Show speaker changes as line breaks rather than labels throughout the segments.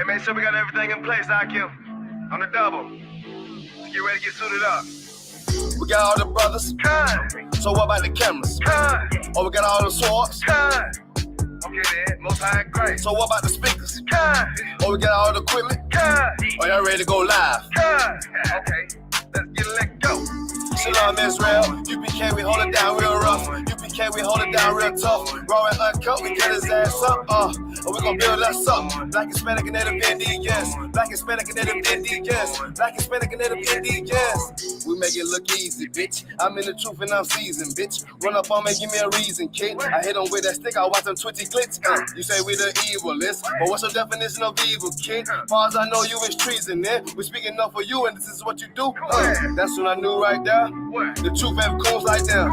make sure we got everything in place, IQ. On the double. Let's get ready to get suited up. We got all the brothers. So what about the cameras? Oh, we got all the swords. Okay then, most high and great. So what about the speakers? Oh, we got all the equipment. Oh, y'all ready to go live? Okay, let's get let go. Shalom Israel, UPK, we hold it down real rough. UPK, we hold it down real tough. Raw and uncut, we get his ass up. And we gon' build us up. Black, Hispanic, and Native Indian, yes. Black, Hispanic, and Native Indian, yes. Black, Hispanic, and Native Indian, yes. We make it look easy, bitch. I'm in the truth and I'm seasoned, bitch. Run up on me, give me a reason, kid. I hit them with that stick, I watch them twitchy glitz. You say we the evilest, but what's your definition of evil, kid? Far as I know, you is treason, man. We speaking up for you, and this is what you do. That's what I knew right there. The truth have coons like them.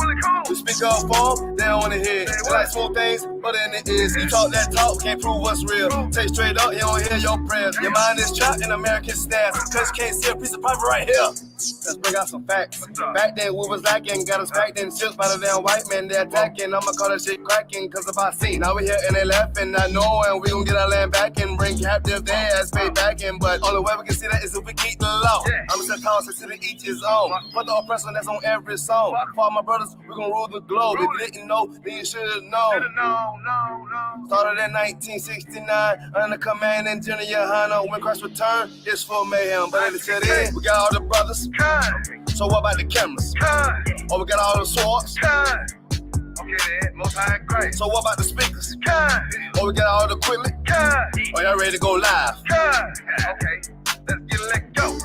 We speak up for them, they don't wanna hear. They like smooth things, but in it is. You talk that talk, can't prove what's real. Take straight up, you don't hear your prayers. Your mind is trapped in American stance. Cause you can't see a piece of paper right here. Let's bring out some facts. Back then we was lacking, got us back then ships by the damn white men, they attacking. I'ma call that shit cracking, cause of our scene. Now we here and they laughing, not knowing we gon' get our land back and bring captive their ass paid back in. But only way we can see that is if we keep the law. I'ma set calls to the each his own. But the oppressor that's on every song. For all my brothers, we gon' rule the globe. If you didn't know, then you should've known. Started in 1969 under command in General Yohana. When Christ returned, it's full mayhem. But until then, we got all the brothers. So what about the cameras? Oh, we got all the swords. Okay then, most high and great. So what about the speakers? Oh, we got all the equipment. Oh, y'all ready to go live? Okay, let's get let go.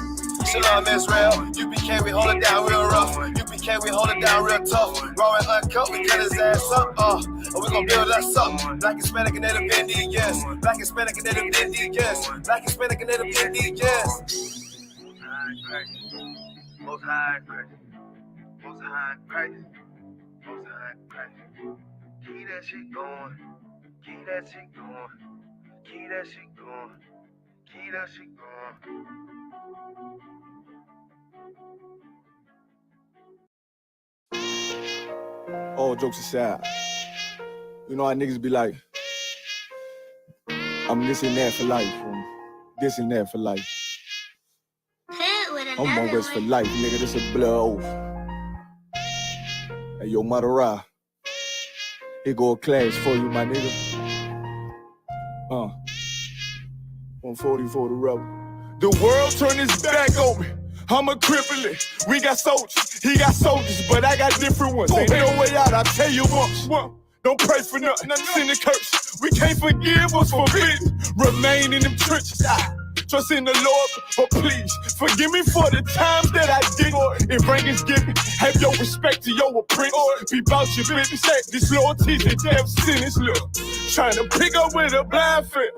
Shalom Israel, UPK, we hold it down real rough. UPK, we hold it down real tough. Raw and uncut, we cut his ass up. And we gon' build us up. Black, Hispanic, and Native Indian, yes. Black, Hispanic, and Native Indian, yes. Black, Hispanic, and Native Indian, yes. Most high Christ. Most high Christ. Most high Christ. Keep that shit going. Keep that shit going. Keep that shit going. Keep that shit going.
All jokes aside, you know how niggas be like, I'm this and that for life, I'm this and that for life. I'm on West for life, nigga, this a blood oath. Hey, yo, Madara, here go a clash for you, my nigga. 140 for the rebel. The world turned its back on me. I'm a crippling. We got soldiers, he got soldiers, but I got different ones. Ain't no way out, I tell you once. Don't pray for nothing, sin the curse. We can't forgive us for forbidden. Remain in them trenches. Trust in the Lord, but please forgive me for the times that I did. If rank is given, have your respect to your apprentice. Be about your business. This loyalty's a death sentence. Look, trying to pick up with a blind fit.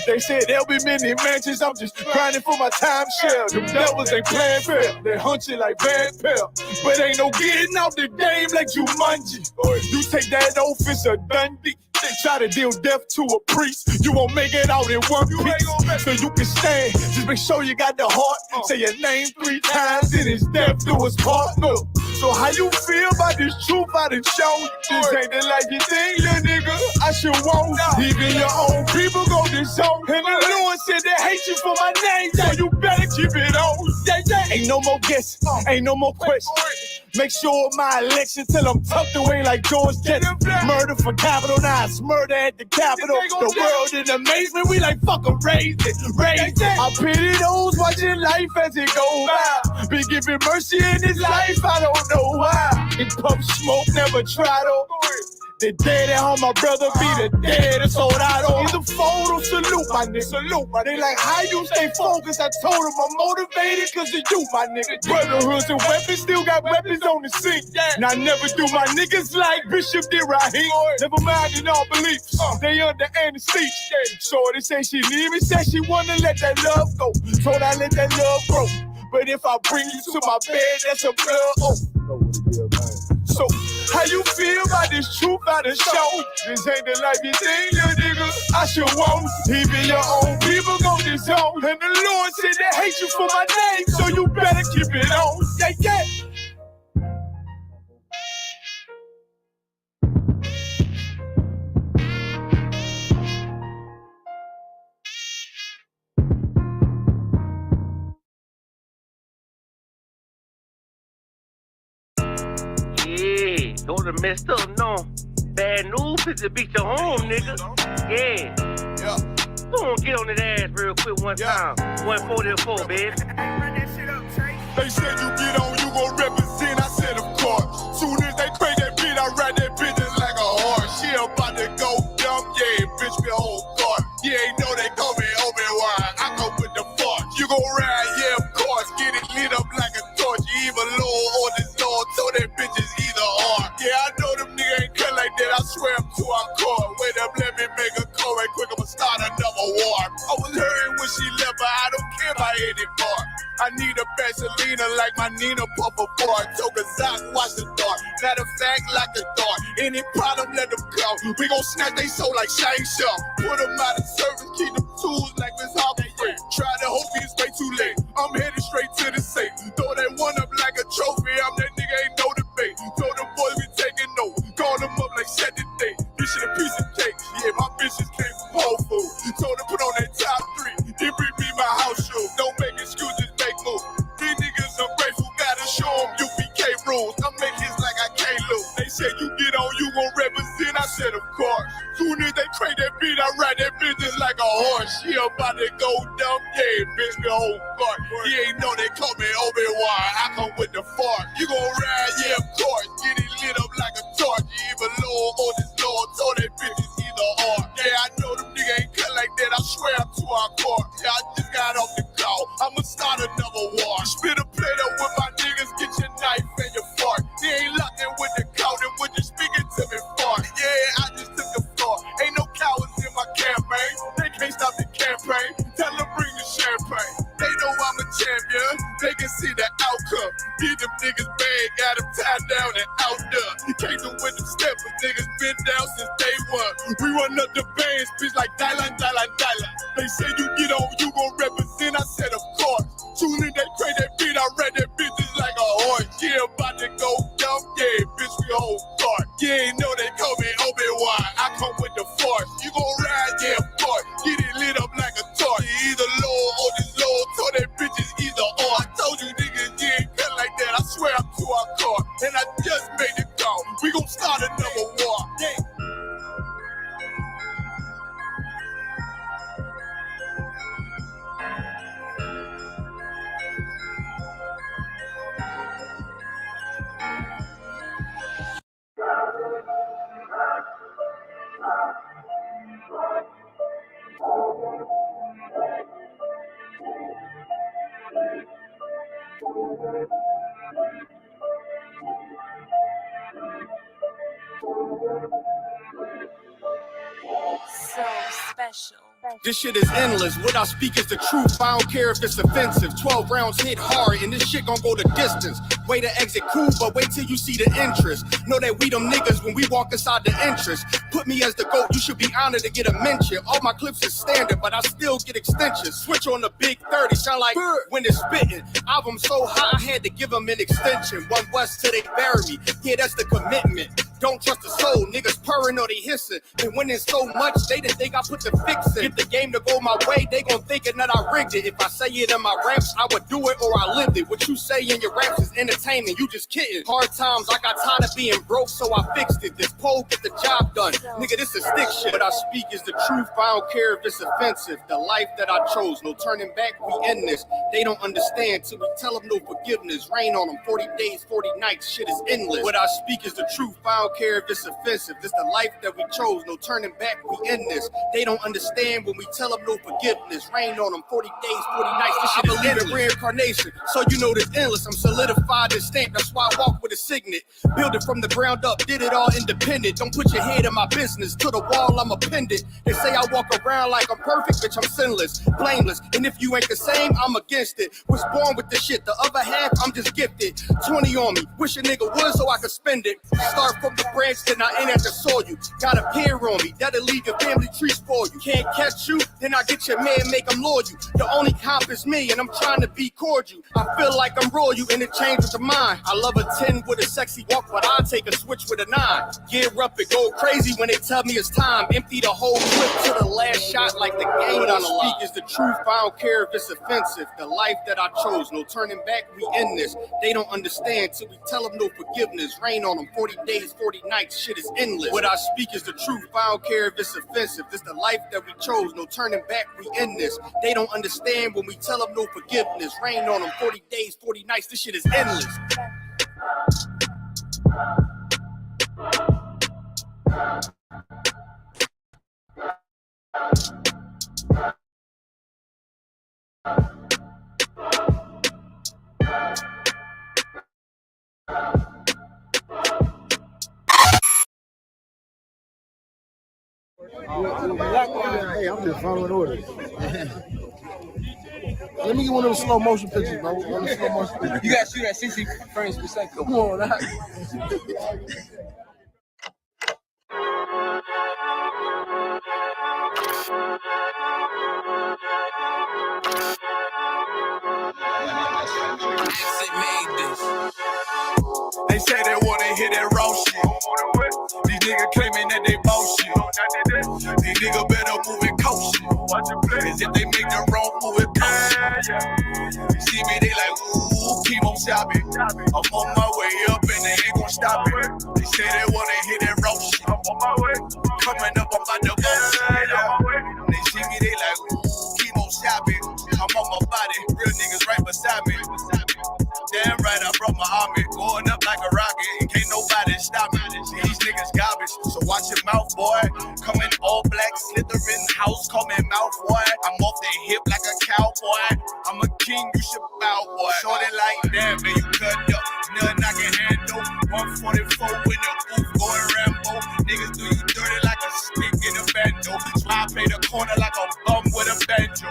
They said there'll be many mansions. I'm just grinding for my time share. Them devils ain't playing fair. They hunt you like bad pal, but ain't no getting out the game like Jumanji. You take that oath, it's a Dundee. They try to deal death to a priest. You won't make it out in one piece. So you can stand. Just make sure you got the heart. Say your name 3 times, then it's death do us part. Look. So how you feel about this truth I done shown? This ain't the life you think, little nigga. I should want. Even your own people go disown. And the Lord said they hate you for my name, so you better keep it on. Ain't no more guessing, ain't no more questions. Make sure my election till I'm tucked away like George Jetson. Murder for capital, now it's murder at the Capitol. The world in amazement, we like fuck 'em, raise it, raise it. I pity those watching life as it goes by. Be giving mercy in this life, I don't know why. In pump smoke, never try to. The dead at home, my brother be the dead, that's all I don't. In the photo, salute my nigga, salute my nigga. They like, how you stay focused? I told him I'm motivated cause of you, my nigga. Brotherhoods and weapons, still got weapons on the scene. And I never do my niggas like Bishop did Raheem. Never mind in all beliefs, they under anesthesia. Shorty say she leave me, said she wanna let that love go. Told I let that love grow. But if I bring you to my bed, that's a blood oath. So, how you feel about this truth I done shown? This ain't the life you think, little nigga. I should want. Even your own people go disown. And the Lord said they hate you for my name, so you better keep it on. Yeah, yeah.
Go to messed up, no. Bad news is to beat your home, nigga. Yeah.
Yeah.
Go on, get on his ass real quick one time. 144, baby.
They said you get on, you gon' represent. I said, of course. Soon as they break that beat, I ride that bitch just like a horse. She about to go dumb, yeah, bitch, me whole guard. You ain't know they call me Obi-Wan. I come with the force. You gon' ride, yeah, of course. Get it lit up like a torch. You even low on this Lord, so that bitch is either or. Yeah, I know them niggas ain't cut like that. I swear I'm too hardcore. Wait up, let me make a call right quick. I'ma start another war. I was hurting when she left, but I don't care about any part. I need a Vaseline like my Nina Puffer bar. Took a Zach, watch the dark. Matter of fact, like the dark. Any problem, let them go. We gon' snatch they soul like Shane Shaw. Put them out of service, keep them tools like Miss Harper. Try to hope it's way too late. I'm headed straight to the safe. Throw that one up like a trophy. I'm that nigga, ain't no debate. Told them boys we taking notes. Call them up like set the date. This shit a piece of cake. Yeah, my bitches came from Whole Foods. Told them put on that top 3. Then bring me my house shoes. Don't make excuses, make moves. These niggas ungrateful, gotta show them UPK rules. I'm making hits like I can't lose. They said you get on, you gon' represent. I said, of course. Soon as they crank that beat, I ride that bitch just like a horse. She about to go dumb, yeah, bitch, me whole guard. You ain't know they call me Obi-Wan. I come with the fart. You gon' ride, yeah, of course. Get it lit up like a torch. You even low on this Lord, so that bitch is either or. Yeah, I know them niggas ain't cut like that. I swear I'm too hardcore. Yeah, I just got off the call. I'ma start another war. Spit a plate up with my niggas, get your knife and your fork. They ain't locked in with the cow, then when you speaking to me fart. Yeah, I just took the floor. Ain't no cowards in my campaign. They can't stop the campaign. Tell them bring the champagne. They know I'm a champion. They can see the outcome. Get them niggas bad, got them tied down and out there. You can't do with them steps, niggas been down since day one. We run up the bands, bitch, like Dylan. They say you get on, you gon' represent. I said, of course. Soon as they crank that beat, I read that bitch just like a horse. Yeah, about to go dumb, yeah, bitch, we whole guard. Yeah, ain't know they call me Obi-Wan. I come with the force. You gon' ride, yeah, of course. Get it lit up like a torch. You either low or this low, so that bitch is either or. I told you niggas, you ain't cut like that. I swear I'm too hardcore. And I just made it call. We gon' start another war. Yeah.
So special.
This shit is endless. What I speak is the truth. I don't care if it's offensive. 12 rounds hit hard, and this shit gon' go the distance. Way to exit cool, but wait till you see the interest. Know that we them niggas when we walk inside the entrance. Put me as the GOAT, you should be honored to get a mention. All my clips is standard, but I still get extensions. Switch on the big 30, sound like when it's spitting. Album so high, I had to give them an extension. One West till they bury me. Yeah, that's the commitment. Don't trust the soul, niggas purring or they hissing. Been winning so much, they didn't think I put the fix in. Get the game to go my way, they gon' thinking that I rigged it. If I say it in my raps, I would do it or I lived it. What you say in your raps is entertainment, you just kidding. Hard times, I got tired of being broke, so I fixed it. This pole get the job done. Nigga, this is stick shit. What I speak is the truth, I don't care if it's offensive. The life that I chose, no turning back, we end this. They don't understand till we tell them no forgiveness. Rain on them, 40 days, 40 nights, shit is endless. What I speak is the truth, I don't care if it's offensive. This the life that we chose, no turning back, we end this. They don't understand when we tell them no forgiveness. Rain on them, 40 days, 40 nights, this shit is endless. Reincarnation, so you know this endless. I'm solidified and stamped, that's why I walk with a signet. Build it from the ground up, did it all independent. Don't put your head in my business, to the wall I'm appended. They say I walk around like I'm perfect, bitch, I'm sinless, blameless. And if you ain't the same, I'm against it. Was born with the shit, the other half, I'm just gifted. 20 on me, wish a nigga would so I could spend it. Start from the branch, then I ain't at the soil. You got a pair on me, that'll leave your family tree spoil you. Can't catch you, then I get your man, make him loyal. The only comp is me, and I'm trying to be cordial. I feel like I'm royal, interchange with the mind. I love a 10 with a sexy walk, but I take a switch with a 9. Gear up and go crazy when they tell me it's time. Empty the whole clip to the last shot like the game on the line. Speak is the truth, I don't care if it's offensive. The life that I chose, no turning back, we end this. They don't understand till we tell them no forgiveness. Rain on them, 40 days, 40 40 nights, shit is endless. What I speak is the truth, I don't care if it's offensive. This the life that we chose, no turning back, we in this. They don't understand when we tell them no forgiveness. Rain on them, 40 days, 40 nights, this shit is endless.
Hey, I'm just following orders. Let me get one of those slow motion pictures, bro. One of the slow motion pictures.
You gotta shoot at 60 frames per second.
Come on, that.
They say they wanna hit that raw shit. These niggas claiming that they bullshit. These niggas better move it cautious. Cause if they make the wrong move, it cautious. You see me, they like, ooh, keep on shopping. I'm on my way up and they ain't gon' stop it. They say they wanna hit that raw shit. Coming up, I'm about to bullshit. They see me, they like, ooh, keep on shopping. I'm on my body, real niggas right beside me. Damn right, I brought my army, going up like a rocket, and can't nobody stop me. These niggas garbage, so watch your mouth, boy. Coming all black, slithering house, call me mouth, boy. I'm off the hip like a cowboy. I'm a king, you should bow, boy. Shorty like that, man, you cut up. Nothing I can handle. 144 in the booth, going Rambo. Niggas do you dirty like a stick in a bando. So I play the corner like a bum with a banjo.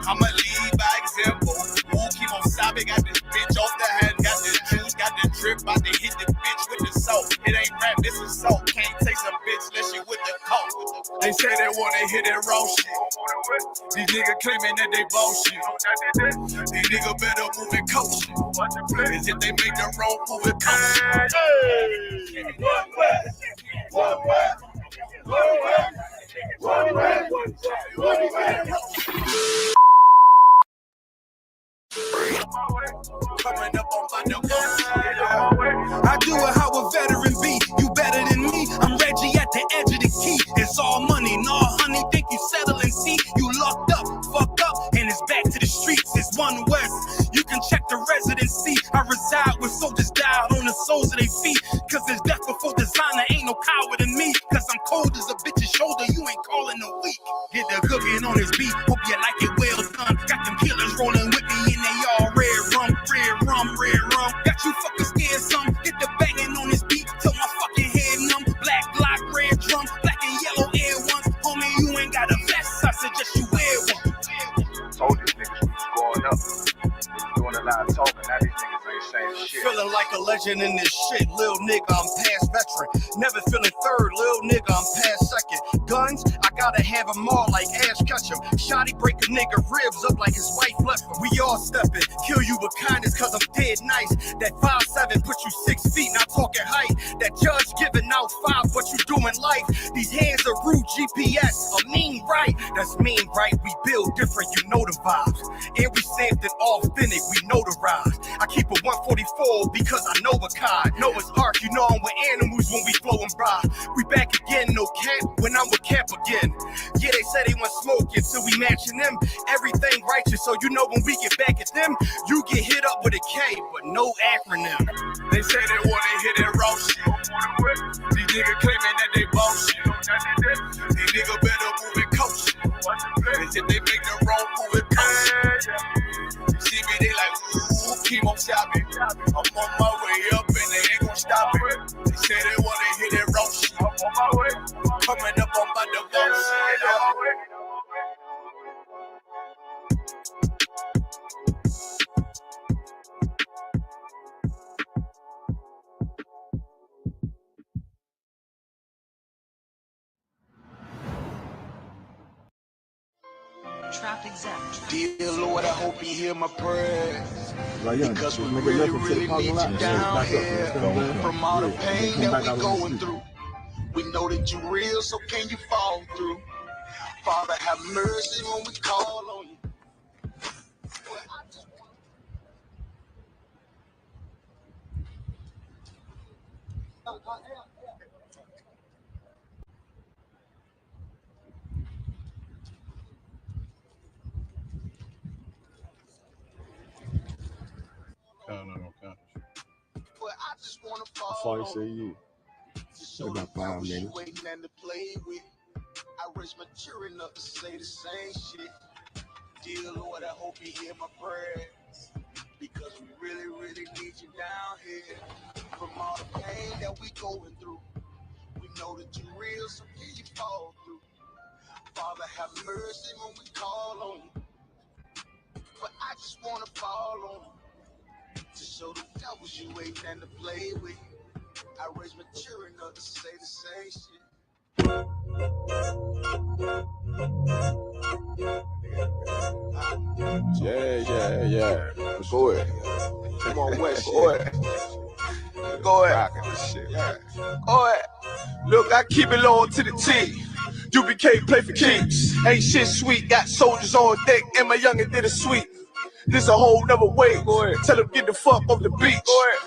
I'ma lead by example. Ooh, keep on sobbing, got this bitch off the hand, got the juice, got the drip, about to hit the bitch with the salt. It ain't rap, this is salt. Can't taste a bitch unless you with the coke. They say they wanna hit that raw shit. These niggas claiming that they bullshit. These niggas better move it cautious. Cause if they make the wrong move, it cautious. Coming up on my new
I do it how a veteran be. You better than me. I'm Reggie at the edge of the key. It's all money, no honey. Think you settle and see you locked up, fucked up, and it's back to the streets. It's one West. You can check the residency. I reside with soldiers died on the soles of their feet. Cause there's death before designer. Ain't no coward in me. Cause I'm cold as a bitch's shoulder. You ain't calling a week. Get the cooking on his beat. Hope you like it well done. Got them killers rolling with me and they all red rum, red rum, red rum. Got you fucking scared some. Get the banging on his beat till my fucking head numb. Black block, red drum, black and yellow air ones. Homie, you ain't got a vest. I suggest you wear one.
Told these niggas we was going up. We doing a lot of talking. Now these niggas ain't saying shit.
Feeling like a legend in this shit, lil nigga, I'm past veteran. Never feeling third, lil nigga, I'm past second. Guns, I gotta have them all like Ash Ketchum. Shotty break a nigga ribs up like his wife left him. We all stepping, kill you with kindness cause I'm dead nice. That 5'7" put you 6 feet, not talking height. That judge giving out 5, what you do in life. These hands are rude GPS, a mean right. That's mean right, we build different, you know the vibes. And we stamped it authentic, we notarized. I keep a 144 because I know a kind. Know it's arc, you know I'm with animals when we flowing by. We back again, no cap, when I'm with cap again. Yeah, they said they want smoking, so we matching them. Everything righteous, so you know when we get back at them, you get hit up with a K, but no acronym.
They say they wanna hit that raw shit. These niggas claiming that they bullshit. These niggas better move it cautious. Cause if they make the wrong move, it cautious. You see me, they like, ooh, keep on shopping. I'm on my way up and they ain't gon' stop it. They say they wanna hit that raw shit. Coming up on my divorce.
Trap exempt.
Dear Lord, I hope you hear my prayers. Because we
Make a
really,
left
really
into the
need
parking
you
lot.
down
Back up,
here.
let's go.
From all the pain
Come
that
back
we
out on the
going
street.
through. We know that you real, so can you fall through? Father, have mercy when we call on you. just wanna fall.
How far you say you? About 5 minutes.
Waiting and to play with. I raised my children up to say the same shit. Dear Lord, I hope you hear my prayers. Because we really, really need you down here. From all the pain that we going through, we know that you're real, so can you fall through? Father, have mercy when we call on you. But I just wanna fall on you. To show the devils you ain't nothing to play with. I raised my children up to say the same shit.
Yeah. Go ahead.
Come on, West.
Go ahead.
Go ahead.
Rocking this shit.
Go ahead.
Look, I keep it low to the T. UBK play for keeps. Ain't shit sweet. Got soldiers on deck, and my youngin' did a sweep. This a whole nother way. Tell him get the fuck off the beach.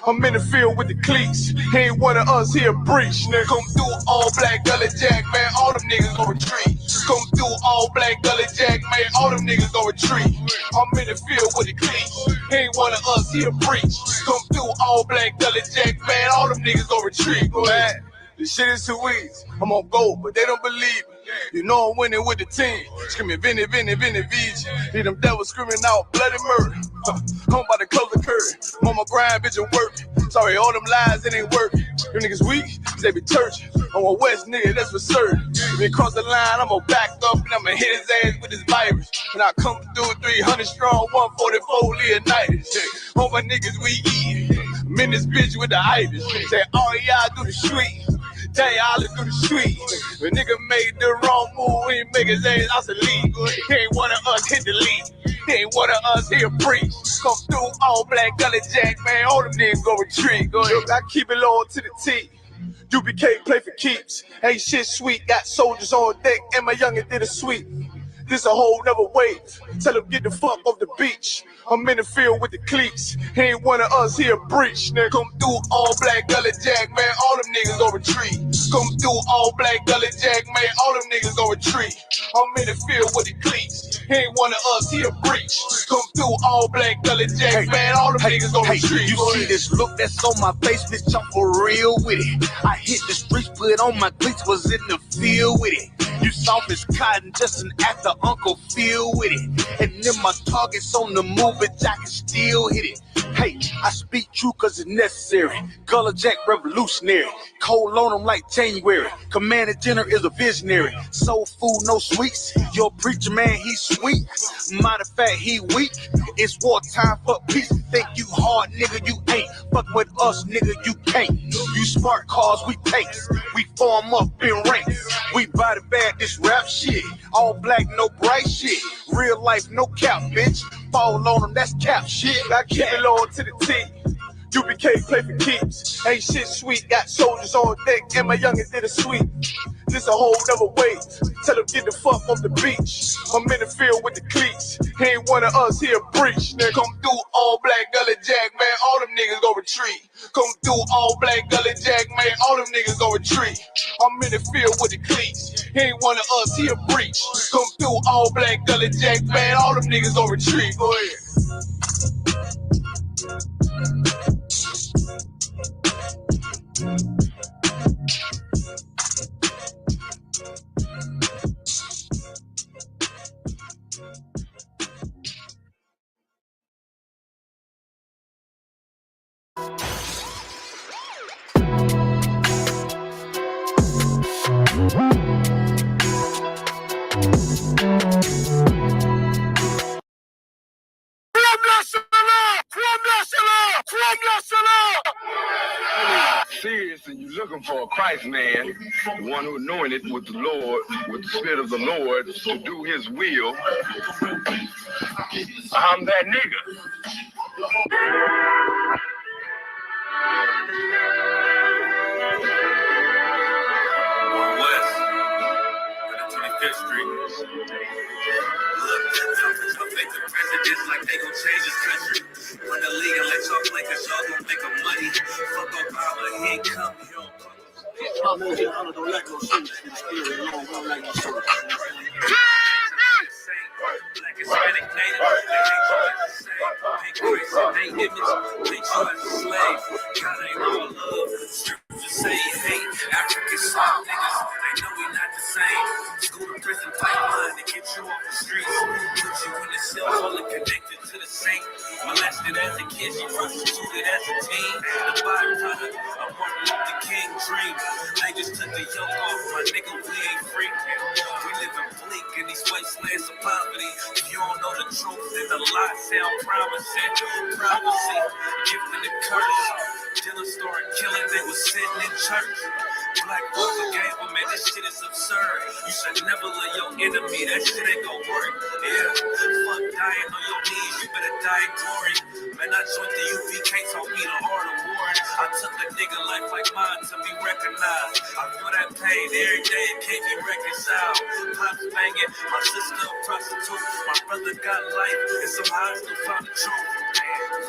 I'm in the field with the cleats. He ain't one of us, he a breach. Nigga, come through all black gully jack, man. All them niggas gon' retreat. Come through all black gully jack, man. All them niggas gon' retreat. I'm in the field with the cleats. He ain't one of us, he a breach. Come through all black gully jack, man. All them niggas gon' retreat. Go ahead. This shit is too easy. I'm on go, but they don't believe me. You know I'm winning with the team. Screaming Vinny, VG. Hear them devils screaming out bloody murder. I'm about to close the curtain. I'm on my grind, bitch, I'm working. Sorry, all them lies, it ain't working. Them niggas weak, they be churching. I'm a West nigga, that's for certain. If he cross the line, I'ma back up and I'ma hit his ass with this virus. And I come through 300 strong, 144 Leonidas. All my niggas we eat. I'm in this bitch with the itis. Say, all y'all do the street. Tell y'all to do the street. When nigga made the wrong move, he make his ass out the league. He ain't one of us hit the lead. He ain't one of us here preach. Come through all black gully jack, man. All them niggas go retreat. Go ahead. Look, I keep it low to the T. UBK play for keeps. Ain't shit sweet. Got soldiers on deck, and my youngin' did a sweep. This a whole nother wave. Tell him get the fuck off the beach. I'm in the field with the cleats. He ain't one of us, he a breach. Nigga, come through all black gully jack, man. All them niggas gon' retreat. Come through all black gully jack, man. All them niggas gon' retreat. I'm in the field with the cleats. He ain't one of us, he a breach. Come through all black gully jack, man. All them niggas gon' retreat.
You see this look that's on my face, bitch, I'm for real with it. I hit the streets, put on my cleats, was in the field with it. You soft as cotton, just an actor, Uncle Phil with it. And then my target's on the move, but I can still hit it. Hey, I speak true cause it's necessary. Gullah Jack revolutionary. Cold on them like January. Commander General is a visionary. Soul food, no sweets. Your preacher man, he's sweet. Matter of fact, he weak. It's wartime for peace. Think you hard, nigga, you ain't. Fuck with us, nigga, you can't. You smart cars, we tanks. We form up in ranks. We body bag this rap shit. All black, no bright shit. Real life, no cap, bitch. Fall on them, that's cap shit.
I keep it low to the T. UBK play for keeps. Ain't shit sweet. Got soldiers on deck, and my youngin' did a sweep. This a whole nother wave. Tell him get the fuck off the beach. I'm in the field with the cleats. He ain't one of us, he a breach. Nigga, come through all black gully jack, man. All them niggas gon' retreat. Come through all black gully jack, man. All them niggas gon' retreat. I'm in the field with the cleats. He ain't one of us, he a breach. Come through all black gully jack, man. All them niggas gon' retreat. Go ahead.
Seriously, you looking for a Christ man, the one who anointed with the Lord, with the Spirit of the Lord to do his will. I'm that nigga.
West, 25th Street. Look, make the presidents like they gon' change this country. Run the league and let y'all play cause y'all gon' make a money. Fuck up power, he ain't come. Don't let no shit. Black Hispanic native. They hate you as a slave. Hate Christ and they image. Treat you as a slave. God ain't all love. Scriptures say he hate African swap niggas. They know we not the same. School to prison pipeline to get you off the streets. Put you in the cell fully connected to the saint. Molested as a kid, she prostituted as a teen. The byproduct of Martin Luther King dream. They just took the yoke off, my nigga, we ain't free. We live in bleak in these wastelands of poverty. If you don't know the truth, then the lie sound promising. Prophecy, gifted and curse. Dylan started killing, they was sitting in church. Black folks forgave him, man, this shit is absurd. You should never let your enemy, that shit ain't gon' work. Yeah, fuck dying on your knees, you better die in glory. Man, I joined the UPK, taught me the art of war. I took a nigga life like mine to be recognized. I feel that pain every day, it can't be reconciled. Pops banging, my sister a prostitute. My brother got life, and somehow I still found the truth.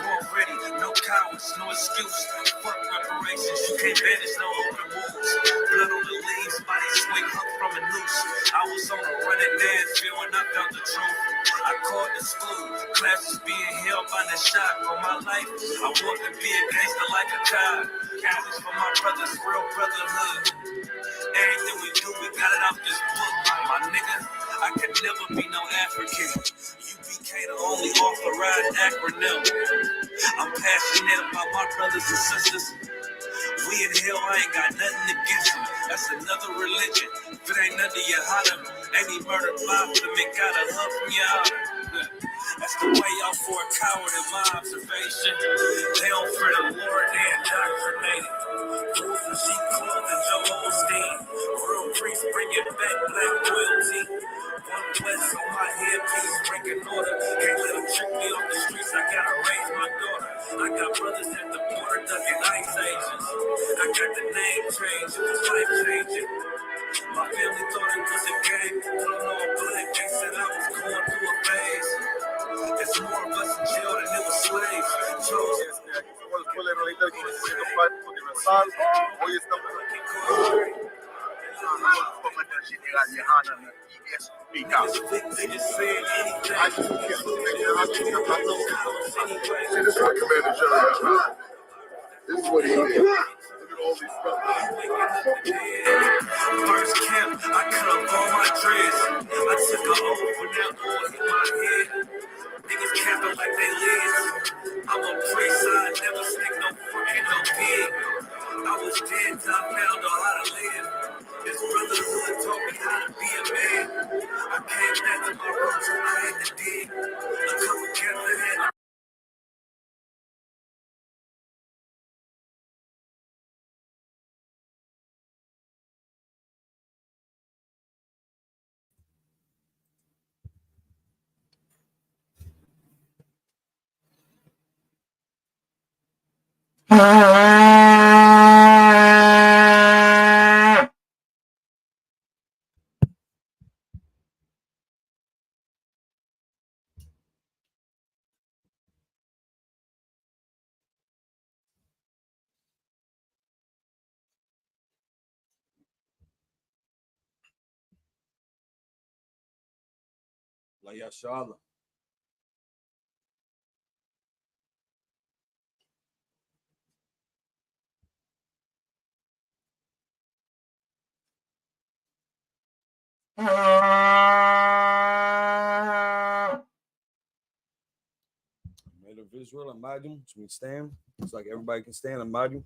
War ready, no cowards, no excuse. Fuck reparations, you can't banish no open wounds. Blood on the leaves, body swing hung from a noose. I was on a running Nashville when I found the truth. I called the school, classes being held by the shot on my life. I want to be a gangster like a child. College for my brothers, real brotherhood. Everything we do, we got it off this book. My nigga, I could never be no African. UPK the only authorized acronym. I'm passionate about my brothers and sisters. We in hell, I ain't got nothing against them. That's another religion. If it ain't under your holler, ain't he murdered five of them and got a hug from your holler. That's the way out for a coward in my observation. They don't fear the Lord, they indoctrinated. Wolves and sheep clothing, Joel Osteen. Real priests bringing back black royalty. One bless on my headpiece, breaking order. Can't let them trick me off the streets, I gotta raise my daughter. I got brothers at the border ducking ice agents. I got the name change, it was life changing. My family thought it was a game. Pulling all black, they said I was going through a phase. There's more of us in jail than there was slaves. Chosen.
Fue el realista que necesito para universal. Hoy estamos aquí con comandante general Lejana ISUPK. See, this is what Commander General. This is what he did. Look at all these fellas.
First camp, I cut up all my dreads. I took a oath when that oil hit my head. Niggas camping like they live. I'm a priest, I never stick no foot in no pig. I was dead till I found out how to live. This brotherhood taught me how to be a man. I came back to my roots when I had to dig. A couple camps that had
La Yashala. Made of Israel, Amadim, so we stand. It's like everybody can stand, Amadim.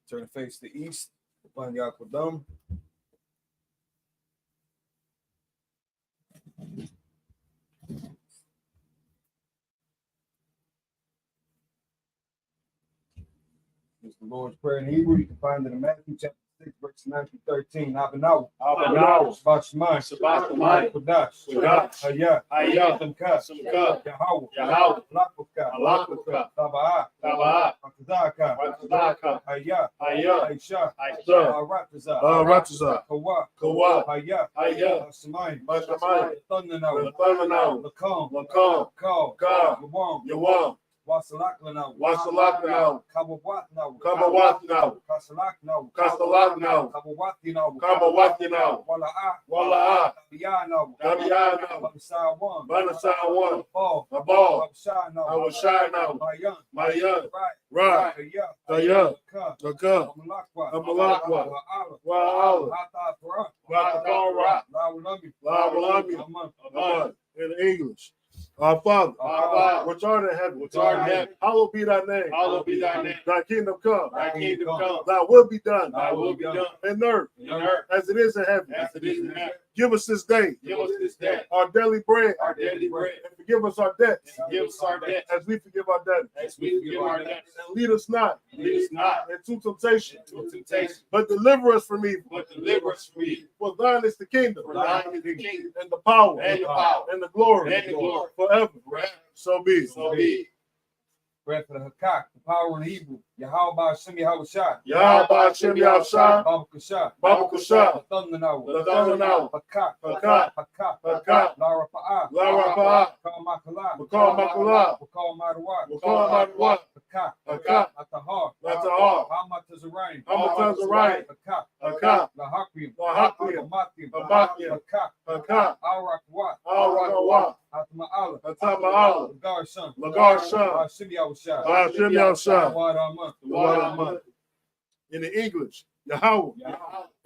Turn the face to the east, find Yakodam. It's the Lord's Prayer in Hebrew. You can find it in Matthew chapter 6, verse 9 through 13. Abanaw. Shabbat Shemai. Kodash. Hayah. Simka. Yahweh. Lakuka. Taba'ah. Hakazaka. Hayah. Aisha. Ratazah. Kawa. Hayah. Shemai. Thundernow. Lakom. Yawam. Wasalak now. Kabawat now.
Kasalakno,
Kastalakno,
Kabawatino,
Kabawatino,
Wala'a,
Wala'a,
Tabiano,
Tabiano,
Banasawan,
Banasawan,
Abal,
Abal,
Abshano,
Awashano,
Mayan,
Mayan,
Right,
Right,
Kaya,
Taka,
Amalakwa,
Amalakwa,
Wa'ala,
Wa'ala,
Hata Para,
Watapara,
Lawalami,
Lawalami,
Aman,
Aman, in English. Our Father, which art in heaven, hallowed be thy name.
Hallowed be thy name.
Thy kingdom come.
Thy kingdom come.
Thy will be done.
Thy will be done.
In earth,
In earth
as it is in heaven.
as it is in heaven.
Give us this day
Give us this day
our daily bread.
our daily bread.
And forgive us our debts
And forgive us our debts
as we forgive our debtors.
as we forgive our debtors.
And lead us not
Lead us not
into temptation,
into temptation,
but deliver us from evil.
but deliver us from evil.
For thine is the kingdom,
For thine is the kingdom,
and the power,
and the power,
and the glory,
and the glory,
forever.
forever.
So be it.
So be it.
Breath of the Hakak, the power in Hebrew, Yahweh Shem Yahweh
Yahweh Hashem Yahshua,
Baba Kasha,
Baba Kusha,
Thundernow,
Thundernow,
Hakak,
Hakak,
Hakak,
Hakak,
Lara Pa'a,
Lara Pa'a,
Bakal Makala,
Bakal Makala,
Bakal Madawat,
Bakal Madawat,
Hakak,
Hakak,
Atahar,
Atahar,
Hamatazarain,
Hamatazarain,
Hakak,
Hakak,
Lahakrim,
Lahakrim,
Hamakim,
Hamakim,
Hakak,
Hakak,
Arakawat,
Al-Rakawah,
Atma'ala,
Atama'ala,
Lagar Son,
Lagar Son,
Shem Yahweh
Hashem Yahshua,
Wadaman,
Wadaman. In the English, Yahweh,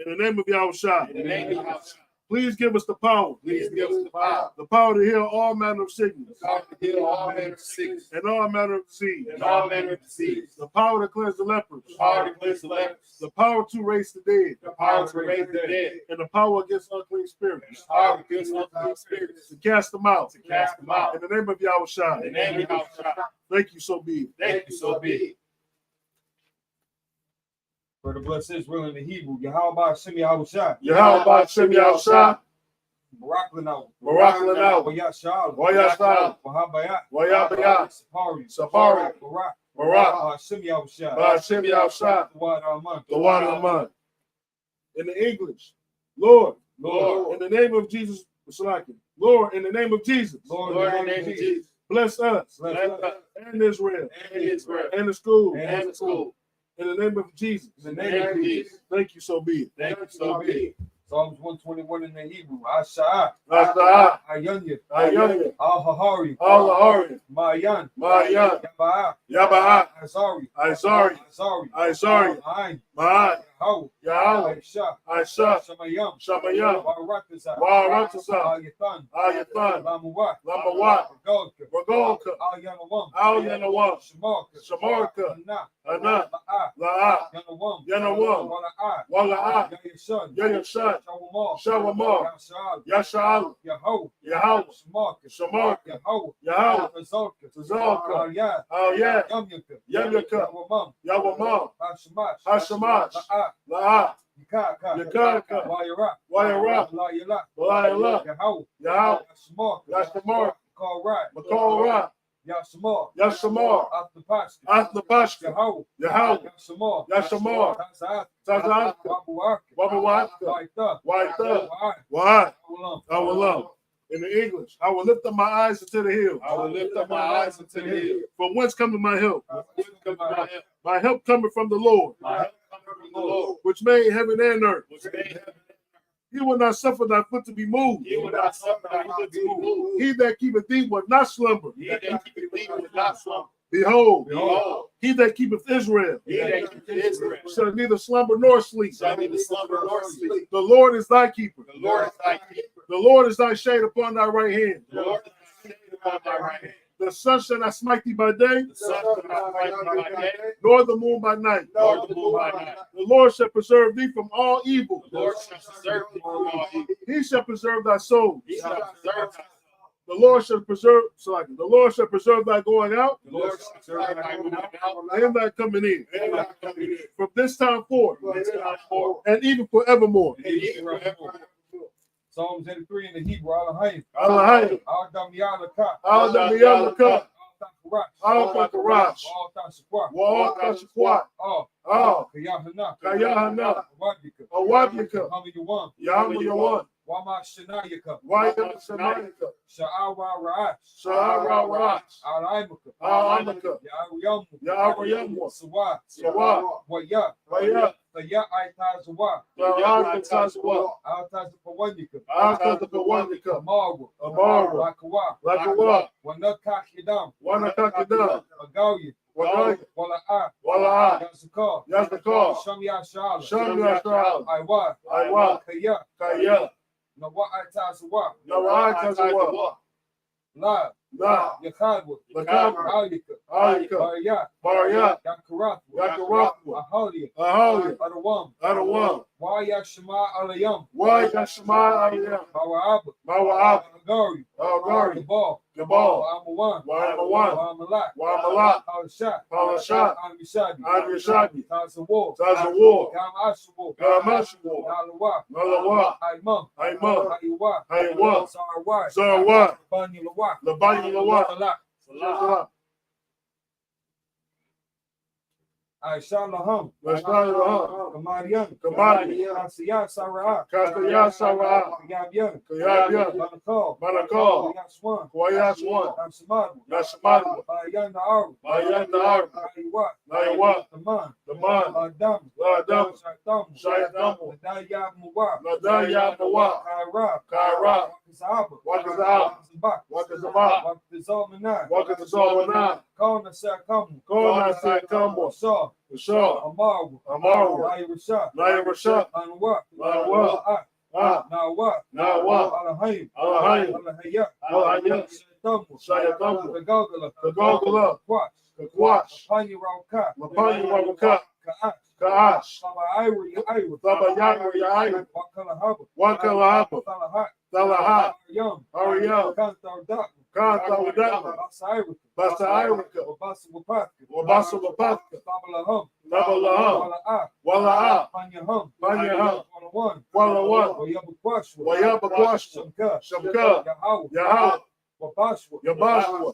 in the name of Yahushua,
In the name of Yahshua,
please give us the power,
please give us the
to
power
heal all manner of sickness
to heal all manner of sickness
and all manner of disease,
and all manner of disease.
the power to cleanse the lepers,
The power to cleanse the lepers.
the power to raise the dead,
The power to raise the dead.
and the power against unclean
The
spirits,
power against unclean spirits.
to cast them out.
To cast them out.
In the name of Yahushua,
In the name of Yahshua.
thank you, so be it.
Thank you, so be it.
for the blessed Israel in the Hebrew, Yahweh Shem Yahweh
Yahweh Hashem Yahushua,
Barak Lanao,
Barak Lanao,
Wayat Sha'al,
Wayat Sha'al,
Wahabayat,
Wahabayat,
Safari,
Safari,
Barak,
Barak,
Hashem Yahweh
Hashem Yahushua,
Wadaman,
the one of man. In the English, Lord,
Lord,
in the name of Jesus, Lord, in the name of Jesus,
Lord,
Lord, in the name of Jesus.
bless us
bless us,
and Israel
And Israel.
and the school.
And the school.
In the name of Jesus,
in the name of Jesus.
thank you, so be it.
Thank you, so be it.
Psalms 121 in the Hebrew, Asha'ah,
Asha'ah,
Ayanya,
Ayanya,
Al-Hahari,
Al-Hahari,
Mayan,
Mayan,
Yaba'ah,
Yaba'ah,
Azari,
Azari, Azari,
Ma'ayin,
Ma'an,
Yahweh,
Yahweh,
Aisha,
Aisha,
Shamayam,
Shamayam,
Waratazah,
Waratazah,
Ayathan,
Ayathan,
Lamuwat,
Lamawat,
Ragalka,
Ragalka,
Al-Yanawam,
Al-Yanawam,
Shamarka,
Shamarka,
Anah,
Anah,
La'ah,
La'ah,
Yanawam,
Yanawam,
Wala'ah,
Wala'ah,
Yayashan,
Yayashan,
Shawamar,
Shawamar,
Yasha'al,
Yasha'al,
Yahweh,
Yahweh,
Shamarka,
Shamarka,
Yahweh,
Yahweh,
Tazalka,
Tazalka,
Al-Yad,
Al-Yad,
Yamyaka,
Yamyaka,
Yawamam,
Yawamam,
Hashamash,
Hashamash,
La'ah,
La'ah,
Yakaka,
Yakaka,
Wayara,
Wayara,
La'yala,
La'yala,
Yahweh,
Yahweh,
Yashmarka,
Yashmarka,
Call right,
Makal Ra,
Yashamar,
Yashamar,
Atapashka,
Athnapashka,
Yahweh,
Yahweh,
Yashamar,
Yashamar,
Tazat,
Tazat,
Babuaka,
Babawaka,
Waita,
Waita,
Wai,
Why?
Awulam,
I will love. In the English, I will lift up my eyes into the hills.
I will lift up my eyes unto the hill.
From whence cometh my help?
My help.
My help cometh from the Lord,
My help cometh from the Lord,
which made heaven and earth.
which made heaven.
He will not suffer thy foot to be moved.
He will not suffer thy foot to be moved.
He that keepeth thee will not slumber.
He that keepeth thee will not slumber.
Behold,
Behold,
he that keepeth Israel
he that keepeth Israel
shall neither slumber nor sleep.
shall neither slumber nor sleep.
The Lord is thy keeper.
The Lord is thy keeper.
The Lord is thy shade upon thy right hand.
The Lord is thy shade upon thy right hand.
The sun shall not smite thee by day,
The sun shall not smite thee by day,
nor the moon by night.
nor the moon by night.
The Lord shall preserve thee from all evil.
The Lord shall preserve thee from all evil.
He shall preserve thy soul.
He shall preserve thy soul.
The Lord shall preserve, the Lord shall preserve thy going out
The Lord shall preserve thy going out
and thy coming in.
and thy coming in.
From this time forth
From this time forth,
and even forevermore.
and even forevermore.
Psalms 83 in the Hebrew, Alahayim,
Alahayim,
Adam Yalaka,
Adam Yalaka,
Al-Takarat,
Al-Takarat,
Al-Tasaqwa,
Wa'al-Tashaqwa,
Kayahana,
Kayahana,
Wadika,
Awadika,
Hamayuwan,
Yahweh Yawan,
Wama Shanayaka,
Wayama Shamayaka,
Sha'awa Ra'ash,
Shahara Rash,
Al-Aimaka,
Al-Amaka,
Ya'ayamu,
Ya'ayamu,
Sawa,
Sawa,
Waya,
Waya,
Aitazawa,
Ya'aka Tazwa,
Altazapawanyika,
Akatapawandika,
Amawa,
Amara,
Lakawa,
Lakawa,
Wanakakidam,
Wanakakida,
Agawi,
Wagaya,
Wala'a,
Wala'a,
Yazaka,
Yazaka,
Shamya Shala,
Shamya Shal,
Aiwa,
Aiwa,
Kaya,
Kaya,
Nawa Aitazawa,
Nawaka Tazwa,
La,
La,
Yakadwa,
Lakabra,
Alika,
Alika,
Barya,
Barya,
Yakarathwa,
Yakarakwa,
Ahalia,
Ahali,
Adawam,
Adawam,
Waya Shema Alayam,
Waya Shema Aliyah,
Bawa'aba,
Mawa'ab,
Agari,
Agari,
Gabal,
Gabal,
Wa'amawan,
Wa'amawan,
Wa'amalak,
Wa'amalak,
Al-Shah,
Al-Shah,
Al-Mishabi,
Al-Mishabi,
Tazawar,
Tazawar,
Gam Ashwar,
Gamashwar,
Nalawa,
Nalawa,
Aimam,
Aimam,
Haiwa,
Haiwa,
Sarawai,
Sarawai,
Bani Lawa,
Labani Lawa,
Salak,
Salah,
Aisha Laham,
Rashad Raham,
Kamarian,
Kamari,
Kasiyat Sarah,
Kastaya Sarah,
Yabyan,
Kayabya,
Manakal,
Manakal,
Yaswan,
Kwayaswan,
Namsamadu,
Nashamadwa,
Bayan Na'ar,
Bayan Na'ar,
Naiwa,
Naiwa,
Taman,
Laman,
Adam,
Ladam,
Shaitam,
Shayadamu,
Nadaya Muwa,
Nadaya Mawa,
Kaira,
Kaira,
Wakazaba,
Wakazab,
Wakazabak,
Wakazabak,
Wakazalmanan,
Wakazalmanan,
Kona Sakamu,
Kona Sakamu,
Shaw,
Shaw,
Amaru,
Amaru,
Naya Rashad,
Naya Rashad,
Anwa,
Nawa,
Nawa,
Nawa,
Alahayim,
Alahayim,
Alahaya,
Alahaya,
Shayatamu,
Shayatamu,
Kagogala,
Kagogala,
Kwash,
Kakwash,
Panyi Rauka,
Mapani Wawaka,
Kaash,
Kaash,
Saba Ira, Yaira,
Baba Yaira Yaira,
Wakalahaba,
Wakalahaba,
Salahat,
Salahat,
Yum,
Ariel,
Kantar Dak,
Kanta Wadama,
Basa Ira,
Basa Irika,
Wabasa Wapaka,
Wabasa Wapaka,
Sabalahum,
Nabalaham,
Wala'a,
Wala'a,
Panyahum,
Panyahum,
Walawan,
Walawan,
Wayabakwashwa,
Wayabakwashwa,
Shamka,
Shamka,
Yahawa,
Yahaw,
Wabashwa,
Yabashwa,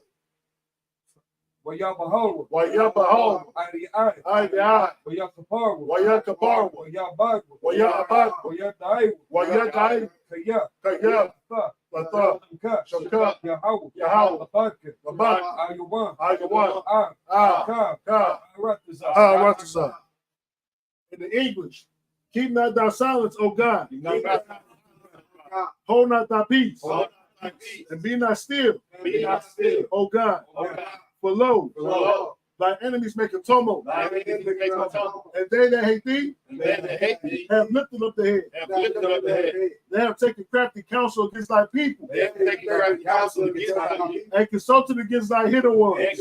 Wayabahawa,
Wayabahal,
Adi Ai,
Aya,
Wayakaparwa,
Wayakaparwa,
Wayabagwa,
Wayabagwa,
Wayadaiwa,
Wayadai,
Kaya,
Kaya,
Tha,
Lata,
Shamka,
Shamka,
Yahawa,
Yahaw,
Labaka,
Labaka,
Ayuwan,
Ayawan,
Ka,
Ka,
Arataza,
Ratasa. In the English, keep not thy silence, O God. Hold not thy peace. And be not still, O God. For lo, thy enemies make a tumult. And they that hate thee have lifted up their head. They have taken crafty counsel against thy people. And consulted against thy hidden ones.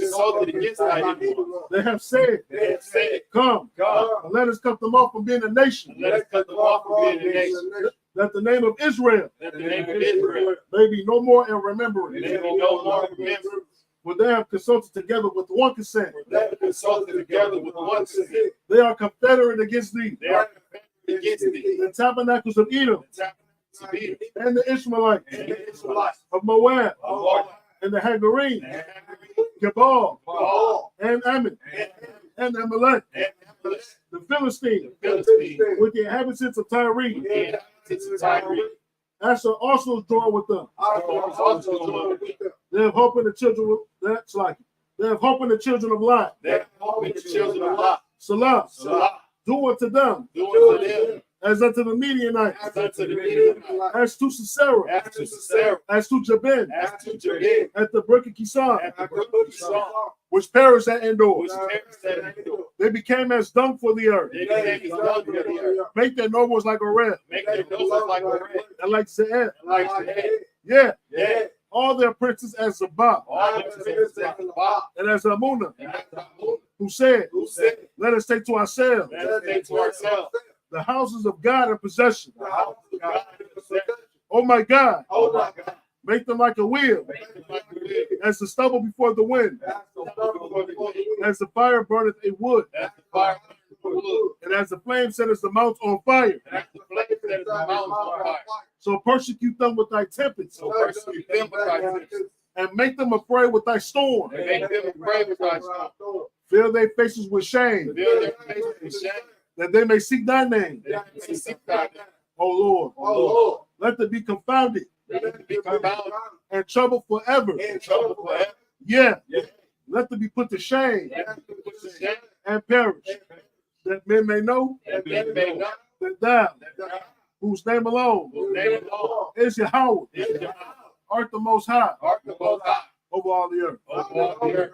They have said, come, and let us cut them off from being a nation. That the name of Israel may be no more in remembrance. For they have consulted together with one consent. They are confederate against thee. The tabernacles of Edom and the Ishmaelites of Moab and the Hagarine, Gebal and Ammon and Amalek, the Philistine with the inhabitants of Tyre. Asher also joined with them. They have hope in the children. That's like it. They have hope in the children of Lot. Salah. Do unto them as unto the Midianites, as to Sisera, as to Jabin, at the brook of Kisan, which perished at Endor. They became as dung for the earth. Make their nobles like a red, and like Ze'ed. Yeah. All their princes as Zabah, and as Amunah, who said, let us take to ourselves the houses of God in possession. Oh my God. Make them like a wheel, as the stubble before the wind, as the fire burneth a wood, and as the flame setteth the mountains on fire. So persecute them with thy tempests, and make them afraid with thy storm. Fill their faces with shame, that they may seek thy name. O Lord,
Let them be confounded. And trouble forever. Yeah. Let them be put to shame. And perish. That men may know that thou, whose name alone is Yahweh, art the most high over all the earth.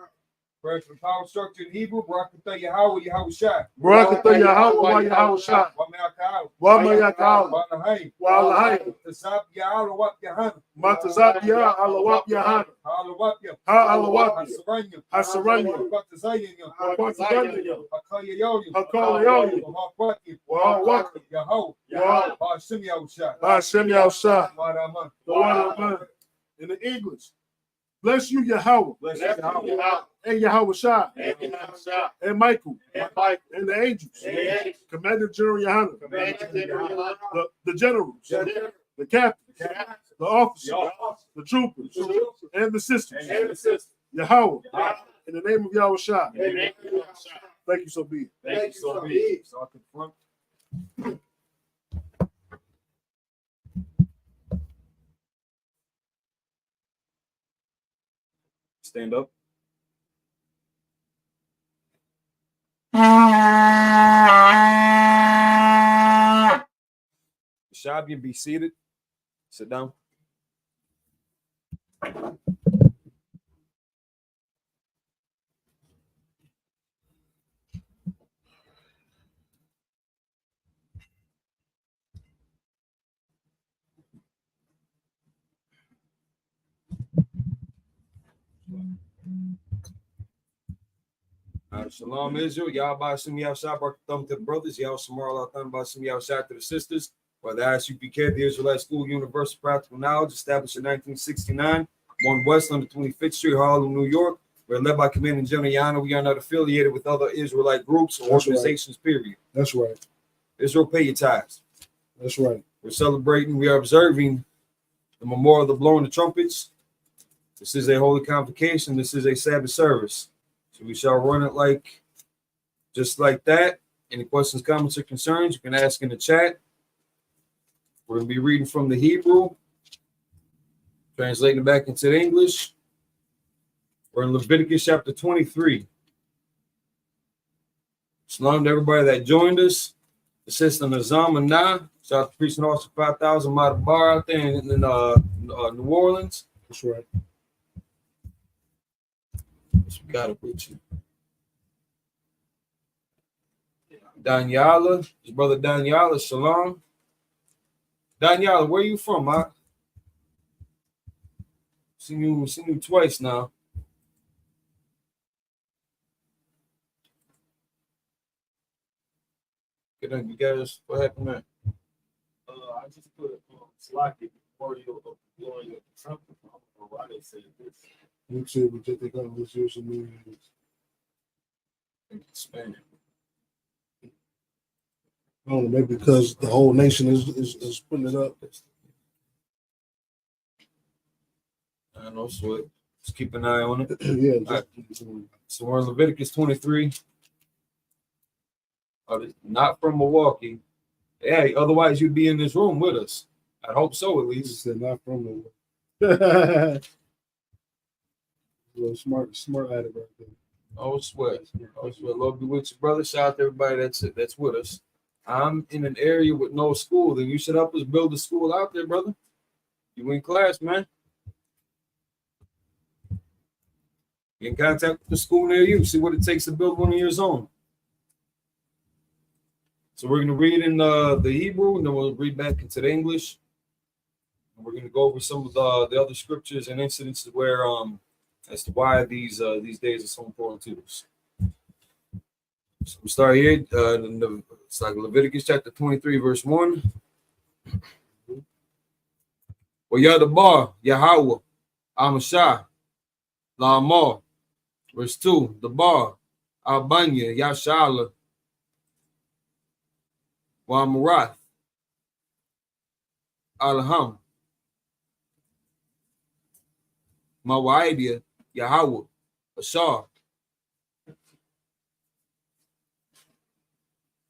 Verse from power structure in Hebrew, Barakatah Yahweh, Yahweh Shai.
Barakatah Yahweh, Yahweh Shai. Wamayakal. Walahai.
Tazab Yahweh, Wap Yahana.
Matazab Yah, Alawap Yahana.
Alawapya.
Ha Alawapya.
Hasaranya.
Hasaranya.
Batazayanya.
Batazayanya.
Hakayayoya.
Hakayayoya.
Wahawapya.
Wahawapya.
Yahweh.
Yahweh.
Ba'ashem Yahushai.
Ba'ashem Yahushai.
Wadaman.
The word of man. In the English. Bless you, Yahweh.
Bless you, Yahweh.
And Yahweh Shai. And Michael. And the angels. Commander General Yohanan. The generals. The captains. The officers. The troopers. And the sisters. Yahweh. In the name of Yahweh Shai. Thank you, so be it.
Thank you, so be it. So I confront. Stand up. Shabi, be seated. Sit down. Shalom Israel, y'all by some y'all shot back thumb to the brothers, y'all samar Allah by some y'all shot to the sisters. By the ISUPK, the Israelite School University Practical Knowledge, established in 1969, 1 West on the 25th Street, Harlem, New York. We're led by Commander General Yana. We are not affiliated with other Israelite groups or organizations, period.
That's right.
Israel, pay your tithes.
That's right.
We're celebrating, we are observing the memorial of the blowing the trumpets. This is a holy convocation. This is a Sabbath service. So we shall run it just like that. Any questions, comments, or concerns, you can ask in the chat. We're going to be reading from the Hebrew, translating it back into the English. We're in Leviticus chapter 23. Shalom to everybody that joined us. The sister Nazam and Na. Shout out to Priest and Officer 5,000 Bar out there in New Orleans.
That's right.
We got it with you. Daniela, his brother Daniela, shalom. Daniela, where you from, Mark? Seen you twice now. You guys, what happened there?
I just put Slocky before you blowing up the trumpet. I don't know why they said this.
You said we just got this year some new
Spain.
I don't know, maybe because the whole nation is putting it up.
I know, so just keep an eye on it.
Yeah.
Right. So we're in Leviticus 23. Not from Milwaukee. Hey, otherwise you'd be in this room with us. I hope so, at least.
Said not from Milwaukee. Smart at it right there.
Oh, sweat. Lord be with you, brother. Shout out to everybody that's with us. I'm in an area with no school. Then you should help us build a school out there, brother. You in class, man. Get in contact with the school near you. See what it takes to build one of your own. So we're going to read in the Hebrew, and then we'll read back into the English. And we're going to go over some of the other scriptures and incidences where as to why these days are so important to us. So we start here. It's like Leviticus chapter 23, verse 1. Well, Yadabar, Yahweh, Amashah, La'amar. Verse 2. The bar, Albania, Yashala, Wamarath, Alham, Mawaidia, Yahweh, Ashar,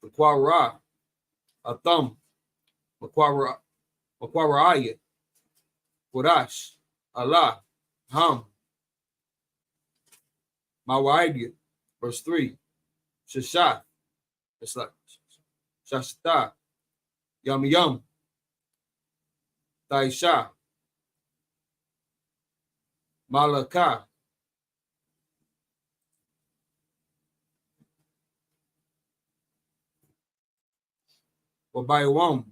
Makwara, Atham, Makwara, Aquaraya, Qurash, Allah, Ham, Mawaidia, verse 3, Shashat, it's like Shashta, Yum Yum, Taisha, Malaka, Wabayawam,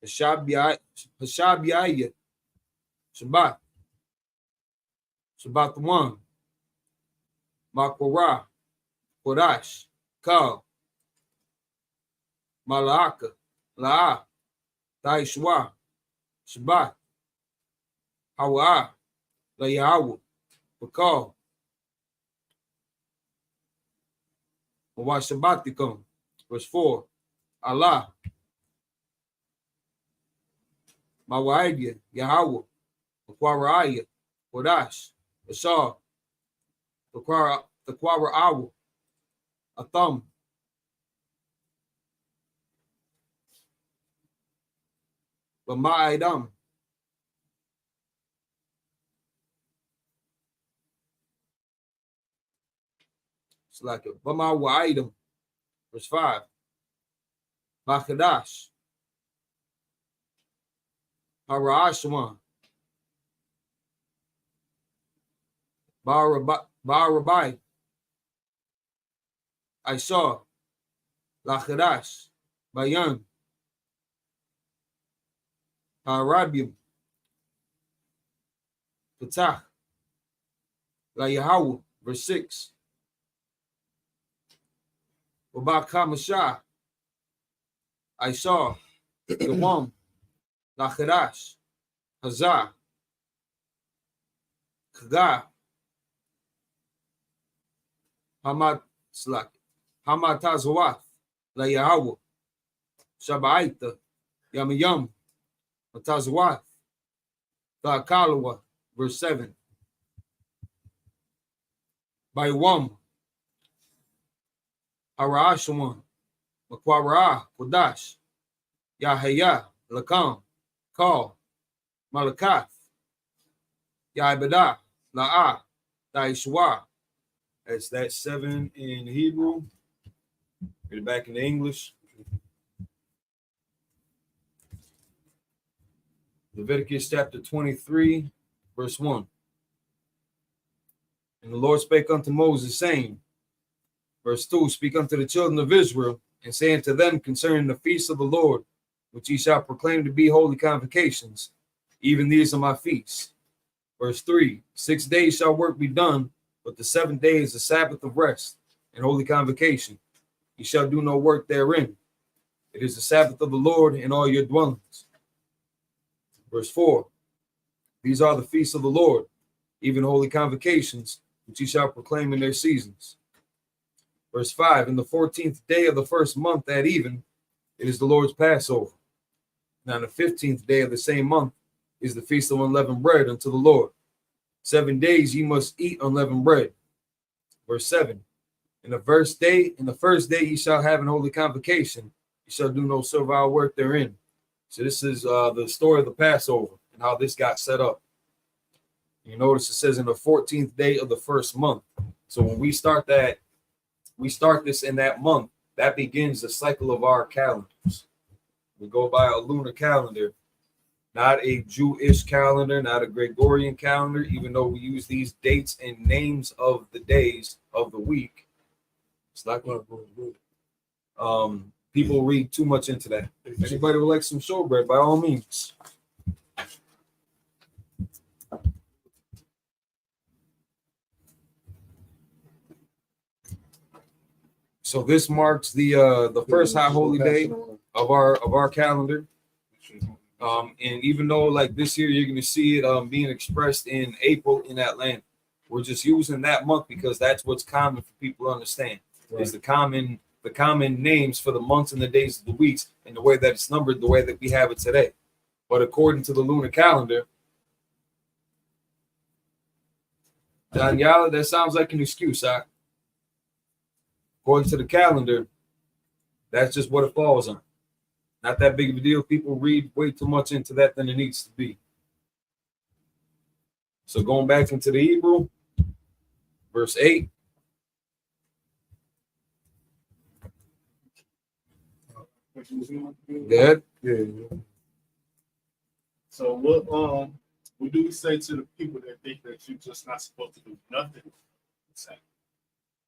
Hashabiah, Shabbat, Shabbat the one, Makwara, Kodash, Kal, Malaka, La'a, Taishwa, Shabbat, Hawa, Layahu, Bakal, Shabbatikum, verse 4, Allah, Mawaidia, Yahweh, Aquaraya, Kodash, Ashar, the Quara Awu, Atham, Bama'idam, it's like a Bama'idam, verse 5, Bakadash, Harashwan, Barabai, Aisha, Lachadash, Bayan, Harabium, Patach, La Yahweh, verse 6, Babakamasha, Aisha, Gawam, Lachadash, Hazah, Kaga, Hamad Slak, Hamatazwath, La Yahweh, Shabaita, Yam, Matazwath, Thakalawa, verse 7, Baiwam, Harashawan, Makwara, Kodash, Yahaya, Lakam, Kal, Malakath, Yaibada, La'a, Daishwa. That's that 7 in Hebrew. Get it back into English. Leviticus chapter 23, verse 1. And the Lord spake unto Moses, saying, verse 2, speak unto the children of Israel, and say unto them concerning the feasts of the Lord, which ye shall proclaim to be holy convocations, even these are my feasts. Verse 3, 6 days shall work be done, but the 7th day is the Sabbath of rest and holy convocation. Ye shall do no work therein. It is the Sabbath of the Lord in all your dwellings. Verse 4, these are the feasts of the Lord, even holy convocations, which ye shall proclaim in their seasons. Verse 5, in the 14th day of the first month at even, it is the Lord's Passover. Now, on the 15th day of the same month is the feast of unleavened bread unto the Lord. 7 days ye must eat unleavened bread. Verse 7, in the first day ye shall have an holy convocation. You shall do no servile work therein. So this is the story of the Passover and how this got set up. You notice it says in the 14th day of the first month. So when we start this in that month, that begins the cycle of our calendars. We go by a lunar calendar, not a Jewish calendar, not a Gregorian calendar, even though we use these dates and names of the days of the week. It's not going to people read too much into that. If anybody would like some showbread, by all means. So this marks the first high holy day of our calendar. And even though like this year you're gonna see it being expressed in April in Atlanta, we're just using that month because that's what's common for people to understand. Right. Is the common names for the months and the days of the weeks and the way that it's numbered, the way that we have it today. But according to the lunar calendar, Daniela, that sounds like an excuse, huh? According to the calendar, that's just what it falls on. Not that big of a deal. People read way too much into that than it needs to be. So going back into the Hebrew, verse 8. Good.
Yeah. So what do we say to the people that think that you're just not supposed to do nothing?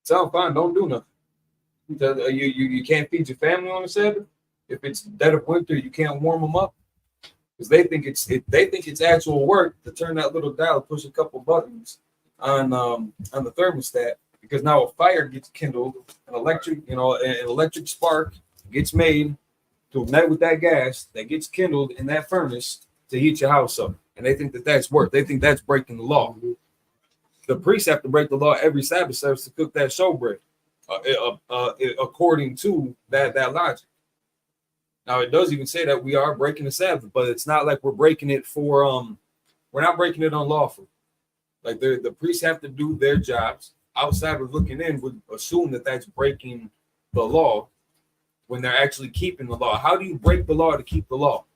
Sound fine. Don't do nothing. You can't feed your family on the Sabbath. If it's dead of winter, you can't warm them up because they think it's actual work to turn that little dial, push a couple buttons on the thermostat, because now a fire gets kindled, an electric spark gets made to ignite with that gas that gets kindled in that furnace to heat your house up, and they think that that's work. They think that's breaking the law. The priests have to break the law every Sabbath service to cook that showbread, according to that logic. Now it does even say that we are breaking the Sabbath, but it's not like we're breaking it for we're not breaking it unlawful. Like the priests have to do their jobs. Outsiders looking in would assume that that's breaking the law when they're actually keeping the law. How do you break the law to keep the law?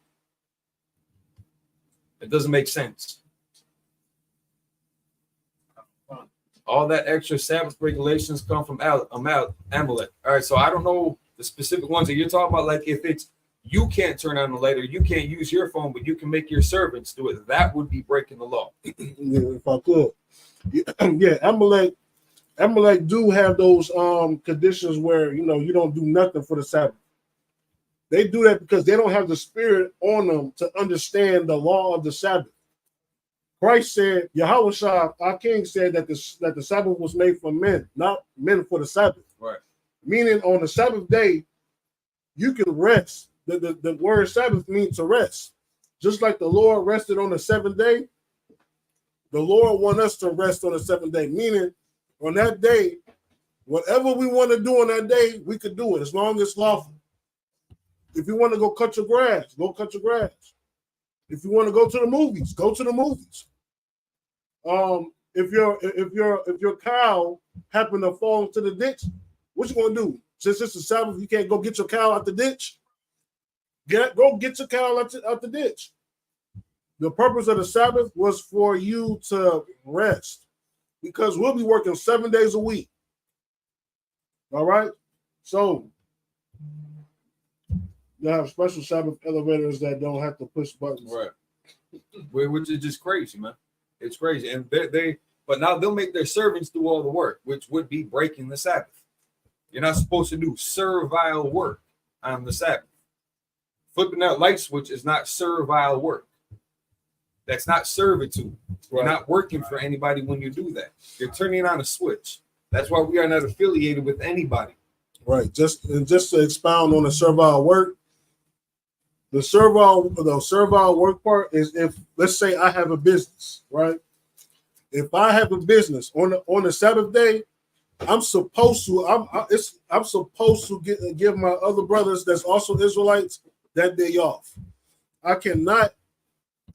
It doesn't make sense. All that extra Sabbath regulations come from Amalek. All right, so I don't know the specific ones that you're talking about. Like if it's you can't turn on the light, or you can't use your phone, but you can make your servants do it, that would be breaking the law.
Yeah, if I could. Yeah, Amalek do have those conditions where you don't do nothing for the Sabbath. They do that because they don't have the spirit on them to understand the law of the Sabbath. Christ said, Yahushua, our King, said that the Sabbath was made for men, not men for the Sabbath.
Right.
Meaning on the Sabbath day, you can rest. The word Sabbath means to rest. Just like the Lord rested on the seventh day, the Lord wants us to rest on the seventh day. Meaning on that day, whatever we want to do on that day, we could do it as long as it's lawful. If you want to go cut your grass, go cut your grass. If you want to go to the movies, go to the movies. If your cow happen to fall into the ditch, what you gonna do? Since it's a Sabbath, you can't go get your cow out the ditch. Go get your cow out the ditch. The purpose of the Sabbath was for you to rest, because we'll be working 7 days a week. All right, so you have special Sabbath elevators that don't have to push buttons.
Right. Which is just crazy, man. It's crazy. And but now they'll make their servants do all the work, which would be breaking the Sabbath. You're not supposed to do servile work on the Sabbath. Flipping that light switch is not servile work. That's not servitude. You're not working for anybody when you do that. You're turning on a switch. That's why we are not affiliated with anybody.
Right. Just to expound on the servile work, the servile work part is if, let's say, I have a business, right? If I have a business on the Sabbath day, I'm supposed to give my other brothers that's also Israelites that day off. I cannot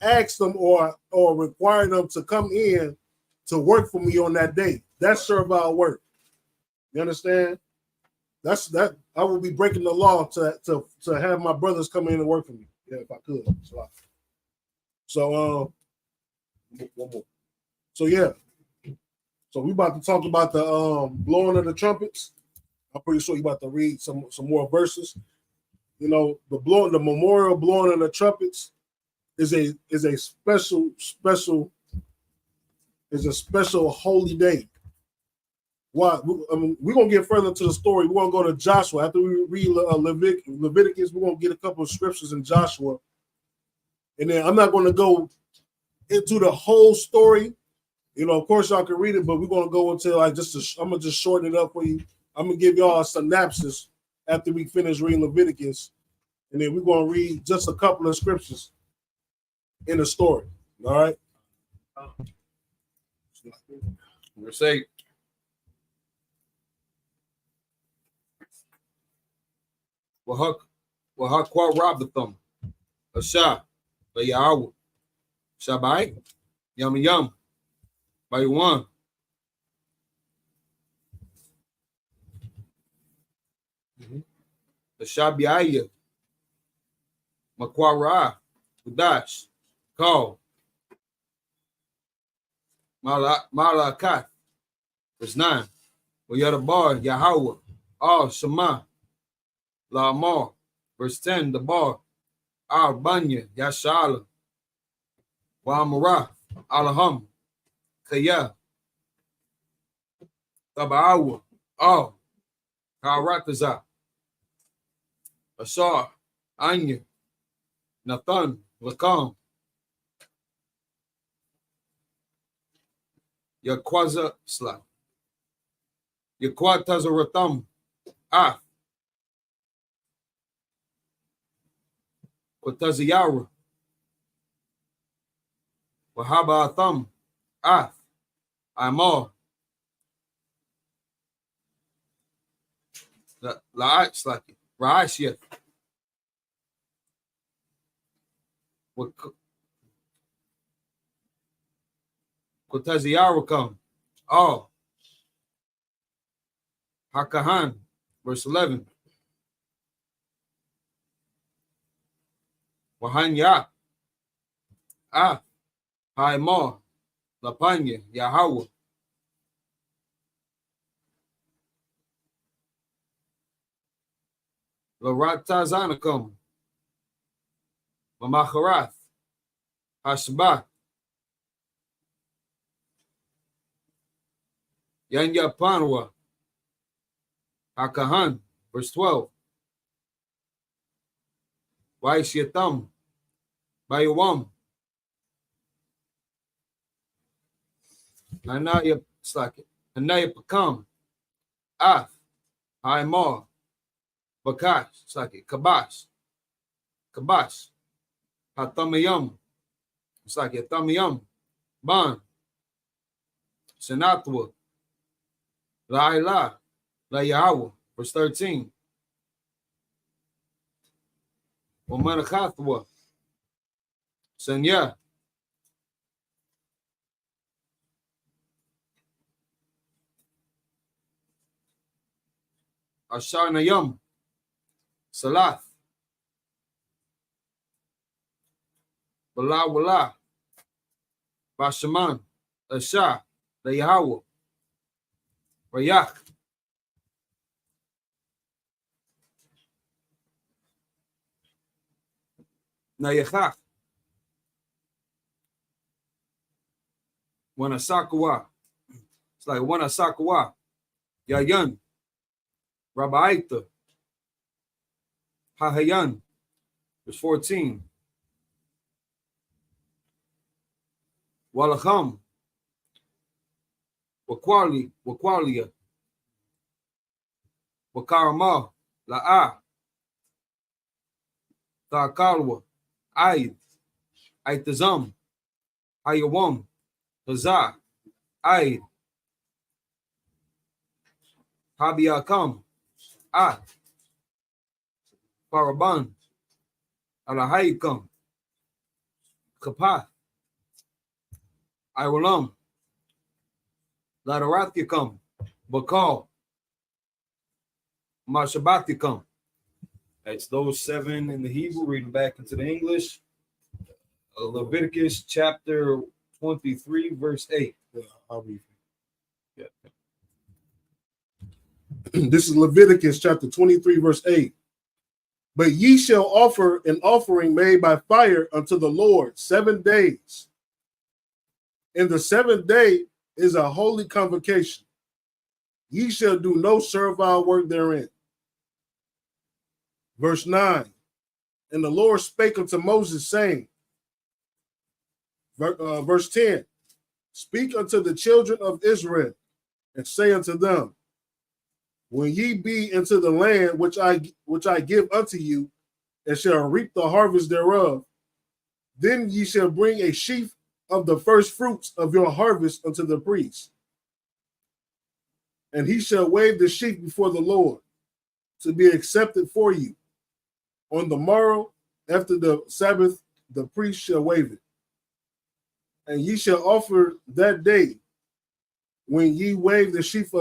ask them or require them to come in to work for me on that day. That's servile work. You understand? That I will be breaking the law to have my brothers come in and work for me. Yeah, if I could. So one more. So yeah. So we about to talk about the blowing of the trumpets. I'm pretty sure you about to read some more verses. The memorial blowing of the trumpets is a special holy day. Why? We're gonna get further into the story. We're gonna go to Joshua after we read Leviticus. We're gonna get a couple of scriptures in Joshua, and then I'm not gonna go into the whole story. Of course, y'all can read it, but we're gonna go into I'm gonna just shorten it up for you. I'm gonna give y'all a synopsis after we finish reading Leviticus, and then we're gonna read just a couple of scriptures in the story. All right.
We're saying. Wahakwa Robatham, Asha, Bayawa, Shabai, Yum, Baywan. the Shabiaya, Makwara, Udash, Call, Malakat, verse 9. Yadabar, Yahweh, Al Shema, Lamar, verse 10. The bar, Al Banya, Yashala, Wamara, Alaham, Kaya, Tabaawa, Al, Karataza, Ashar, Anya, Nathan, Lakam, Yakwaza Sla, Yakwatazaratham, Af, Kwataziyara, Wahaba Atham, Af, Amar, La'atslaki, Ra'ashia, Kwataziyara come, All, Hakahan, verse 11. Wahanya, Haimar, Lapanya, Yahweh. Laratazanakum, Mamacharath, Hashbah, Yanya Panwa, Hakahan, verse 12. Waishyatam, Bayawam, Anaya Slaki, Anaya Pakam, Af, Haimar, Bakash, Slaki, Kabash, Hatamayam, Slaki, Hatamayam, Ban, Senatwa, Laila, La Yahweh, verse 13. Wamanakathwa, Sanya, Ashanayam, Salath, Balawala, Bashaman, Asha, La Yahweh, Rayak, Nayachach, Wanasakawa. It's like Wanasakawa, Yayan, Rabbaita, Hahayan, verse 14. Walacham, Wakwalia, Wakarama, La'a, Thakalwa, Aid, Aitazam, Hayawam, Hazah, Aid, Habiakam, Paraban, Alahaikam, Kapath, Iwalam, Ladarathikam, Bakal, Mashabathikam. That's those 7 in the Hebrew, reading back into the English. Leviticus chapter 23, verse 8.
Yeah, I'll read it. Yeah. This is Leviticus chapter 23, verse 8. But ye shall offer an offering made by fire unto the Lord 7 days. And the 7th day is a holy convocation. Ye shall do no servile work therein. Verse 9. And the Lord spake unto Moses, saying, verse 10, speak unto the children of Israel, and say unto them, when ye be into the land which I give unto you, and shall reap the harvest thereof, then ye shall bring a sheaf of the first fruits of your harvest unto the priest. And he shall wave the sheaf before the Lord, to be accepted for you. On the morrow, after the Sabbath, the priest shall wave it. And ye shall offer that day, when ye wave the sheaf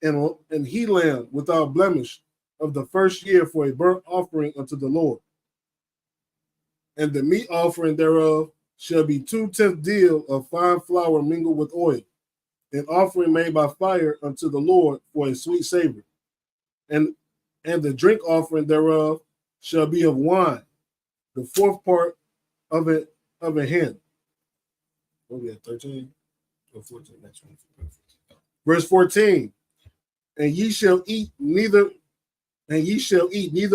and he lamb without blemish of the first year for a burnt offering unto the Lord. And the meat offering thereof shall be 2/10 deal of fine flour mingled with oil, an offering made by fire unto the Lord for a sweet savor. And the drink offering thereof shall be of wine, the fourth part of a hin. What we at 13 or 14? Next one. Verse 14. And ye shall eat neither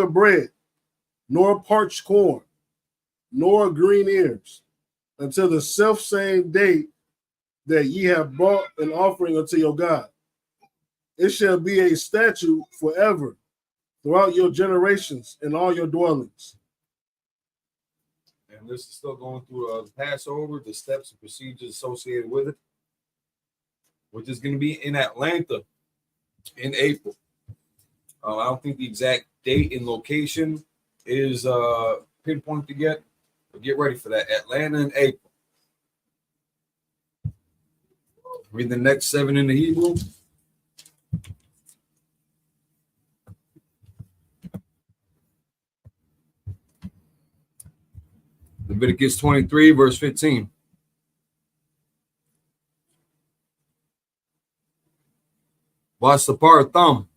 bread, nor parched corn, nor green ears, until the selfsame day that ye have brought an offering unto your God. It shall be a statute forever throughout your generations in all your dwellings.
And this is still going through the Passover, the steps and procedures associated with it, which is going to be in Atlanta in April. I don't think the exact date and location is pinpointed yet, but get ready for that. Atlanta in April. Read the next 7 in the Hebrew. Leviticus 23, verse 15. Vasapar thumb,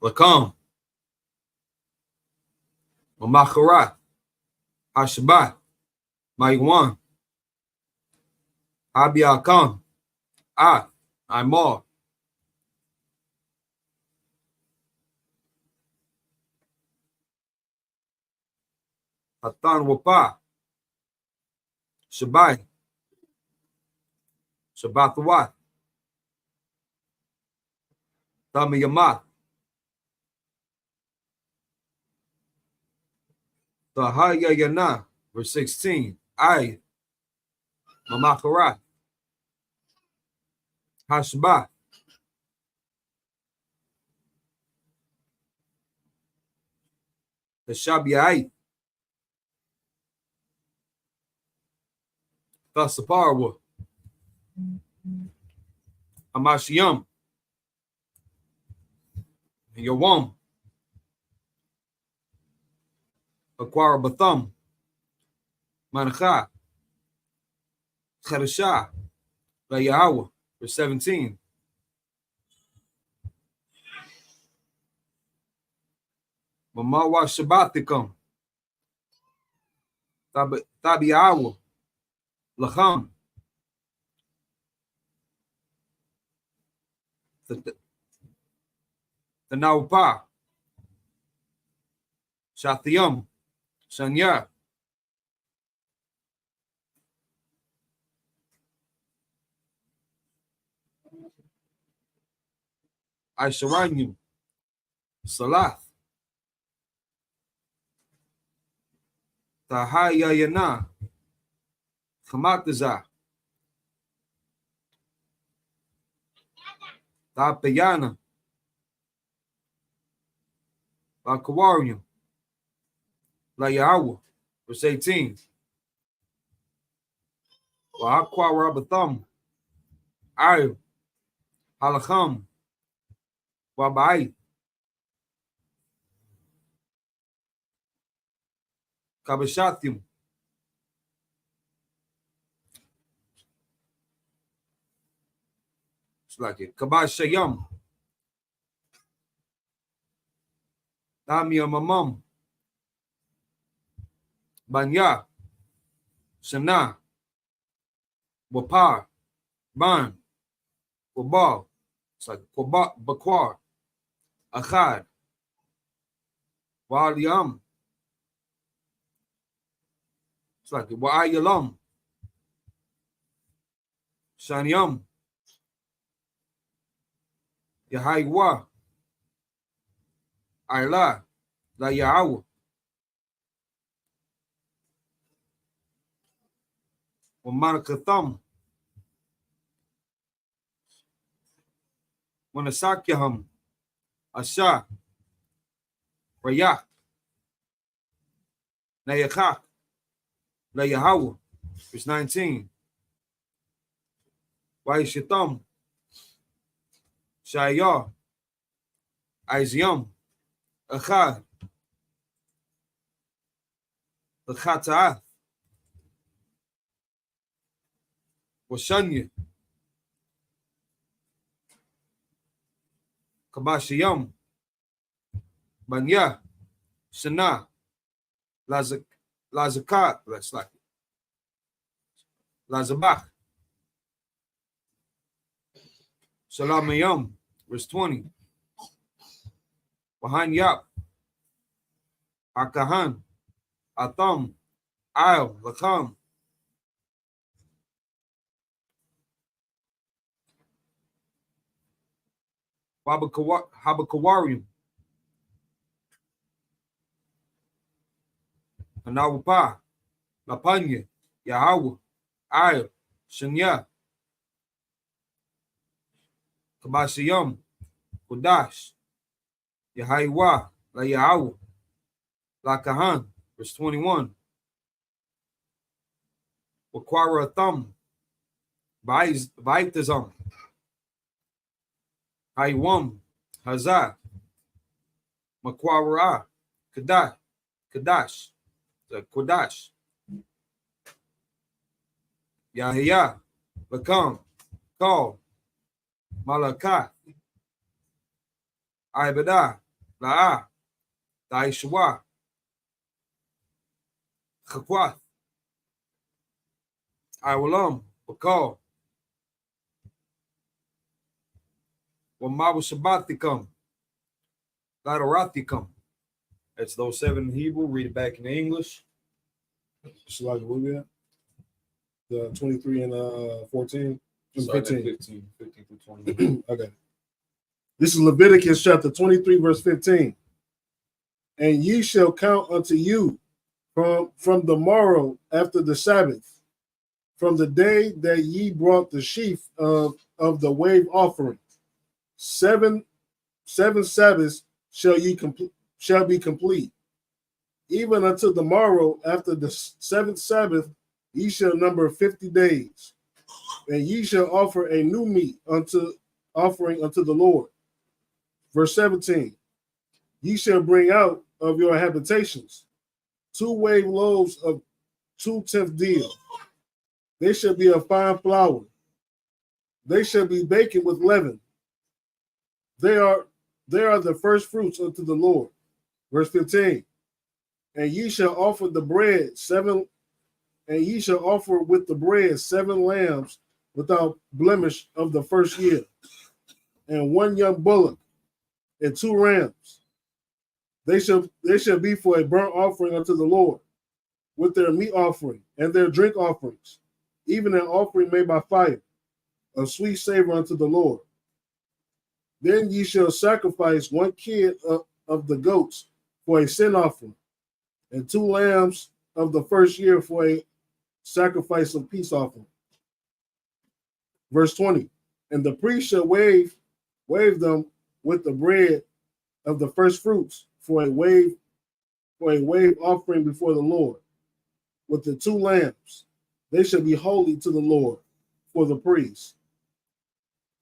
lakam, mamacharat, hashabat, maywan, habiakam, imar. Hatan wapa, shabai, shabatawat, tamiyamat, tahayayana, verse 16. Mamakarat, hashbat, Tashabiai, Tasaparwa, Amashiyam, Yawam, Aquara Batham, Mancha, Kharasha, Layawa, verse 17. Mamawa Shabbatikam, Tabiawa, Lacham, the Naupa, Shathium, Shanya, Aisharanyum, Salath, Tahayayana, Hamataza, Tapayana, Bakawarium, Layawa, verse 18. Wa'akwa Rabatham, Ayu, Halacham, Wabai, Kabashatim, it's like it, Kabashayam, Tamia Mamam, Banya, Shana, Wapar, Ban, Wabal, it's like Bakwar, Achad, Waliam, it's like Wa'ayalam, Shanyam, Yahaiwa, Ayla, La Yahawah, Wamanakatham, Wanasakyaham, Asha, Rayak, Nayakak, La Yahawah, verse 19. Waishatam, Shayah, Iziam, Echad. Lechata'ath. Washanya. Kabashiyam. Banya. Shana. Lazakat. That's like Lazabach. Salamayam. Verse 20. Wahan Yap. Akahan. Atam. Al. Lakam. Habakawarium. Anawapa. Lapanya. Yahweh. Ayah. Shanya. Kabashiyam. Kudash. Yahaiwa. La Yahweh. La Kahan. Verse 21. Wakwara Thumb. Baitazam. Haiwam. Hazah. Makwara. Kadash. Kodash. Yahya. Lakam. Kal. Malakai. Ibadah. La'ah. Daishwa. Chakwath. Iwalam. Bakal. Wamabu Shabbatikam. Ladaratikam. That's those 7 in Hebrew. Read it back in English.
Slide the movie at? The 23 and 14.
15 through 20.
Okay. This is Leviticus chapter 23, verse 15. And ye shall count unto you from the morrow after the Sabbath, from the day that ye brought the sheaf of the wave offering. 7 Sabbaths shall be complete. Even unto the morrow after the 7th Sabbath, ye shall number 50 days. And ye shall offer a new meat offering unto the Lord. Verse 17. Ye shall bring out of your habitations 2 wave loaves of 2/10 deal. They shall be of fine flour. They shall be baked with leaven. They are the first fruits unto the Lord. Verse 15. And ye shall offer the bread 7, and ye shall offer with the bread 7 lambs without blemish of the first year, and 1 young bullock, and 2 rams. They shall be for a burnt offering unto the Lord, with their meat offering and their drink offerings, even an offering made by fire, a sweet savor unto the Lord. Then ye shall sacrifice 1 kid of the goats for a sin offering, and 2 lambs of the first year for a sacrifice of peace offering. Verse 20. And the priest shall wave them with the bread of the first fruits for a wave offering before the Lord, with the 2 lambs. They shall be holy to the Lord for the priest.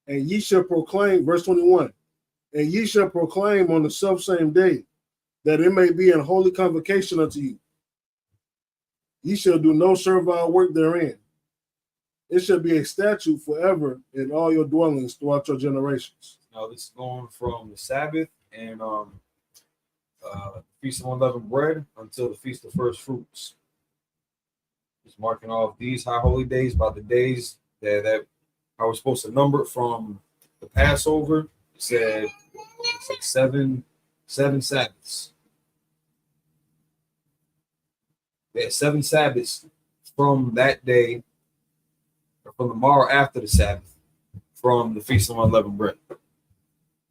And ye shall proclaim, verse 21, and ye shall proclaim on the selfsame day, that it may be an holy convocation unto you. Ye shall do no servile work therein. It shall be a statute forever in all your dwellings throughout your generations.
Now this is going from the Sabbath and Feast of Unleavened Bread until the Feast of First Fruits. It's marking off these high holy days by the days that I was supposed to number from the Passover. It said it's like seven Sabbaths. Yeah, 7 Sabbaths from that day, or from the morrow after the Sabbath, from the Feast of Unleavened Bread.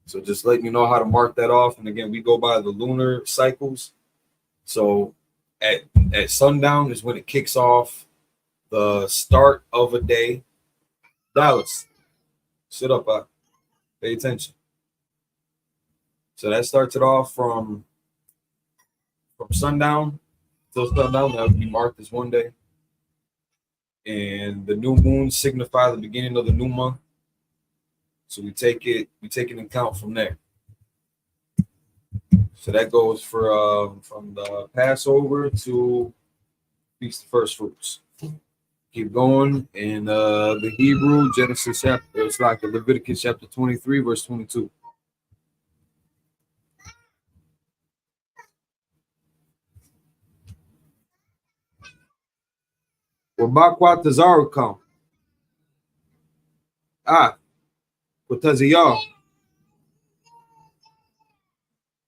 So just letting you know how to mark that off. And again, we go by the lunar cycles. So at sundown is when it kicks off the start of a day. Dallas, sit up, pay attention. So that starts it off from sundown till sundown. That would be marked as one day. And the new moon signify the beginning of the new month. So we take it into account from there. So that goes for from the Passover to Feast of First Fruits. Keep going in the Hebrew, Genesis chapter, it's like Leviticus chapter 23, verse 22. Wabakwa Tazaru come. Kutaziyah.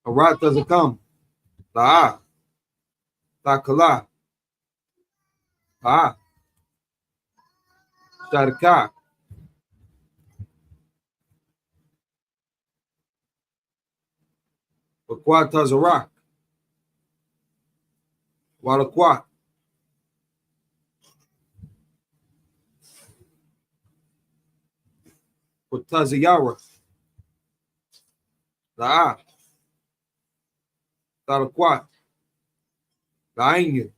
Arat doesn't come. La'a. Takala. Sharka. Wakwa Tazarak. Walakwa. Kutaziyara. La'a. Talakwa. La'anya.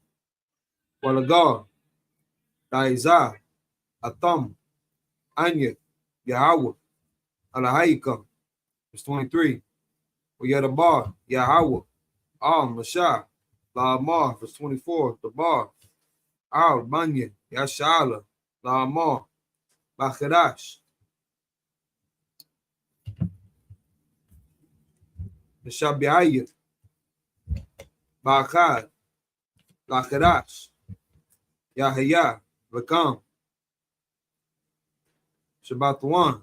Walagar. La'izah. Atam. Anya. Yahweh. Alahayikam. Verse 23. Yadabar. Yahweh. Mashah. La'amar. Verse 24. The bar. Banya. Yashala. La'amar. Bachadash. Shabiayah. Bachad. Lachadash. Yahya. Vakam. Shabbat 1.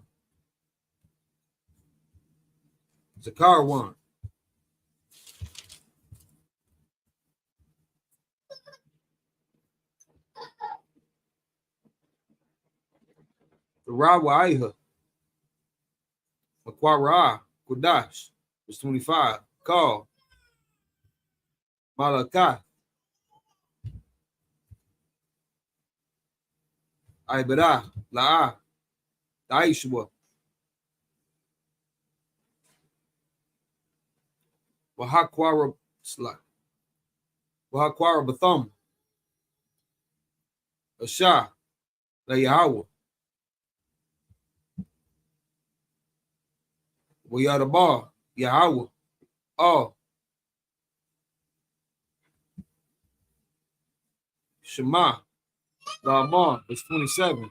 Zakar 1. The Rawaiha. Makwara. Kudash. Verse 25. Call. Malakai. Ibada. La'a. Daishwa. Wahakwara Slak. Wahakwara Batham. Asha. La Yahweh. Wayadabar. Yahweh. Shema. La'amar. Verse 27.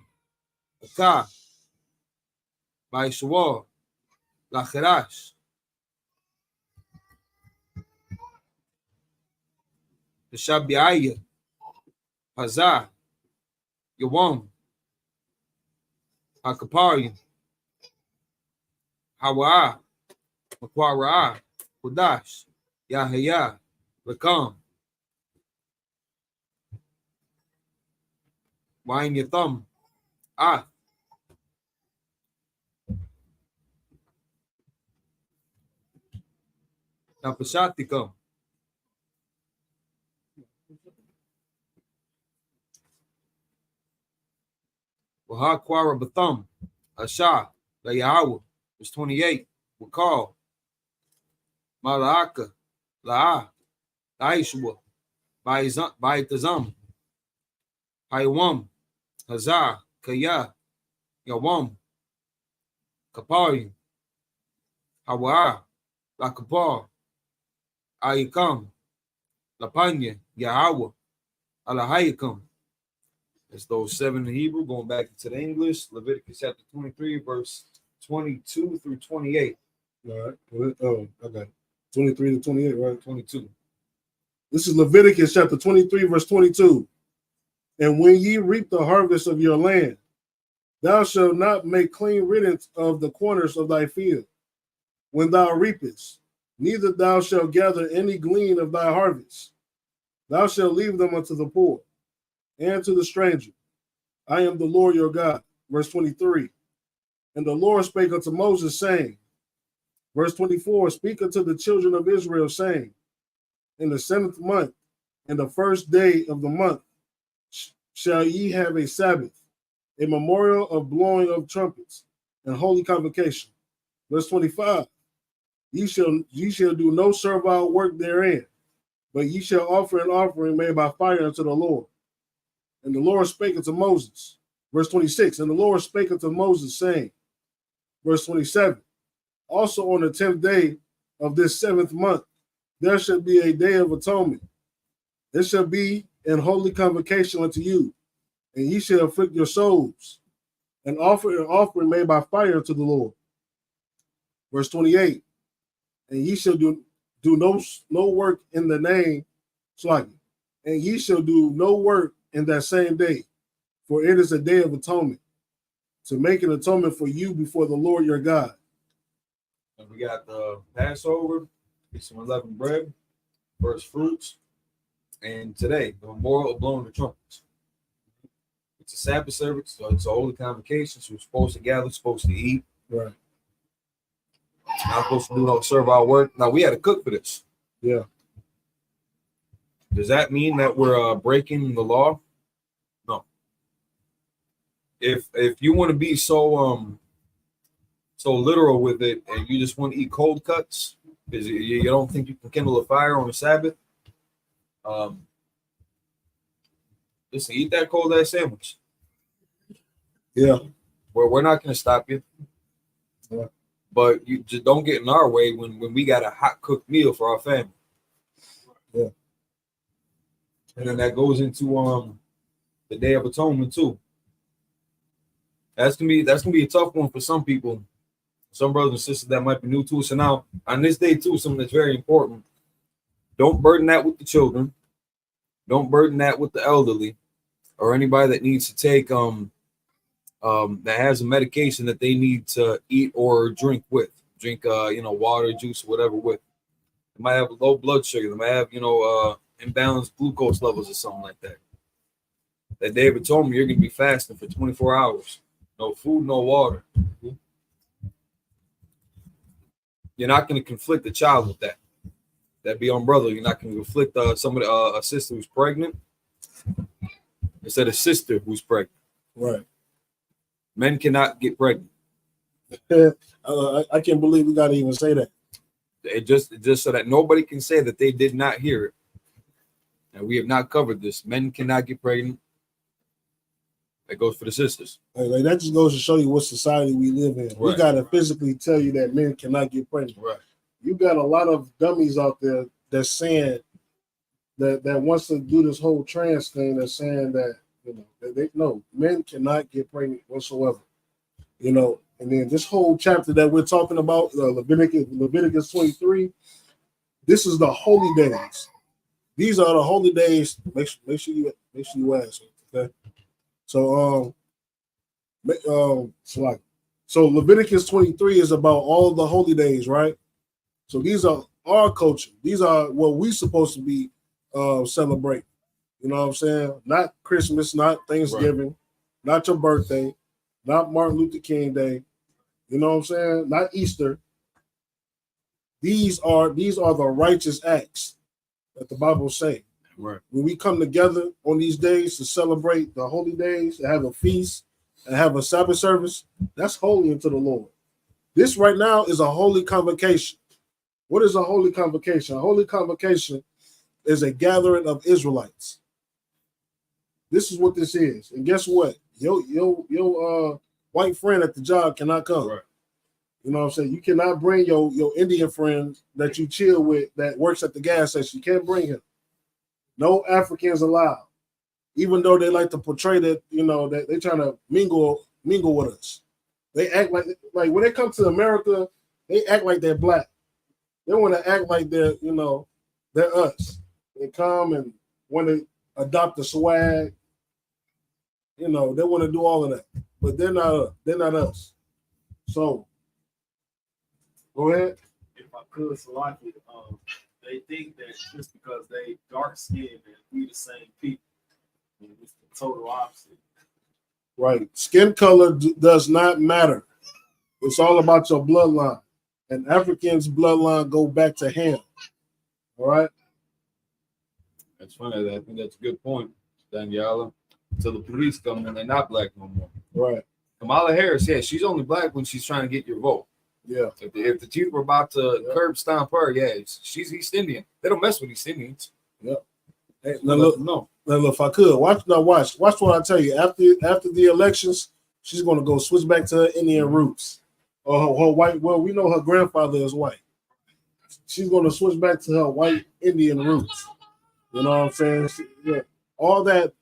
Akah. Baishawar. Lachadash. The Shabiayah. Hazah. Yawam. Hakaparian. Hawa'ah. Makwara'ah. Kudash. Yahya. Rakam. Wain Yatham. Napashatikam. Wahakwara Batham. Asha. La Yahweh. Verse 28. Wakal. Mala'aka. La'a. Daishwa. Baitazam. Hayawam. Hazah. Kaya. Yawam. Kapari. Hawa. Lakapar. Ayikam. Lapanya. Yahweh. Alahayikam. That's those 7 in Hebrew. Going back into the English. Leviticus chapter 23, verse 22 through 28.
All right. Oh, okay. 23 to 28, right?
22.
This is Leviticus chapter 23, verse 22. And when ye reap the harvest of your land, thou shalt not make clean riddance of the corners of thy field when thou reapest, neither thou shalt gather any glean of thy harvest. Thou shalt leave them unto the poor and to the stranger. I am the Lord your God. Verse 23. And the Lord spake unto Moses, saying, verse 24, speak unto the children of Israel, saying, in the 7th month, and the first day of the month, shall ye have a Sabbath, a memorial of blowing of trumpets, and holy convocation. Verse 25, ye shall do no servile work therein, but ye shall offer an offering made by fire unto the Lord. And the Lord spake unto Moses. Verse 26, and the Lord spake unto Moses, saying, verse 27, also on the 10th day of this 7th month there should be a day of atonement. It shall be in holy convocation unto you, and ye shall afflict your souls, and offer an offering made by fire to the Lord. Verse 28, and ye shall do no work in the name, and ye shall do no work in that same day, for it is a day of atonement, to make an atonement for you before the Lord your God.
And we got the Passover, some unleavened bread, first fruits, and today, the memorial of blowing the trumpets. It's a Sabbath service, so it's a holy convocation, so we're supposed to gather, supposed to eat.
Right.
Not supposed to serve our work. Now, we had to cook for this.
Yeah.
Does that mean that we're breaking the law? No. If you want to be so literal with it, and you just want to eat cold cuts because you don't think you can kindle a fire on a Sabbath, listen, eat that cold ass sandwich.
Yeah.
We're not going to stop you.
Yeah.
But you just don't get in our way when we got a hot cooked meal for our family.
Yeah.
And then that goes into the Day of Atonement too. That's gonna be a tough one for some people, some brothers and sisters that might be new to us. So now on this day too, something that's very important. Don't burden that with the children. Don't burden that with the elderly or anybody that needs to take that has a medication that they need to eat or drink water, juice, whatever with. They might have low blood sugar. They might have imbalanced glucose levels or something like that. That Day of Atonement, you're gonna be fasting for 24 hours. No food, no water. You're not gonna conflict the child with that. That'd be on brother. You're not gonna conflict somebody, a sister who's pregnant. Instead of sister who's pregnant.
Right.
Men cannot get pregnant.
I can't believe we gotta even say that.
It just so that nobody can say that they did not hear it. And we have not covered this. Men cannot get pregnant. That goes for the sisters.
Like that just goes to show you what society we live in. Right. We gotta physically tell you that men cannot get pregnant.
Right.
You got a lot of dummies out there that's saying that wants to do this whole trans thing. That's saying that men cannot get pregnant whatsoever. And then this whole chapter that we're talking about, Leviticus 23. This is the holy days. These are the holy days. Make sure you ask. Okay. So so Leviticus 23 is about all of the holy days, right? So these are our culture. These are what we supposed to be celebrating. You know what I'm saying? Not Christmas, not Thanksgiving, right. Not your birthday, not Martin Luther King Day. You know what I'm saying? Not Easter. These are the righteous acts that the Bible say.
Right.
When we come together on these days to celebrate the holy days, to have a feast and have a Sabbath service, that's holy unto the Lord. This right now is a holy convocation. What is a holy convocation? A holy convocation is a gathering of Israelites. This is what this is. And guess what? Your white friend at the job cannot come.
Right.
You know what I'm saying? You cannot bring your Indian friend that you chill with that works at the gas station. You can't bring him. No Africans allowed. Even though they like to portray that, that they're trying to mingle with us. They act like when they come to America, they act like they're black. They want to act like they're us. They come and want to adopt the swag. They want to do all of that. But they're not us. So go ahead.
If I could, Salaki, they think that just because they dark skinned that we the same people. It's the total opposite.
Right. Skin color does not matter. It's all about your bloodline. And Africans' bloodline go back to Ham. All right.
That's funny. I think that's a good point, Daniela. Until the police come and they're not black no more.
Right.
Kamala Harris, she's only black when she's trying to get your vote.
Yeah.
If the chief were about to curb stomp her, she's East Indian. They don't mess with East Indians.
Yeah. Hey, now look, if I could watch what I tell you. After the elections, she's going to go switch back to her Indian roots or her white. Well, we know her grandfather is white, she's gonna switch back to her white Indian roots. You know what I'm saying? Yeah, all that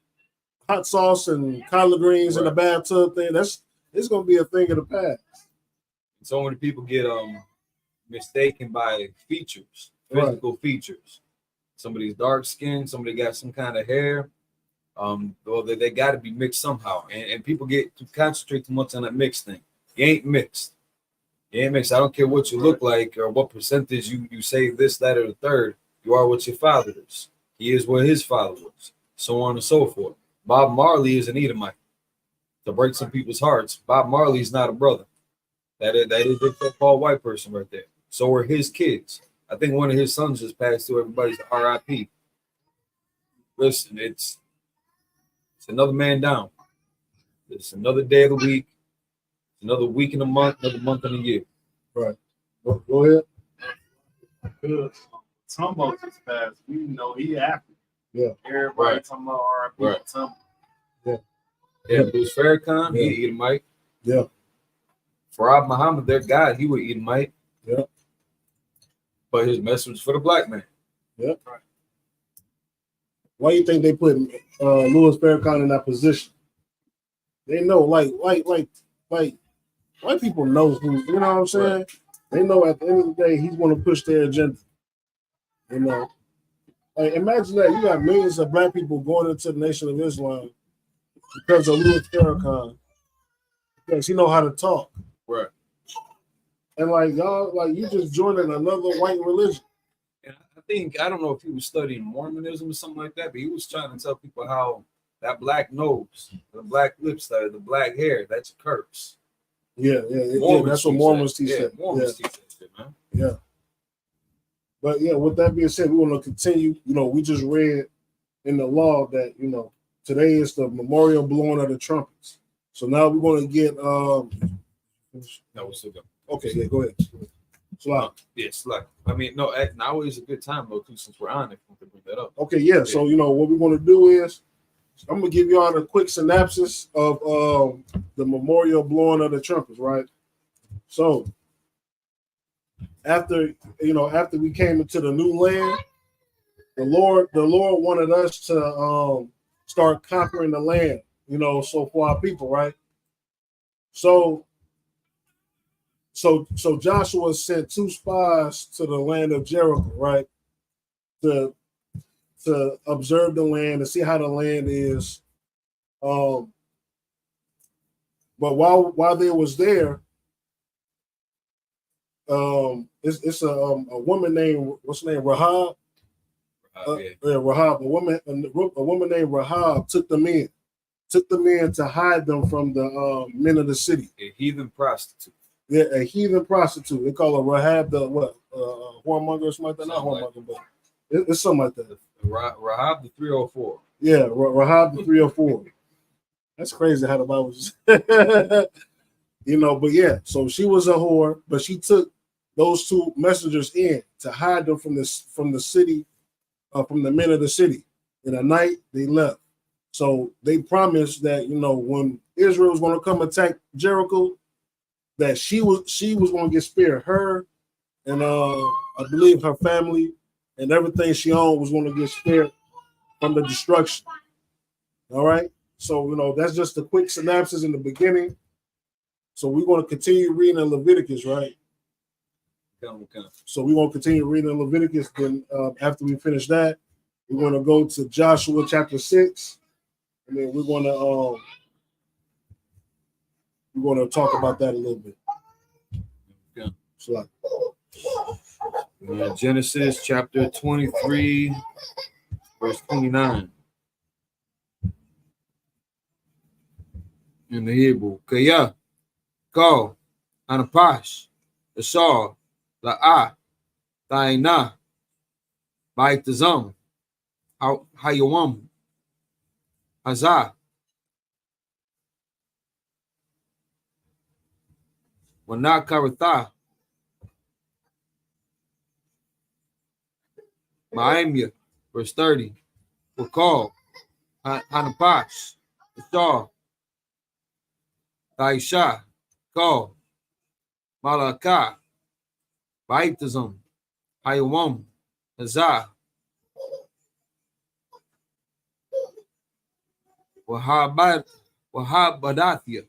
hot sauce and collard greens in the bathtub thing. It's gonna be a thing of the past.
So many people get mistaken by features, physical features. Somebody's dark skinned, somebody got some kind of hair. Or they got to be mixed somehow, and people get to concentrate too much on that mixed thing. You ain't mixed. You ain't mixed. I don't care what you look like or what percentage you say this, that, or the third. You are what your father is. He is what his father was. So on and so forth. Bob Marley is an Edomite. To break some people's hearts, Bob Marley is not a brother. That is a so-called white person right there. So are his kids. I think one of his sons just passed through everybody's RIP. Listen, it's another man down. It's another day of the week. Another week in a month, another month in a year.
Right. Go ahead.
Good. Tumbo just passed. We know he African.
Yeah.
Everybody talking about R.I.P.
Right.
Tumbo.
Yeah, Bruce Farrakhan, he Edomite.
Yeah.
Farab Muhammad, their God, he would Edomite.
Yeah.
But his message was for the black man.
Yeah. Why do you think they put Louis Farrakhan in that position? They know, like white people know who, you know what I'm saying? Right. They know at the end of the day he's going to push their agenda. You know, like imagine that you got millions of black people going into the Nation of Islam because of Louis Farrakhan, because he know how to talk.
Right.
And like y'all, like you just joining another white religion.
And I don't know if he was studying Mormonism or something like that, but he was trying to tell people how that black nose, the black lips, the black hair, that's a curse.
Yeah, that's what Mormons teach.
Mormons teach that shit, man.
Yeah. But yeah, with that being said, we want to continue. You know, we just read in the law that, you know, today is the memorial blowing of the trumpets. So now we're going to get
No, we're still going.
Okay, yeah, go ahead. Slack.
Yeah, slack. I mean, no, now is a good time though, too, since we're on it. To bring that up.
Okay, yeah. So you know what we're going to do is I'm going to give y'all a quick synopsis of the memorial blowing of the trumpets, right? So after we came into the new land, the Lord wanted us to start conquering the land, you know, so for our people, right? So Joshua sent 2 spies to the land of Jericho, right? To observe the land and see how the land is. But while they was there, it's a woman named, what's her name, Rahab. Rahab. A woman named Rahab took them in to hide them from the men of the city.
A heathen prostitute.
Yeah, a heathen prostitute. They call her Rahab the what? Whoremonger or something like that. Not whoremonger, but it's something like that.
Rahab the 304.
Yeah, Rahab the 304. That's crazy how the Bible is. You know, but yeah, so she was a whore, but she took those 2 messengers in to hide them from the city, from the men of the city. In the night, they left. So they promised that, you know, when Israel was going to come attack Jericho, that she was going to get spared. Her and I believe her family and everything she owned was going to get spared from the destruction. All right. So, you know, that's just a quick synopsis in the beginning. So we're going to continue reading in Leviticus, right?
Okay.
So we're going to continue reading in Leviticus. Then after we finish that, we're going to go to Joshua chapter 6. And then we're going to talk about that a little bit.
Okay.
So,
Genesis chapter 23, verse 29. In the Hebrew. Kaya, Ko, Anapash, Ashar, La'a, Taina, Baitazam, Hayawam, Hazah, Wanakaratha, Maimya, verse 30. Wakal, Hanapash, Ashar, Taisha, Ko, Malaka, Baitazam, Hayawam, Hazah, Wahabadathia,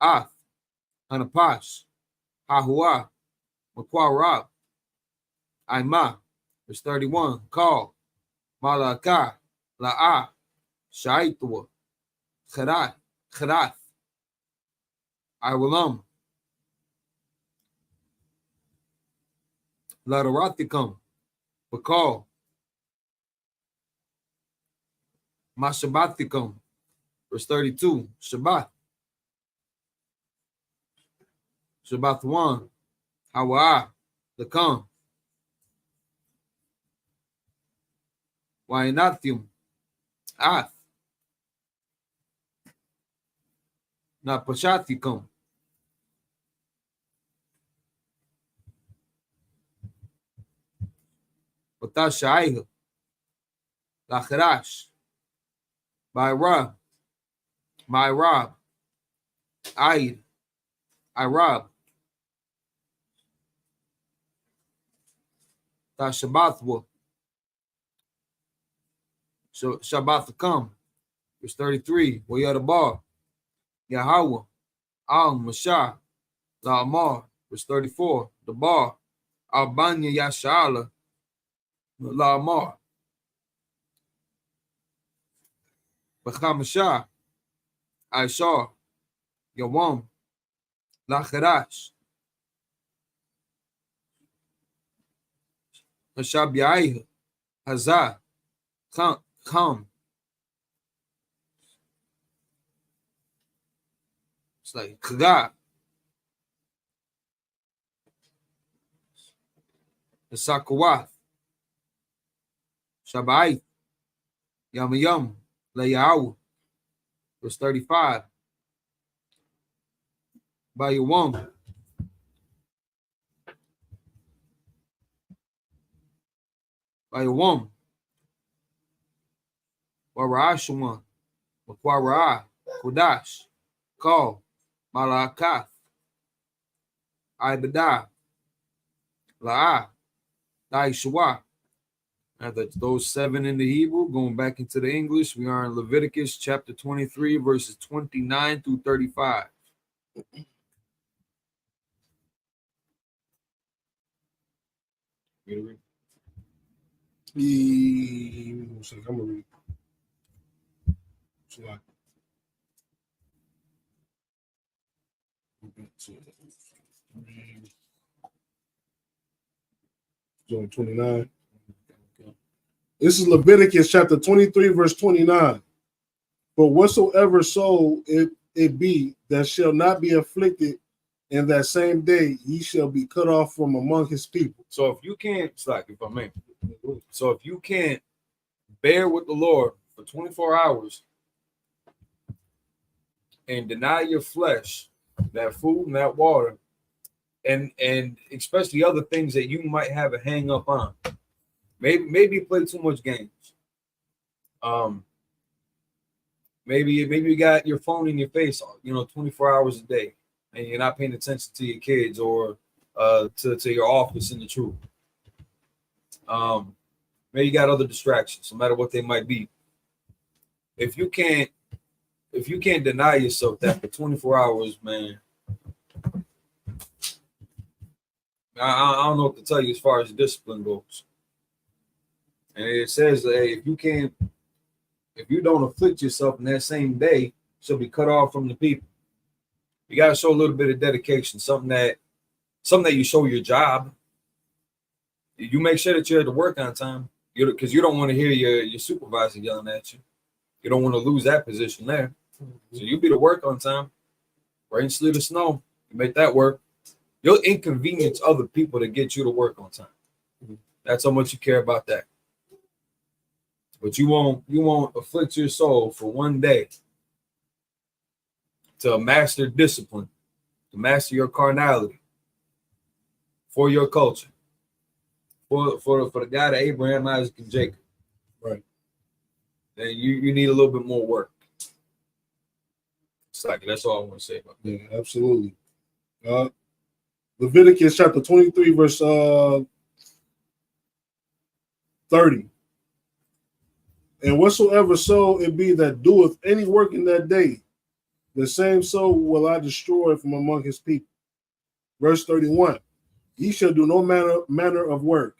Ath, Anapash, Hahua, Makwarab, Aima, verse 31, Call, Malaka, La'ah, Shaitwa, Kharath, Iwalam, Ladarathicum, Bakal, Mashabathicum, verse 32, Shabbat, Shabbat 1, Hawa, the come, Wainathium, Ath, Napashathicum, Batashaiha, Lacharash, Myra, Myrab, Aid, Irab, Tashabathwa, Shabbathakam, verse 33, Wayadabar, Yahweh, Al Mashah, La'amar, verse 34, the bar, Albania Yashala, La'amar, Bachamashah, Aishar, Yawam, Lacharash, Hashabiah, Hazah, Kham. It's like Khaga, the Sakawath, Shabbat, Yamayam, Layahu, verse 35, Bayawam, Warashawan, Makwara, Kodash, Kal, Malakath, Ibadah, La'ah, Daishwa. That's those 7 in the Hebrew. Going back into the English, we are in Leviticus chapter 23, verses 29 through 35.
I'm gonna read. John 29. This is Leviticus chapter 23, verse 29. For whatsoever soul it be that shall not be afflicted in that same day, he shall be cut off from among his people.
So if you can't, if I may, so if you can't bear with the Lord for 24 hours and deny your flesh that food and that water, and especially other things that you might have a hang up on, maybe you play too much games. Maybe you got your phone in your face, 24 hours a day, and you're not paying attention to your kids or to your office in the truth. Maybe you got other distractions, no matter what they might be. If you can't deny yourself that for 24 hours, man, I don't know what to tell you as far as discipline goes. And it says that hey, if you don't afflict yourself in that same day, you'll be cut off from the people. You got to show a little bit of dedication, something that you show your job. You make sure that you're at the work on time, because you don't want to hear your supervisor yelling at you. You don't want to lose that position there. So you be to work on time. Rain, sleet, or snow, you make that work. You'll inconvenience other people to get you to work on time. That's how much you care about that. But you won't afflict your soul for one day to master discipline, to master your carnality for your culture, for the God of Abraham, Isaac, and Jacob.
Right.
Then you need a little bit more work. That's all I want to say about that.
Yeah, absolutely. Leviticus chapter 23, verse 30. And whatsoever soul it be that doeth any work in that day, the same soul will I destroy from among his people. Verse 31. Ye shall do no manner of work.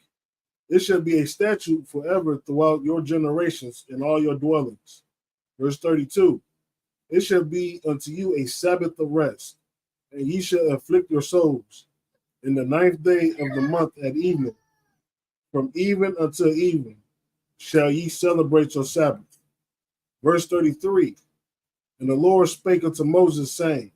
It shall be a statute forever throughout your generations in all your dwellings. Verse 32. It shall be unto you a Sabbath of rest, and ye shall afflict your souls in the 9th day of the month at evening. From even until evening shall ye celebrate your Sabbath. Verse 33. And the Lord spake unto Moses, saying,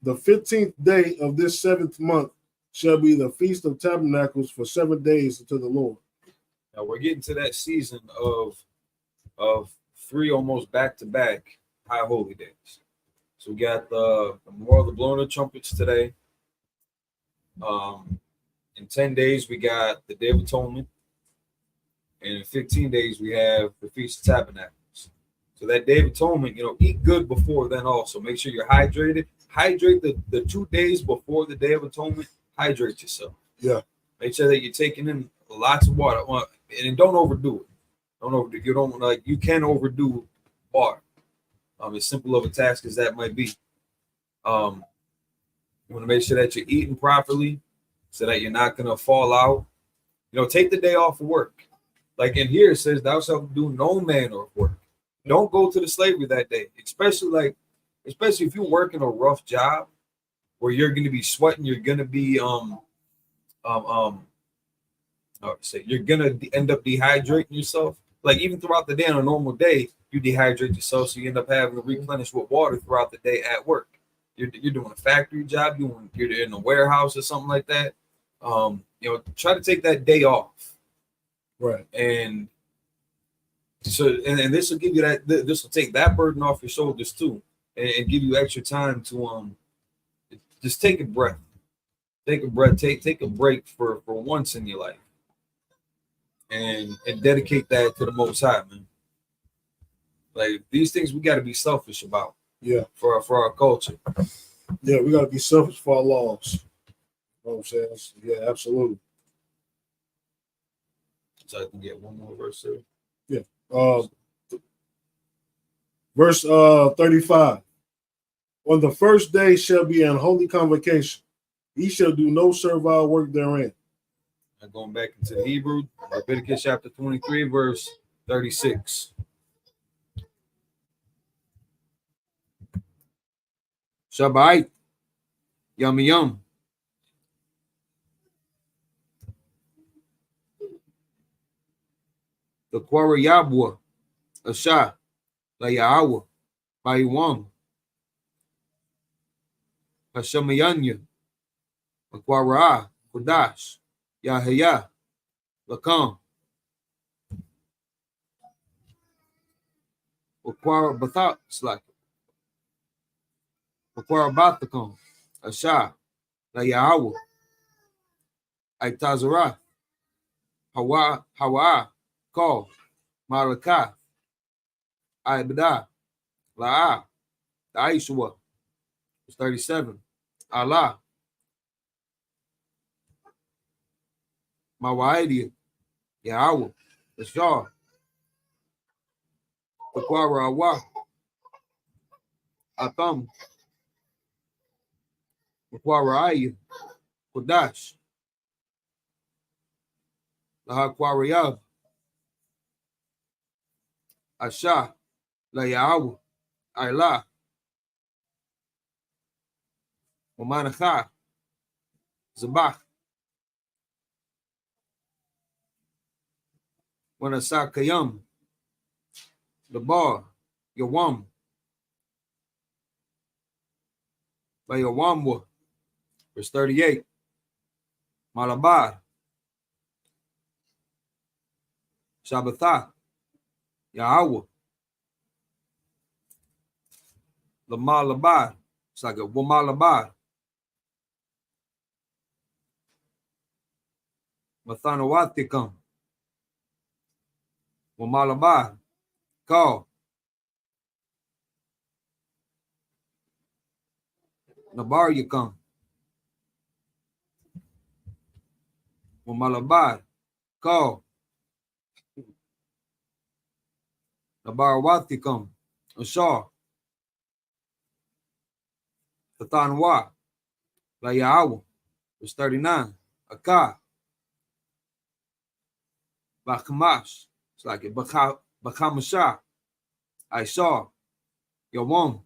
the 15th day of this 7th month shall be the Feast of Tabernacles for 7 days unto the Lord.
Now we're getting to that season of 3 almost back-to-back high holy days. So we got the Memorial of the Blowing of Trumpets today. In 10 days, we got the Day of Atonement. And in 15 days, we have the Feast of Tabernacles. So that Day of Atonement, eat good before then also. Make sure you're hydrated. Hydrate the 2 days before the Day of Atonement. Hydrate yourself.
Yeah.
Make sure that you're taking in lots of water. And don't overdo it. Don't overdo it. You can overdo water. As simple of a task as that might be. You want to make sure that you're eating properly so that you're not going to fall out. Take the day off of work. Like in here, it says, thou shalt do no manner of work. Don't go to the slavery that day, especially if you're working a rough job where you're going to be sweating, you're going to be you're going to end up dehydrating yourself. Like even throughout the day on a normal day, you dehydrate yourself, so you end up having to replenish with water throughout the day at work. You're doing a factory job, you're in a warehouse or something like that. Try to take that day off.
Right.
And so, and this will give you that. This will take that burden off your shoulders too, and give you extra time to just take a breath. Take a breath. Take a break for once in your life, and dedicate that to the Most High, man. Like these things, we got to be selfish about.
Yeah.
For our culture.
Yeah, we got to be selfish for our laws. You know what I'm saying? Yeah, absolutely.
So I can get one more verse there.
Yeah. Verse 35. On the first day shall be an holy convocation. Ye shall do no servile work therein.
Now going back into the Hebrew, Leviticus chapter 23, verse 36. Shabbat, yum yum. The quarry Yabwa, Asha, La Yahweh, Bayiwam, Hashemayanya, Aquara, Kodash, Yahya, Lakam, Aquara Bathak, Slack, Aquara Bathakam, Asha, La Yahweh, Aitazara, Hawa, Call, Maraka, Ibada, La'a, the Aishua, it's 37. Allah, Mawaidia, Yahweh, the Shah, the Quara Awa, Atham, the Quara Aya, Kodash, Laha Quariab, Asha, La Yahweh, Allah, Wamanakha, Zabach, Wanasakayam, the Bar, Yawam, by Yawamwa, verse 38, Malabar, Shabbatha, Yahweh, Lamalabar, it's like a Wamalabar, Mathanawatikam, Wamalabar, Call, Nabar come. Malabar, call. Nabarawati come. Ashar. Tatanwa. Layawa. Verse 39. Akar. Bakamash. It's like it. Bakamasha. I saw. Yawam.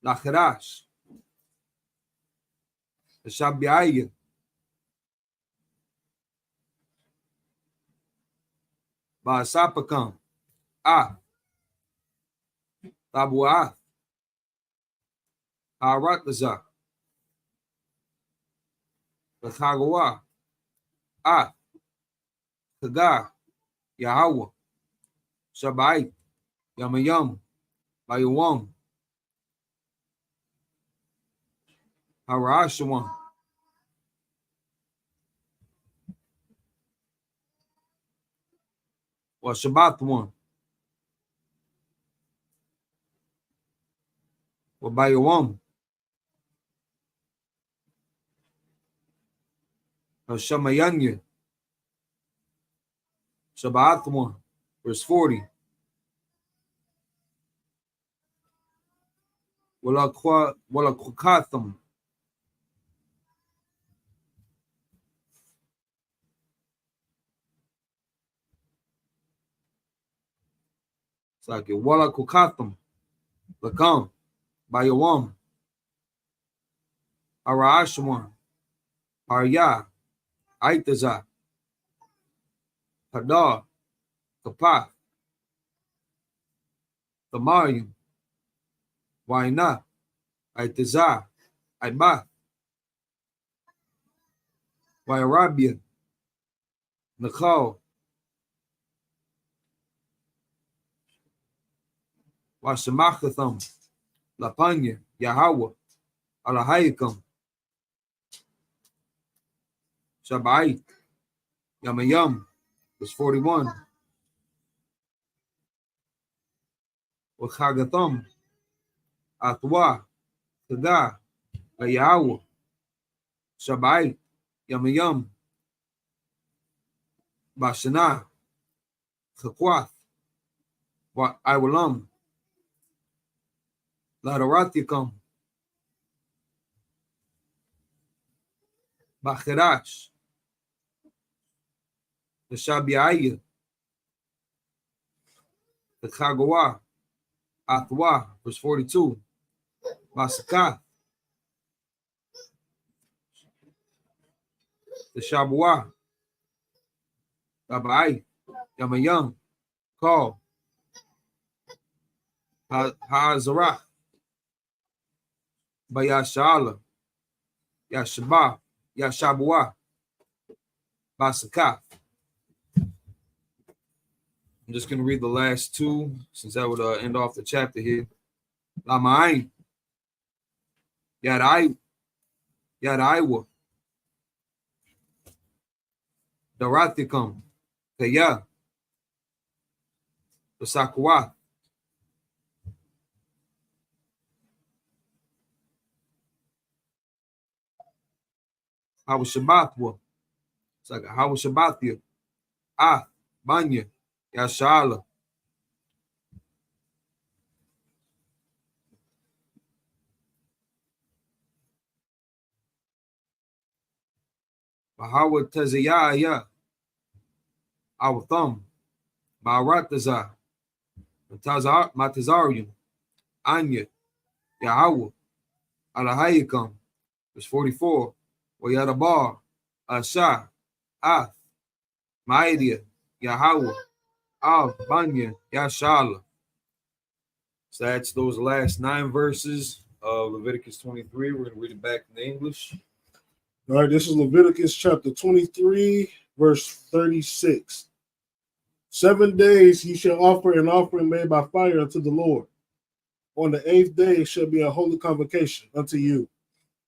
Lacharash. The Shabiaya. Baasapakam. Ah. Tabuah. Aratlaza. The Kagawa. Ah. Kagar. Yahweh. Shabai. Yamayam. Bayawam. Harashawan. Or Shabbat one. Or Bayawam. Or Shamayanya. Shabbat one. Verse 40. Wala Kukatham. It's like it. Wala Kukatham. Lakam. Bayawam. Arashawan. Arya. Aitaza. Hadar. Kapath. Thamarium. Waina. Aitaza. Aibath. Wairabia. Nakal. Washamakatham. Lapanya. Yahweh. Alahayakam. Shabai. Yamayam. Verse 41. Wakhagatham. Atwa. Tada. Yahweh. Shabai. Yamayam. Bashana. Chakwath. Iwalam. Ladaratikam. Bachirash. The Shabiaya. The Chagawa. Athwa. Verse 42. Masakath. The Shabua. Tabai. Yamayam. Call. Hazarach. Bayashala. Yashaba. Yashabua. Basakath. I'm just going to read the last two since that would end off the chapter here. Lamain. Yadaiwa. Daratikam. Kaya. Basakwa. How was Shabbatwa? It's like how was Shabbatia? Ah, Banya. Yashala. Bahawa Tazayaya. Our thumb. Ma'arataza. Matazarium. Anya. Yahweh. Alahayakam. Verse 44. Wayadabar. Asha. Ath. Maidia. Yahweh. Av. Banya. Yashala. So that's those last 9 verses of Leviticus 23. We're going to read it back in English.
All right, this is Leviticus chapter 23, verse 36. 7 days ye shall offer an offering made by fire unto the Lord. On the 8th day shall be a holy convocation unto you,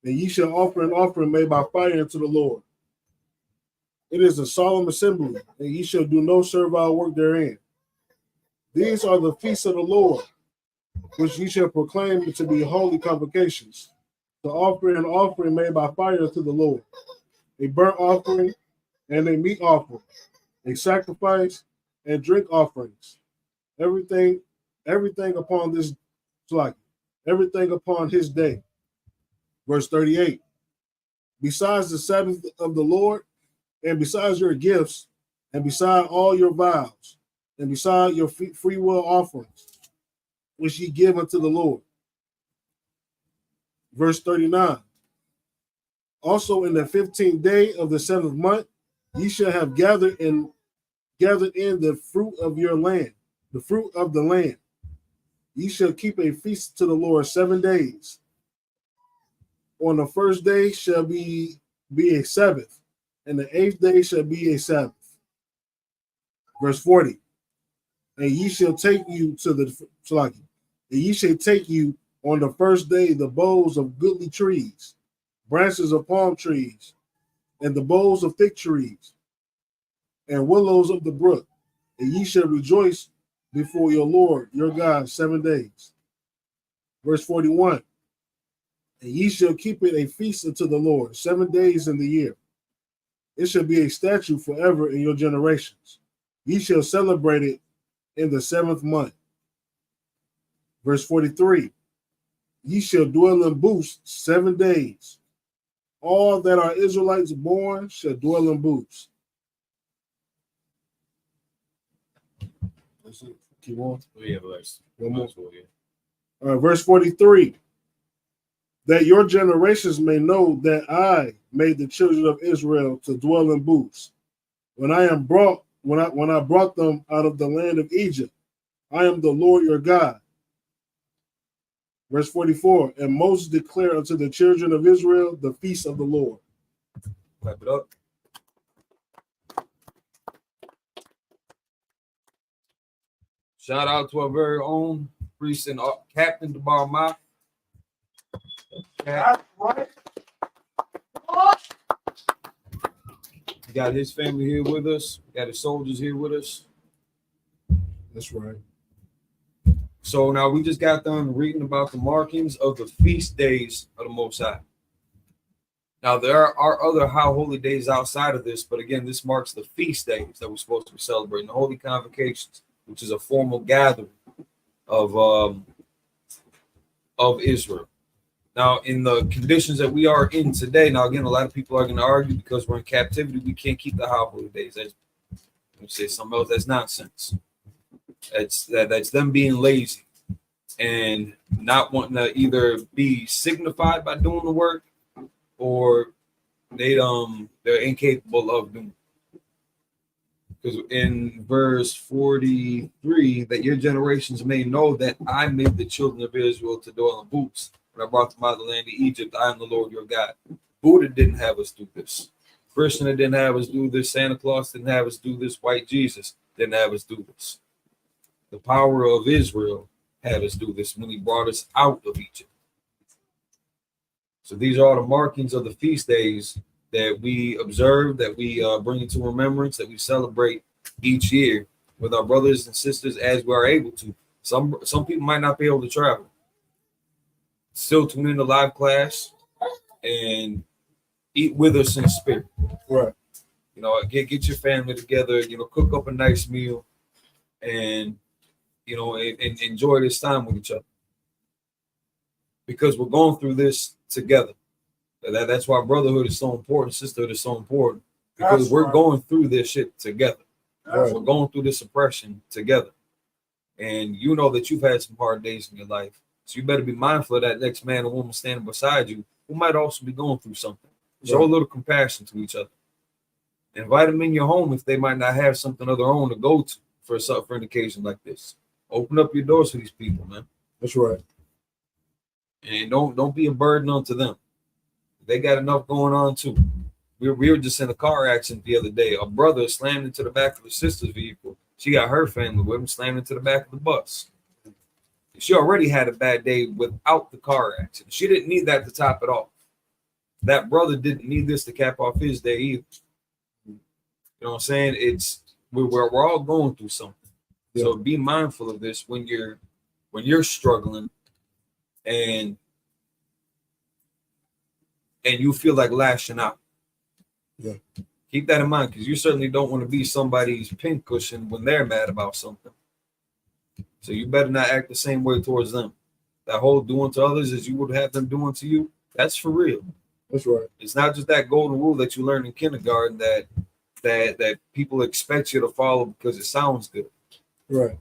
and ye shall offer an offering made by fire unto the Lord. It is a solemn assembly, and ye shall do no servile work therein. These are the feasts of the Lord, which ye shall proclaim to be holy convocations. to offer an offering made by fire to the Lord, a burnt offering and a meat offering, a sacrifice and drink offerings. Everything upon this everything upon his day. Verse 38. Besides the Sabbath of the Lord, and besides your gifts, and beside all your vows, and beside your free will offerings, which ye give unto the Lord. Verse 39. Also in the 15th day of the 7th month, ye shall have gathered in the fruit of your land, the fruit of the land. Ye shall keep a feast to the Lord 7 days. On the first day shall be a Sabbath, and the 8th day shall be a Sabbath. Verse 40. And ye shall take you to the and ye shall take you on the first day the boughs of goodly trees, branches of palm trees, and the boughs of thick trees, and willows of the brook, and ye shall rejoice before your Lord your God 7 days. Verse 41. And ye shall keep it a feast unto the Lord 7 days in the year. It shall be a statute forever in your generations. Ye shall celebrate it in the 7th month. Verse 43. Ye shall dwell in booths 7 days. All that are Israelites born shall dwell in booths. That's it. Keep on.
Yeah, bless.
One more. All right, verse 43. That your generations may know that I made the children of Israel to dwell in booths. When I brought them out of the land of Egypt, I am the Lord your God. Verse 44. And Moses declared unto the children of Israel the feast of the Lord.
Clap it up. Shout out to our very own priest and Captain Debar Mach.
That's right.
We got his family here with us. We got his soldiers here with us.
That's right.
So now we just got done reading about the markings of the feast days of the Most High. Now there are other high holy days outside of this, but again, this marks the feast days that we're supposed to be celebrating, the holy convocations, which is a formal gathering of Israel. Now, in the conditions that we are in today, now again, a lot of people are going to argue because we're in captivity, we can't keep the high holy days. That's, let me say something else. That's nonsense. That's them being lazy and not wanting to either be signified by doing the work, or they're incapable of doing it. Because in verse 43, that your generations may know that I made the children of Israel to dwell in booths. When I brought them out of the land of Egypt, I am the Lord your God. Buddha didn't have us do this. Krishna didn't have us do this. Santa Claus didn't have us do this. White Jesus didn't have us do this. The power of Israel had us do this when he brought us out of Egypt. So these are all the markings of the feast days that we observe, that we bring into remembrance, that we celebrate each year with our brothers and sisters as we are able to. Some people might not be able to travel. Still tune in to live class and eat with us in the spirit.
Right.
You know, get your family together, you know, cook up a nice meal and, you know, and enjoy this time with each other. Because we're going through this together. That's why brotherhood is so important, sisterhood is so important. Because
That's
we're
right.
going through this shit together.
Right.
We're going through this oppression together. And you know that you've had some hard days in your life. So you better be mindful of that next man or woman standing beside you who might also be going through something. Show a little compassion to each other. Invite them in your home if they might not have something of their own to go to for an occasion like this. Open up your doors for these people, man.
That's right.
And don't be a burden onto them. They got enough going on too. We were just in a car accident the other day. A brother slammed into the back of his sister's vehicle. She got her family with him, slammed into the back of the bus. She already had a bad day without the car accident. She didn't need that to top it off. That brother didn't need this to cap off his day either. You know what I'm saying? We're all going through something. Yeah. So be mindful of this when you're struggling, and and you feel like lashing out.
Yeah.
Keep that in mind, because you certainly don't want to be somebody's pincushion when they're mad about something. So you better not act the same way towards them. That whole doing to others as you would have them doing to you, that's for real.
That's right.
It's not just that golden rule that you learn in kindergarten that people expect you to follow because it sounds good.
Right.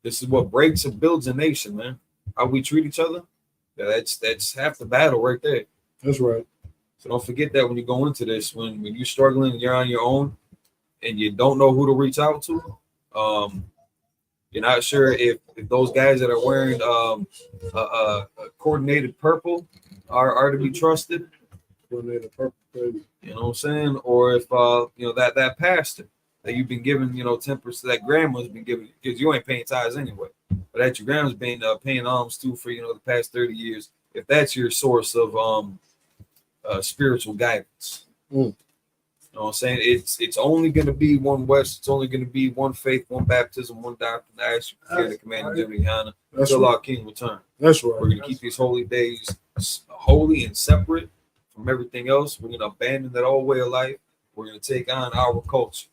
This is what breaks and builds a nation, man. How we treat each other. That's half the battle right there.
That's right.
So don't forget that when you go into this, when you're struggling and you're on your own and you don't know who to reach out to, you're not sure if those guys that are wearing a coordinated purple are to be trusted.
Coordinated purple, baby.
You know what I'm saying? Or if that pastor that you've been giving 10%, that grandma's been giving, because you ain't paying tithes anyway, but that your grandma's been paying alms to for the past 30 years. If that's your source of spiritual guidance.
Mm.
You know what I'm saying? It's only going to be one West. It's only going to be one faith, one baptism, one doctrine. I ask you to carry the command of Jimmy Hannah until our King return.
That's right.
We're going to keep these holy days holy and separate from everything else. We're going to abandon that old way of life. We're going to take on our culture.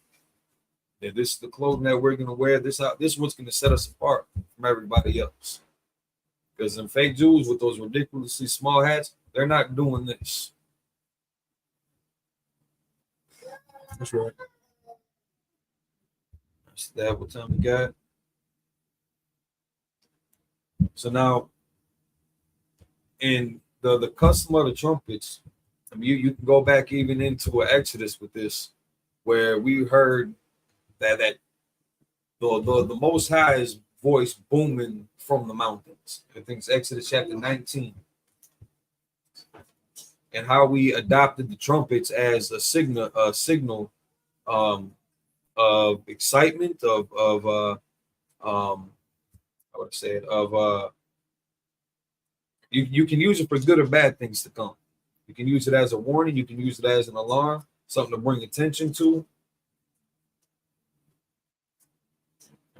And this is the clothing that we're going to wear. This is what's going to set us apart from everybody else. Because them fake Jews with those ridiculously small hats, they're not doing this.
That's right.
That's that. What time we got? So now, in the custom of the trumpets, I mean, you can go back even into Exodus with this, where we heard that the Most High's voice booming from the mountains. I think it's Exodus chapter 19. And how we adopted the trumpets as a signal of excitement, you can use it for good or bad things to come. You can use it as a warning, you can use it as an alarm, something to bring attention to.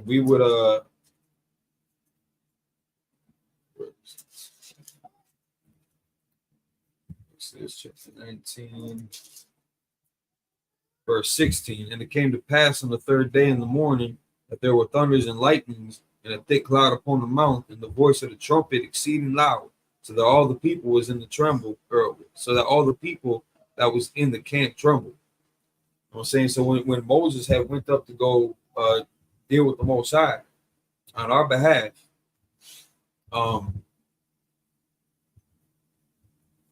We would chapter 19, verse 16. And it came to pass on the third day in the morning that there were thunders and lightnings and a thick cloud upon the mount, and the voice of the trumpet exceeding loud, so that all the people was in the tremble, so that all the people that was in the camp trembled. You know what I'm saying? So when Moses had went up to go deal with the Most High on our behalf,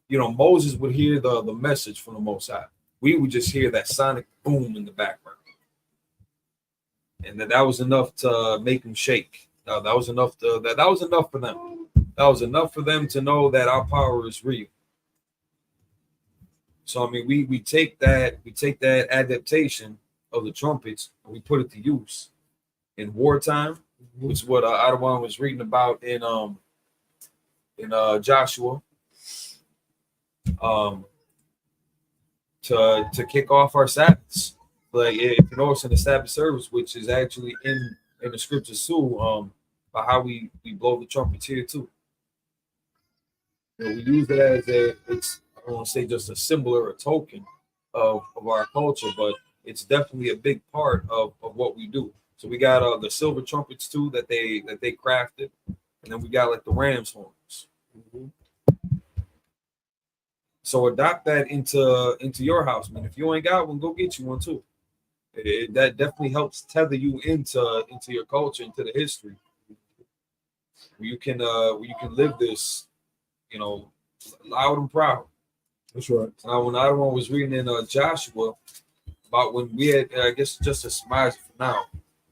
Moses would hear the message from the Most High. We would just hear that sonic boom in the background. And that was enough to make them shake. That was enough that was enough for them. That was enough for them to know that our power is real. So I mean, we take that adaptation of the trumpets and we put it to use in wartime, which is what Adawan was reading about in Joshua. To kick off our Sabbaths. Like if you notice in the Sabbath service, which is actually in the scriptures too, by how we blow the trumpets here too. We use it as it's, I don't want to say just a symbol or a token of our culture, but it's definitely a big part of what we do. So we got the silver trumpets too that they crafted, and then we got like the ram's horns. Mm-hmm. So adopt that into your house, man. If you ain't got one, go get you one too. That definitely helps tether you into your culture, into the history. Where you can live this, loud and proud.
That's right.
Now, when I was reading in Joshua about when we had, I guess just to surmise it for now,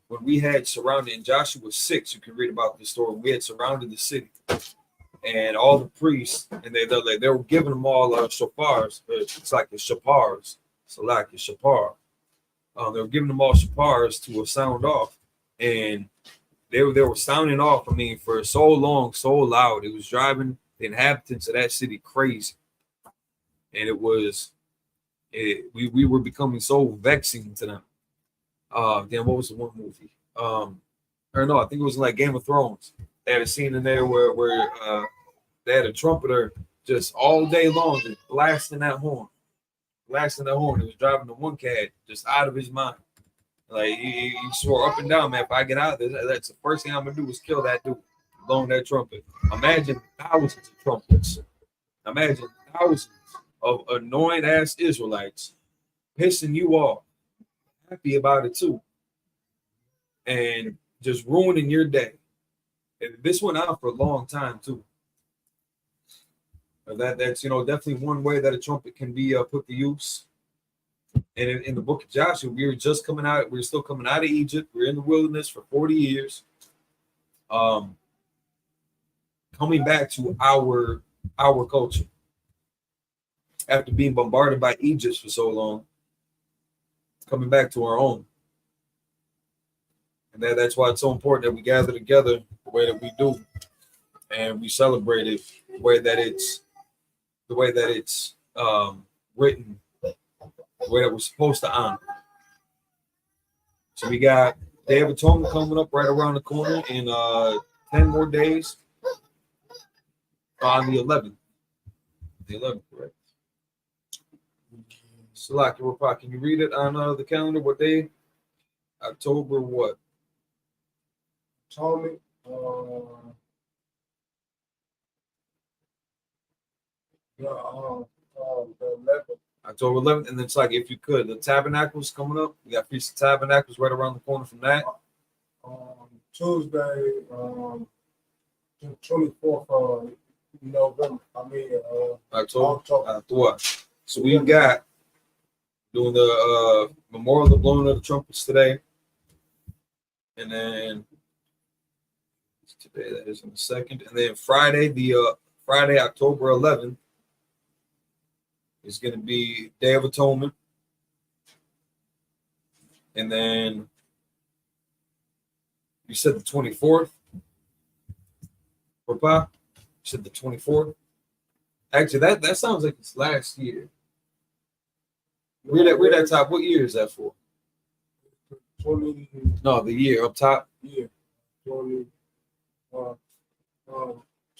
when we had surrounded in Joshua 6, you can read about the story. We had surrounded the city. And all the priests, and they were giving them all shofars. It's like the shapars. So like the shapar. They were giving them all shapars to sound off. And they were sounding off, I mean, for so long, so loud. It was driving the inhabitants of that city crazy. And we were becoming so vexing to them. Then what was the one movie? Or no, I think it was like Game of Thrones. They had a scene in there where they had a trumpeter just all day long, just blasting that horn. He was driving the one cat just out of his mind. Like he swore up and down, man, if I get out of this, that's the first thing I'm gonna do is kill that dude, blowing that trumpet. Imagine thousands of trumpets. Imagine thousands of annoying ass Israelites pissing you off, happy about it too, and just ruining your day. And this went on for a long time too. That's definitely one way that a trumpet can be put to use. And in the book of Joshua, we were still coming out of Egypt. We were in the wilderness for 40 years. Coming back to our culture after being bombarded by Egypt for so long, coming back to our own. And that's why it's so important that we gather together the way that we do, and we celebrate it the way that it's written, the way that we're supposed to honor. So we got Day of Atonement coming up right around the corner in 10 more days on the 11th. The 11th, correct? Salaki Rapak, can you read it on the calendar? What day? October what?
Atonement. The 11th.
October 11th, and then it's like, if you could, the Tabernacles coming up. We got Feast of Tabernacles right around the corner from that.
Tuesday, the 24th of November.
October. So we got doing the memorial of the blowing of the trumpets today, and then today that is on the 2nd, and then Friday, Friday, October 11th. It's going to be Day of Atonement. And then you said the 24th. Papa, you said the 24th. Actually, that sounds like it's last year. Read that top. What year is that for?
20.
No, the year up top.
Yeah. 20.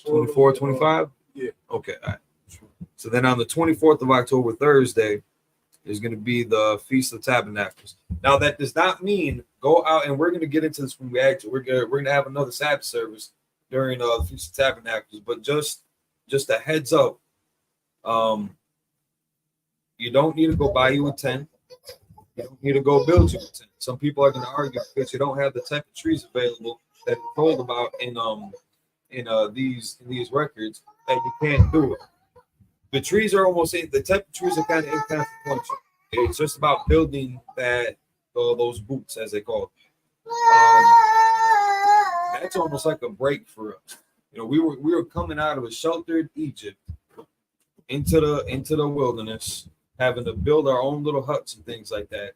24, 25?
Yeah.
Okay. All right. So then on the 24th of October, Thursday, is going to be the Feast of Tabernacles. Now, that does not mean go out, and we're going to get into this when we actually, we're going to have another Sabbath service during the Feast of Tabernacles, but just a heads up, you don't need to go buy you a tent. You don't need to go build you a tent. Some people are going to argue because you don't have the type of trees available that are told about in these records that you can't do it. The trees are the type of trees are kind of inconsequential. It's just about building those boots, as they call it. That's almost like a break for us. We were coming out of a sheltered Egypt into the wilderness, having to build our own little huts and things like that.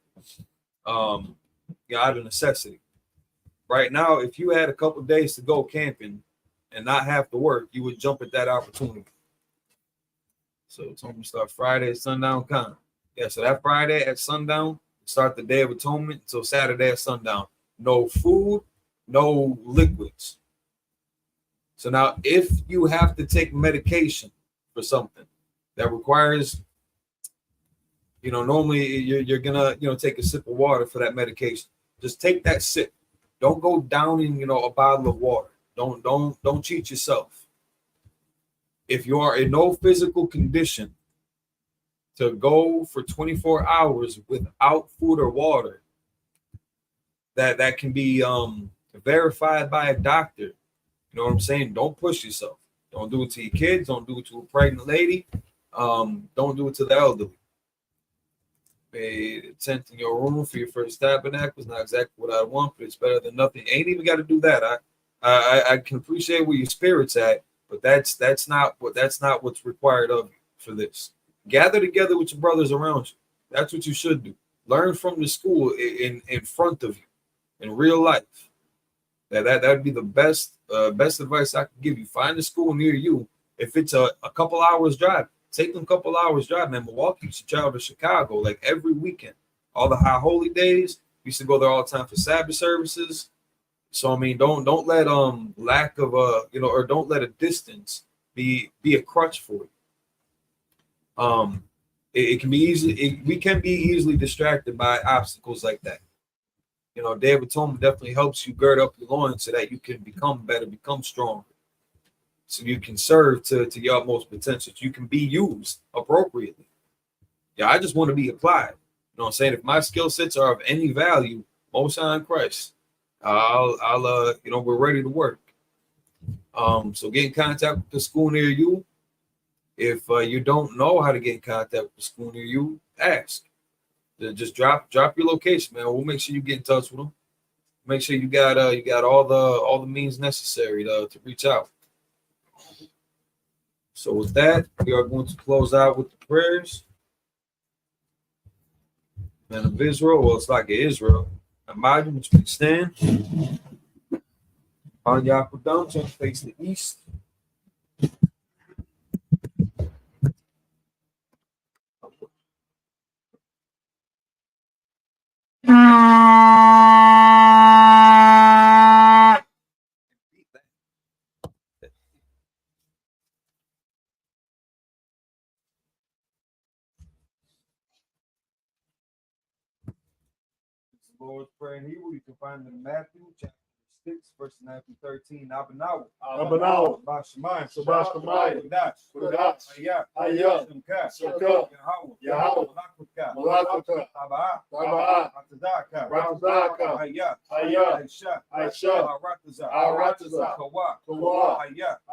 Out of necessity. Right now, if you had a couple of days to go camping and not have to work, you would jump at that opportunity. So it's almost start Friday at sundown. So that Friday at sundown, start the Day of Atonement until Saturday at sundown. No food, no liquids. So now, if you have to take medication for something that requires, normally you're gonna, take a sip of water for that medication. Just take that sip. Don't go downing, a bottle of water. Don't cheat yourself. If you are in no physical condition to go for 24 hours without food or water, that can be verified by a doctor. You know what I'm saying? Don't push yourself. Don't do it to your kids. Don't do it to a pregnant lady. Don't do it to the elderly. A tent in your room for your first tabernacle is not exactly what I want, but it's better than nothing. Ain't even got to do that. I can appreciate where your spirit's at, but that's not what's required of you for this. Gather together with your brothers around you. That's what you should do. Learn from the school in front of you in real life. That'd be the best advice I could give you. Find a school near you. If it's a couple hours drive, take them a couple hours drive, man. Milwaukee used to travel to Chicago like every weekend. All the high holy days, we used to go there all the time for Sabbath services. So I mean, don't let lack of or don't let a distance be a crutch for you. It can be easy. We can be easily distracted by obstacles like that. You know, Day of Atonement definitely helps you gird up your loins so that you can become better, become stronger, so you can serve to your utmost potential. You can be used appropriately. Yeah, I just want to be applied. You know what I'm saying? If my skill sets are of any value, Most High in Christ, I'll you know, we're ready to work. So get in contact with the school near you. If you don't know how to get in contact with the school near you, ask. Just drop your location, man. We'll make sure you get in touch with them. Make sure you got all the means necessary to reach out. So with that, we are going to close out with the prayers. Man of Israel, well, it's like Israel. Imagine which we stand. On Yakudam, turn face the east. Lord's Prayer in Hebrew, you can find it in Matthew chapter 6, verse 9 through 13. Abanawa. Bashamayim.
Shabashkamayim.
Kudash.
Ayah.
Simka.
Yahweh. Malakaka.
Taba'a.
Ratazaka. Ayah. Aisha. Arataza. Kawa.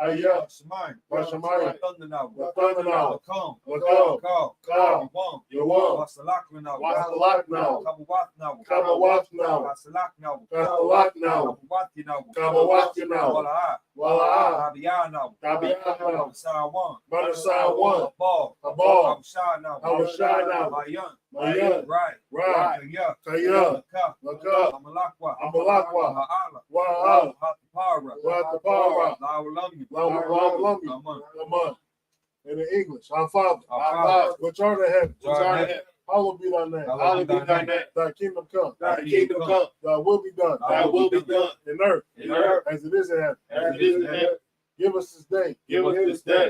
Ayah. Bashamayim. Thundanawa. Lakam. Yawam. Wasalaknawa. Kabawatnawa. Kasalaknawa. Kabawatnawa. Wala'a. Tabi'anawa. Manasawan. Abal. Awashanawa. Mayan. Right. Kaya. Laka. Amalakwa. Wa'ala. Watapara. Lawalami. Aman. In the English, our Father, which art in heaven, hallowed be thy name. Thy kingdom come. Thy will be done. In earth, as it is in heaven. Give us this day.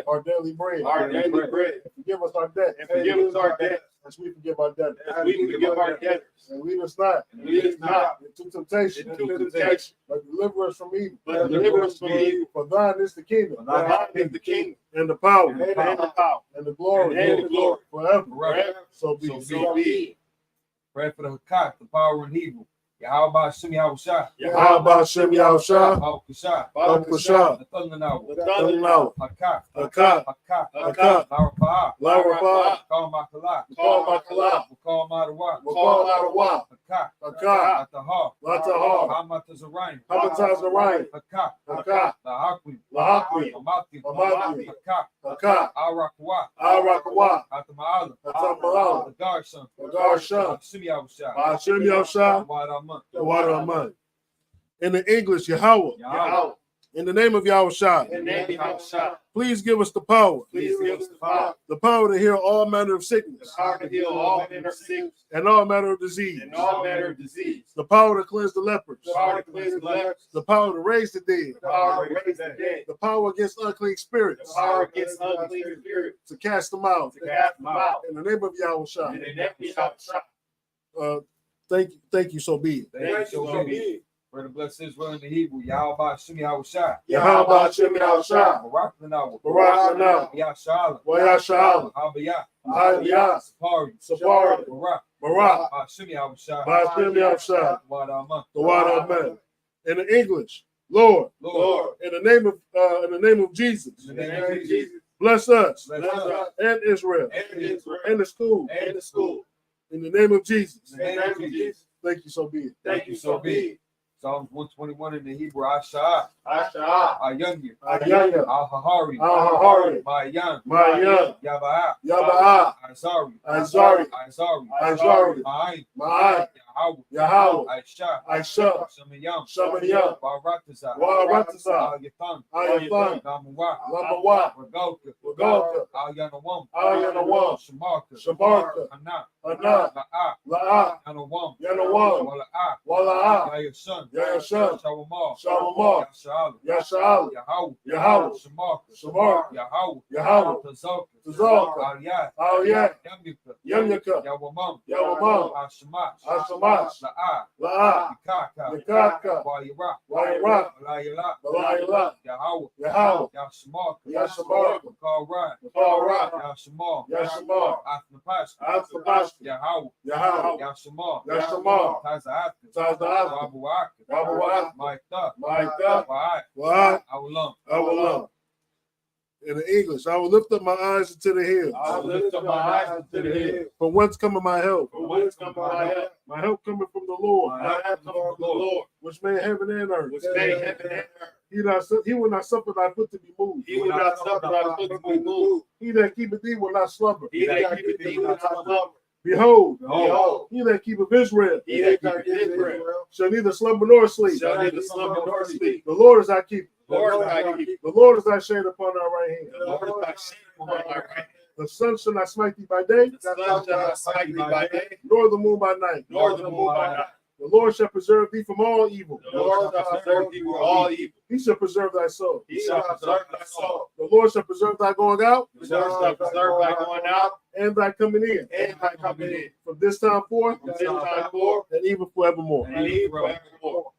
Our daily bread. Forgive us our debt. As we forgive our debtors. And lead us not into temptation. But deliver us from evil. For thine is the kingdom. And the power. And the glory. Forever. So be it.
Pray for the Hakat, the power in Hebrew. Yahweh Shem Yahushua.
Shem Yahushua.
Baruch the Thundanawa. Hakat.
Larapah.
Call Makala. Call Madawa. Hakat. Latahar. Hamatazarain. Hakat. Lahakwi. Amati. Hakat. Arakwa. Atama'ala. The Darshan. Shem Yahushua.
The water of mud. In the English, Yahweh. In the name of Yahushua. Please give us the power. The power to heal all manner of sickness. And all manner of disease. The power to cleanse the lepers. The power to raise the dead. The power against unclean spirits. To cast them out. In the name of Yahushua. Thank you, so be it.
For the blessed Israel in the Hebrew, Yahweh Shem Yahushua.
Shem Yahushua.
Barakanawa.
Yasha'ala.
Habiyah.
Sapari. Barak.
Shem Yahushua.
Shem Yahushua. The water of men. In the English, Lord. In the name of Jesus. Bless us. And Israel. And the school. In the name of Jesus. Thank you, so be it.
Psalms 121 in the Hebrew, Asha'ah. Ayanya. Al-Hahari. Mayan.
Yaba'ah.
Azari.
Ma'ayin. Yahweh. Aisha. Shamayam. Barataza. Ayathan. Lamawa. Regoka.
Al-Yanawam.
Shamarka. Hana. La'a. Yanawam. Wala'a. Yayashan. Shawamar. Yasha'ala. Yahweh. Shamarka. Yahweh. Tazarka,
Aliyah,
Aliyah,
Yamyuka,
Yamyuka,
Yawamam,
Yawamam,
Ashamash,
Ashamash,
La'a,
La'a,
Yakaka,
Yakaka,
Wayira,
Wayira,
Malayala,
Malayala,
Yahweh,
Yahweh,
Yashamarka,
Yashamarka,
Makarra,
Makarra,
Yashamar,
Yashamar,
Athnapashka,
Athabashka,
Yahweh,
Yahweh,
Yashamar,
Yashamar,
Tazahaka,
Tazahaka,
Rabuaka,
Rabuaka,
Maitha,
Maitha,
Wa'at,
Wa'at,
Awlam.
Awlam. In the English, I will lift up my eyes into the hills.
I will lift up my eyes to the hill.
From whence cometh my help?
From whence cometh my help?
My help cometh from the Lord,
My help cometh from the Lord,
which made heaven and earth.
which made heaven and earth.
He will not suffer thy foot to be moved.
He will not suffer thy foot to be moved.
He that keepeth thee will not slumber.
He that keepeth thee will not slumber.
Behold,
Behold,
he that keepeth Israel
he that keepeth Israel
shall neither slumber nor sleep.
shall neither slumber nor sleep.
The Lord is thy keeper.
Lord is thy keeper.
The Lord is thy shade upon thy right hand.
The Lord is thy shade upon thy right hand.
The sun shall not smite thee by day,
The sun shall not smite thee by day,
nor the moon by night.
nor the moon by night.
The Lord shall preserve thee from all evil.
The Lord shall preserve thee from all evil.
He shall preserve thy soul.
He shall preserve thy soul.
The Lord shall preserve thy going out
The Lord shall preserve thy going out
and thy coming in.
and thy coming in.
From this time forth
From this time forth
and even forevermore.
and even forevermore.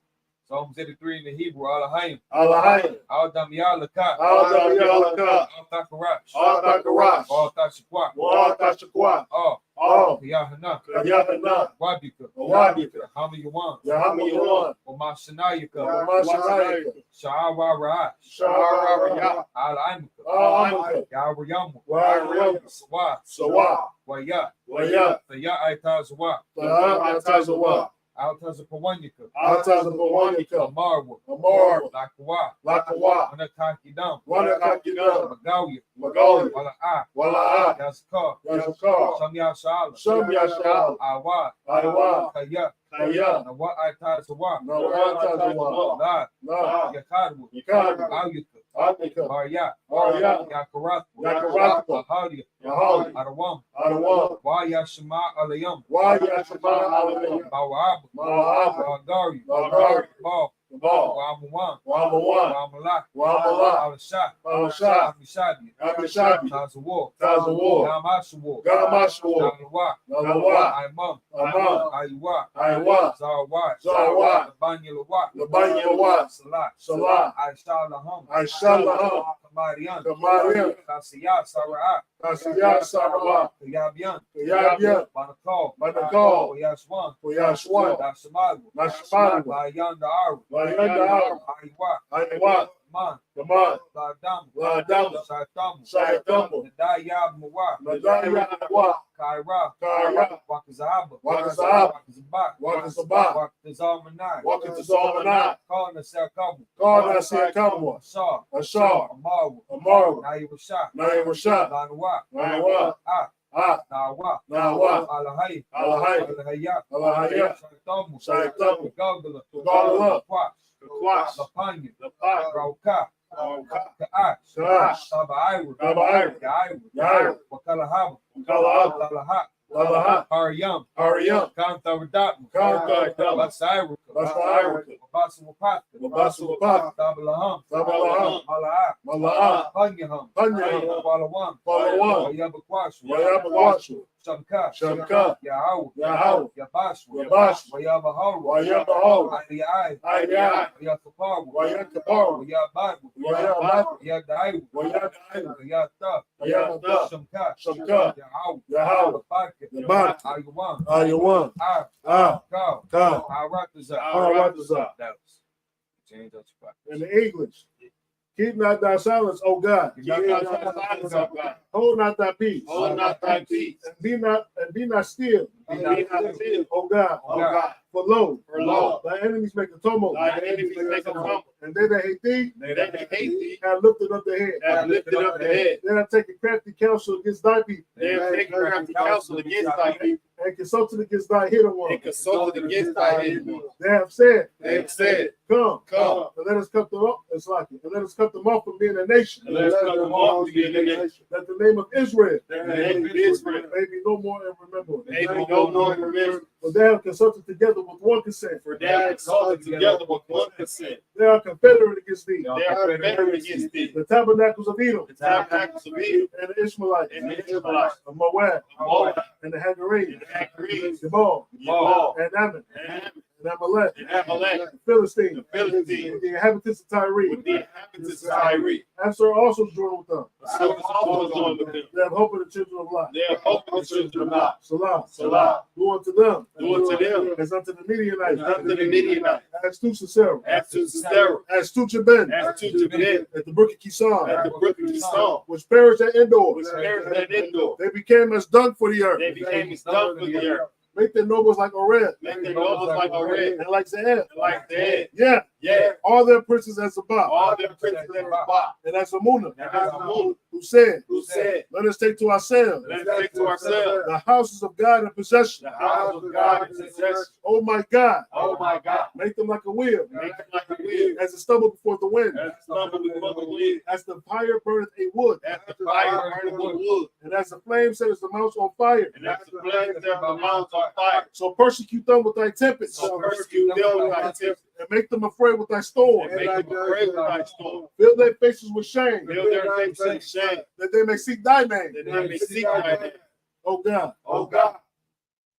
Psalms 83 in the Hebrew, Alahayim,
Allahayim.
Al-Dam Yalaka,
Al-Dam Yalaka.
Al-Takarash,
Al-Takarash.
Al-Tashakwa,
Al-Tashakwa.
Oh,
Oh.
Yahana,
Yahana.
Wabika,
Wabika.
Hamayawan,
Yahamayawan.
Omashanayaka,
Yamashanayaka.
Sha'awara,
Sha'awara.
Al-Aimaka,
Al-Amaka.
Yawayamu,
Wayamu.
Sawa,
Sawa.
Waya,
Waya.
Thaya Aitazawa,
Tahazawa.
Altazapawanyaka,
Altazapawanyaka.
Amarwa,
Amar.
Lakwa,
Lakawa.
Wanakakidam,
Wanakakidam.
Magawi,
Magali.
Wala'a,
Wala'a.
Yazkar,
Yazakar.
Shamya Shala,
Shamya Sha'al.
Awa,
Aiwa.
Kaya,
Kaya.
Nawa Aitazawa,
Nawatazawa.
La,
La.
Yakadwu,
Yakadwu.
Awyuka,
Anika.
Marya,
Arya.
Yakarathwa,
Yakarathwa.
Ahaliya,
Yahali.
Arawam,
Adawa.
Waya Shema Alayam,
Waya Shema Alayam.
Bawab,
Ma'ab.
Wagari,
Wagari.
Bal,
Bal.
Wamuwan,
Wamawan.
Wamala,
Wamala.
Al-Shah,
Al-Shah.
Amishadi,
Amishadi.
Tazawar,
Tazawar.
Gamashawar,
Gamashawar.
Nalawa,
Nalawa.
Aimam,
Amam.
Aiwa,
Aiwa.
Zawat,
Zawat.
Labanyalawa,
Labanyalawa.
Salah,
Salah.
Aisha Laham,
Aisha Laham.
Kamarian,
Kamarian.
Kasiya Sara'at,
Kasiya Sara'at.
Kayabian,
Kayabian.
Banakal,
Banakal.
Yashwan,
Yashwan.
Dashamagu,
Nashamagu.
Bayan Da'aru,
Bayan Da'aru.
Aiwa,
Aiwa.
Man,
Kaman.
Ladam,
Ladam.
Shaitamu,
Shaitamu.
Nadayab Muwa,
Nadaya Wa.
Kaira,
Kaira.
Wakazahaba,
Wakazahaba.
Wakazabak,
Wakazabak.
Wakazalmanai,
Wakazalmanai.
Kana Sakabu,
Kana Sakabu.
Shah,
Ashar.
Amaru,
Amaru.
Nairusha,
Nairusha.
Lanwa,
Lanwa.
Nawa,
Nawa.
Alahai,
Alahai.
Alahaya,
Alahaya.
Shaitamu,
Shaitamu.
Gagala,
Gagala.
Kwash, Lapanya, Rauka, Ka'ash,
Ka'ash.
Tabairu,
Tabairu.
Yairu, Wakalahaba,
Kalahaba.
Lalaha,
Lalaha.
Haryam,
Haryam.
Kantharadam,
Kantharadam.
Basairuka,
Basairuka.
Babasuapaka,
Babasuapaka.
Dabalaham,
Dabalaham.
Mala'a,
Mala'a.
Panyaham,
Panyaham.
Palawan,
Palawan.
Wayabakwashu,
Wayabakwashu.
Shamka,
Shamka.
Yahaw,
Yahaw.
Yabashu,
Yabash.
Wayabaharu,
Wayabaharu.
Aliyai,
Aliyai.
Wayakaparu,
Wayakaparu.
Wayababu,
Wayababu.
Yadairu,
Wayadairu.
Wayata,
Wayata.
Shamka,
Shamka.
Yahaw,
Yahaw.
Yabaka,
Yabaka.
Ayawan,
Ayawan.
Ka,
Ka.
Arataza,
Arataza.
Change that spot.
In the English. Keep not thy silence, O God.
Keep not thy silence, O God.
Hold not thy peace.
Hold not thy peace.
And be not still.
And be not still,
O God.
O God.
For lo,
Thy
enemies make a tumult.
Thy enemies make a tumult.
And they that hate thee,
They that hate thee
have lifted up their head.
have lifted up their head.
They have taken crafty counsel against thy people.
They have taken crafty counsel against thy people.
And consulted against thy hidden one.
And consulted against thy hidden one.
They have said, Come,
Come,
and let us cut them off. It's like it. And let us cut them off from being a nation.
and let us cut them off to be a nation.
That the name of Israel
That the name of Israel
may be no more in remembrance.
may be no
know nor remember. For they have consulted together with one consent.
For they have consulted together with one consent.
They are confederate against thee.
They are confederate against thee.
The tabernacles of Edom.
The tabernacles of Edom.
And the Ishmaelites.
And the Ishmaelites.
Of Moab.
Moab.
And the Hagarenes.
And the Hagarenes.
Gebal.
Gebal.
And Ammon. And Amalek.
And Amalek.
The Philistines.
The Philistines.
With the inhabitants of Tyre.
With the inhabitants of Tyre.
Absalom also joined with them.
Also joined with them.
They have hope in the children of Lot.
They have hope in the children of Lot.
Salah.
Salah.
Do unto them.
Do unto them.
As unto the Midianites.
As unto the Midianites.
As to Sisera.
As to Sisera.
As to Jabin.
As to Jabin.
At the brook of Kishon.
At the brook of Kishon.
Which perished at Endor.
Which perished at Endor.
They became as dung for the earth.
They became as dung for the earth.
Make their nobles like Oreb.
Make their nobles like Oreb.
And like Zahab.
Like Zahab.
Yeah.
Yeah.
All their princes as Zabah.
All their princes as Zabah.
And as Amunah.
And as Amunah.
Who said,
Let
us take to ourselves the houses of God in possession.
The house of God in possession.
Oh my God.
Oh my God.
Make them like a wheel.
Make them like a wheel.
As a stubble before the wind.
As a stubble before the wind.
As the fire burneth a wood.
As the fire burneth a wood.
And as the flame setteth the mountains on fire.
And as the flame setteth the mountains on fire.
So persecute them with thy tempests.
So persecute them with thy tempests.
And make them afraid with thy storm.
And make them afraid with thy storm.
Fill their faces with shame.
Fill their faces with shame.
That they may seek thy name.
That they may seek thy name.
Oh God.
Oh God.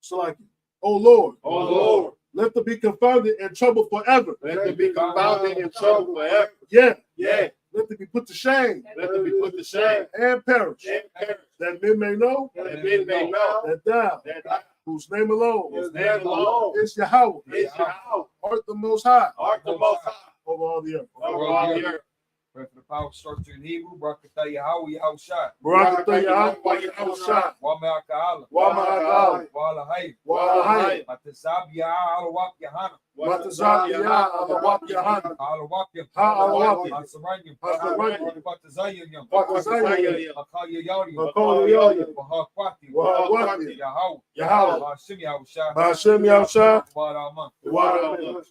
So like, oh Lord.
Oh Lord.
Let them be confounded and troubled forever.
Let them be confounded and troubled forever.
Yeah.
Yeah.
Let them be put to shame.
Let them be put to shame.
And perish.
And perish.
That men may know.
That men may know.
That thou.
That thou.
Whose name alone.
Whose name alone.
Is Yahweh.
Is Yahweh.
Art the most high.
Art the most high.
Over all the earth.
Over all the earth.
Pray for the power structure in Hebrew. Barakatah Yahweh Yahushua.
Barakatah Yahweh Yahushua.
Wama Aka'ala.
Wama Aka'ala.
Wala Hayy.
Wala Hayy.
Matazab Ya'ala Wap Yahana.
Matazab Ya'ala Wap Yahana.
Ala Wap Yam.
Ha'ala Wap.
Hasaranyam.
Hasaranyam.
Patazayam.
Patazayam.
Akaya Yari.
Akaya Yari.
Wahakwati.
Wahakwati.
Yahweh.
Yahweh.
Ba'ashim Yahushua.
Ba'ashim Yahushua.
Wa'araman.
Wa'araman.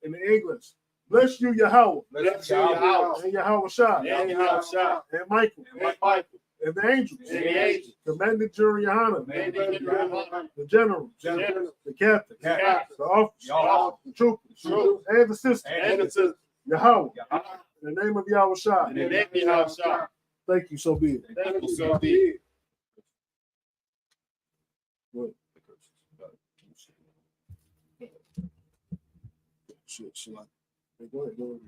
In the English. Bless you, Yahweh.
Bless you, Yahweh.
And Yahweh Shah.
And Yahweh Shah.
And Michael.
And Michael.
And the angels.
And the angels.
Commanding Jury Yohanan. The generals. The captains. The officers. The troopers. And the sisters. Yahweh. In the name of Yahweh Shah.
In the name of Yahweh Shah.
Thank you, so be it.
Thank you, so be it.
Go ahead.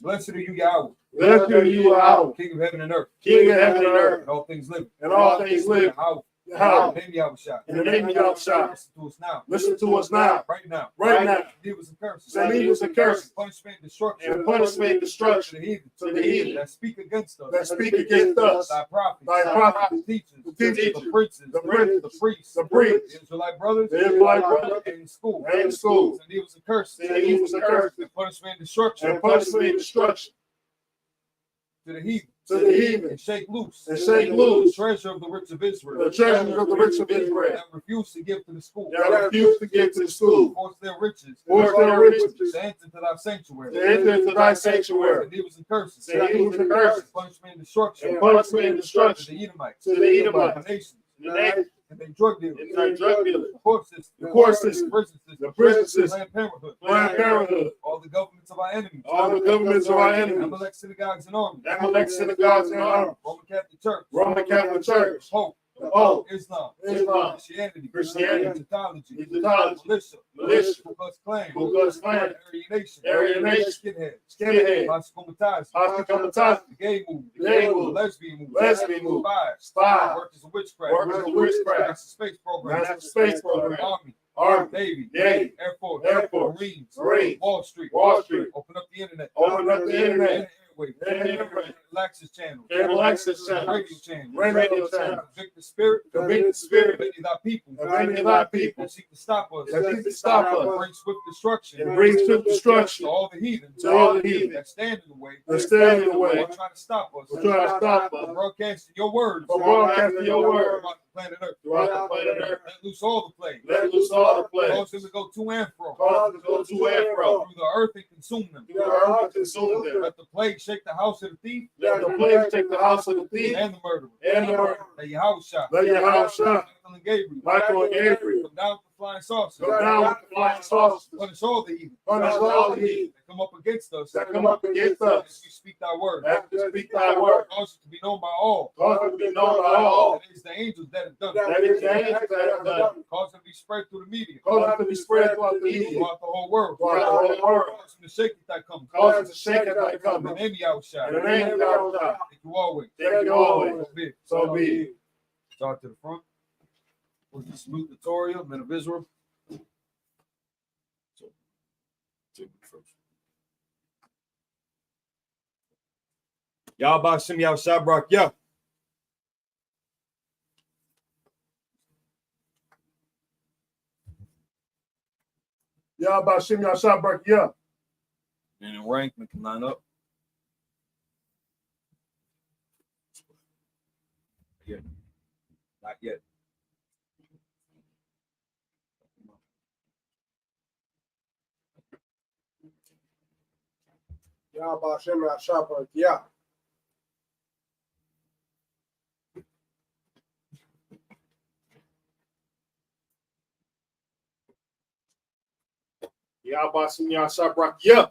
Blessed are you, Yahweh.
Blessed are you, Yahweh.
King of heaven and earth.
King of heaven and earth.
And all things living.
And all things living.
Yahweh.
Yahweh.
In the name of Yahushua.
In the name of Yahushua.
Listen to us now.
Listen to us now.
Right now.
Right now.
Evils and curses.
Send evils and curses.
Punishment and destruction.
And punishment and destruction.
To the heathen.
To the heathen.
That speak against us.
That speak against us.
Thy prophets.
Thy prophets.
The teachers.
The teachers.
The princes.
The princes.
The priests.
The priests.
The Israelite brothers.
The Israelite brothers.
And in school.
And in school.
Send evils and curses.
Send evils and curses.
And punishment and destruction.
And punishment and destruction.
To the heathen.
To the heathen.
And shake loose.
And shake loose.
The treasure of the rich of Israel.
The treasures of the rich of Israel.
That refuse to give to the school.
That refuse to give to the school.
Force their riches.
Force their riches.
To enter into thy sanctuary.
To enter into thy sanctuary.
And evils and curses.
And evils and curses.
Punishment and destruction.
And punishment and destruction.
To the Edomites.
To the Edomites.
The nations.
The nations.
And they drug dealers.
And they drug dealers.
The court system.
The court system.
The prison system.
The prison system.
Planned Parenthood.
Planned Parenthood.
All the governments of our enemies.
All the governments of our enemies.
Amalek synagogues and armies.
Amalek synagogues and armies.
Roman Catholic Church.
Roman Catholic Church.
Pope.
Oh,
Islam.
Islam.
Christianity.
Christianity.
Egyptology.
Egyptology.
Militia. Ku Klux Klan.
Ku Klux Klan.
Aryan Nation.
Aryan Nation.
Skinhead. Hospitality.
Hospitality.
The gay movement.
The gay
The
movement.
lesbian movement.
Lesbian movement.
Spies. Workers of witchcraft.
Workers of witchcraft.
Master Space Program.
Master Space Program.
Army.
Army.
Navy.
Navy.
Air Force.
Air Force.
Marines.
Marines.
Wall Street.
Wall Street.
Open up the internet.
Open up the internet.
Airwaves. Access channel.
Cable access channel.
Radio channel.
Radio channel.
Convict the spirit.
Convict the spirit.
Many of thy people.
Many of thy people.
That seek to stop us.
That seek to stop us.
Bring swift destruction.
And bring swift destruction.
To all the heathens.
To all the heathens.
That stand in the way.
That stand in the way.
Or try to stop us.
Or try to stop us.
From broadcasting your words.
From broadcasting your word.
planet Earth.
throughout the planet Earth.
Let loose all the plagues.
Let loose all the plagues.
Cause them to go to and fro.
Cause them to go to and fro.
Through the earth and consume them.
Through the earth and consume them.
Let the plague shake the house of the thief.
Let the plague take the house of the thief
And the murderer.
and the murderer.
Let your house shine.
Let your house shine.
Michael and Gabriel.
Michael and Gabriel.
Come down with the flying saucers.
Come down with the flying saucers.
Punish all the evil.
Punish all the evil
That come up against us.
that come up against us.
As we speak thy word.
As we speak thy word.
Cause it to be known by all.
Cause it to be known by all.
That is the angels that have done
That
it.
is the angels that have done it.
Cause it to be spread through the media.
Cause it to be spread throughout the media.
Throughout the whole world.
Throughout the whole world.
Cause it to shake it that comes.
Cause it to shake it like
In
coming.
the name of Yahushua.
In the name of Yahushua.
Thank you always.
Thank you always.
So be it.
So be it.
Start to the front. We'll just salute the Torah, men of Israel. So, take it first. Yahweh Shem Yahushua Barak Yah.
Yahweh Shem Yahushua Barak Yah.
And in rank, we can line up. Yeah. Not yet.
Yahweh Shem Yahushua Barak Yah. Yahweh Shem Yahushua Barak Yah.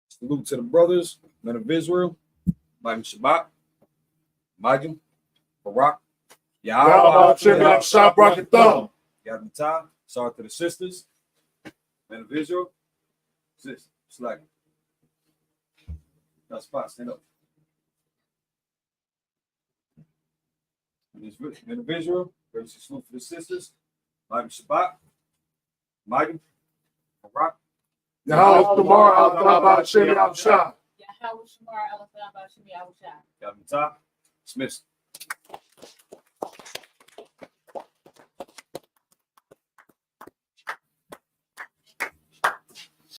Salute to the brothers, men of Israel, Michael Shabbat, Michael, Barak,
Yahweh Shem Yahushua Barak Yah.
Yadmatah. Sorry to the sisters, men of Israel. Sis, slack. That's spot, stand up. Men of Israel, gracious salute for the sisters, Michael Shabbat, Michael, Barak.
Yahweh Shamar Al Shem Yahushua.
Yahweh Shamar Al Shem Yahushua.
Yadmatah. Dismissed.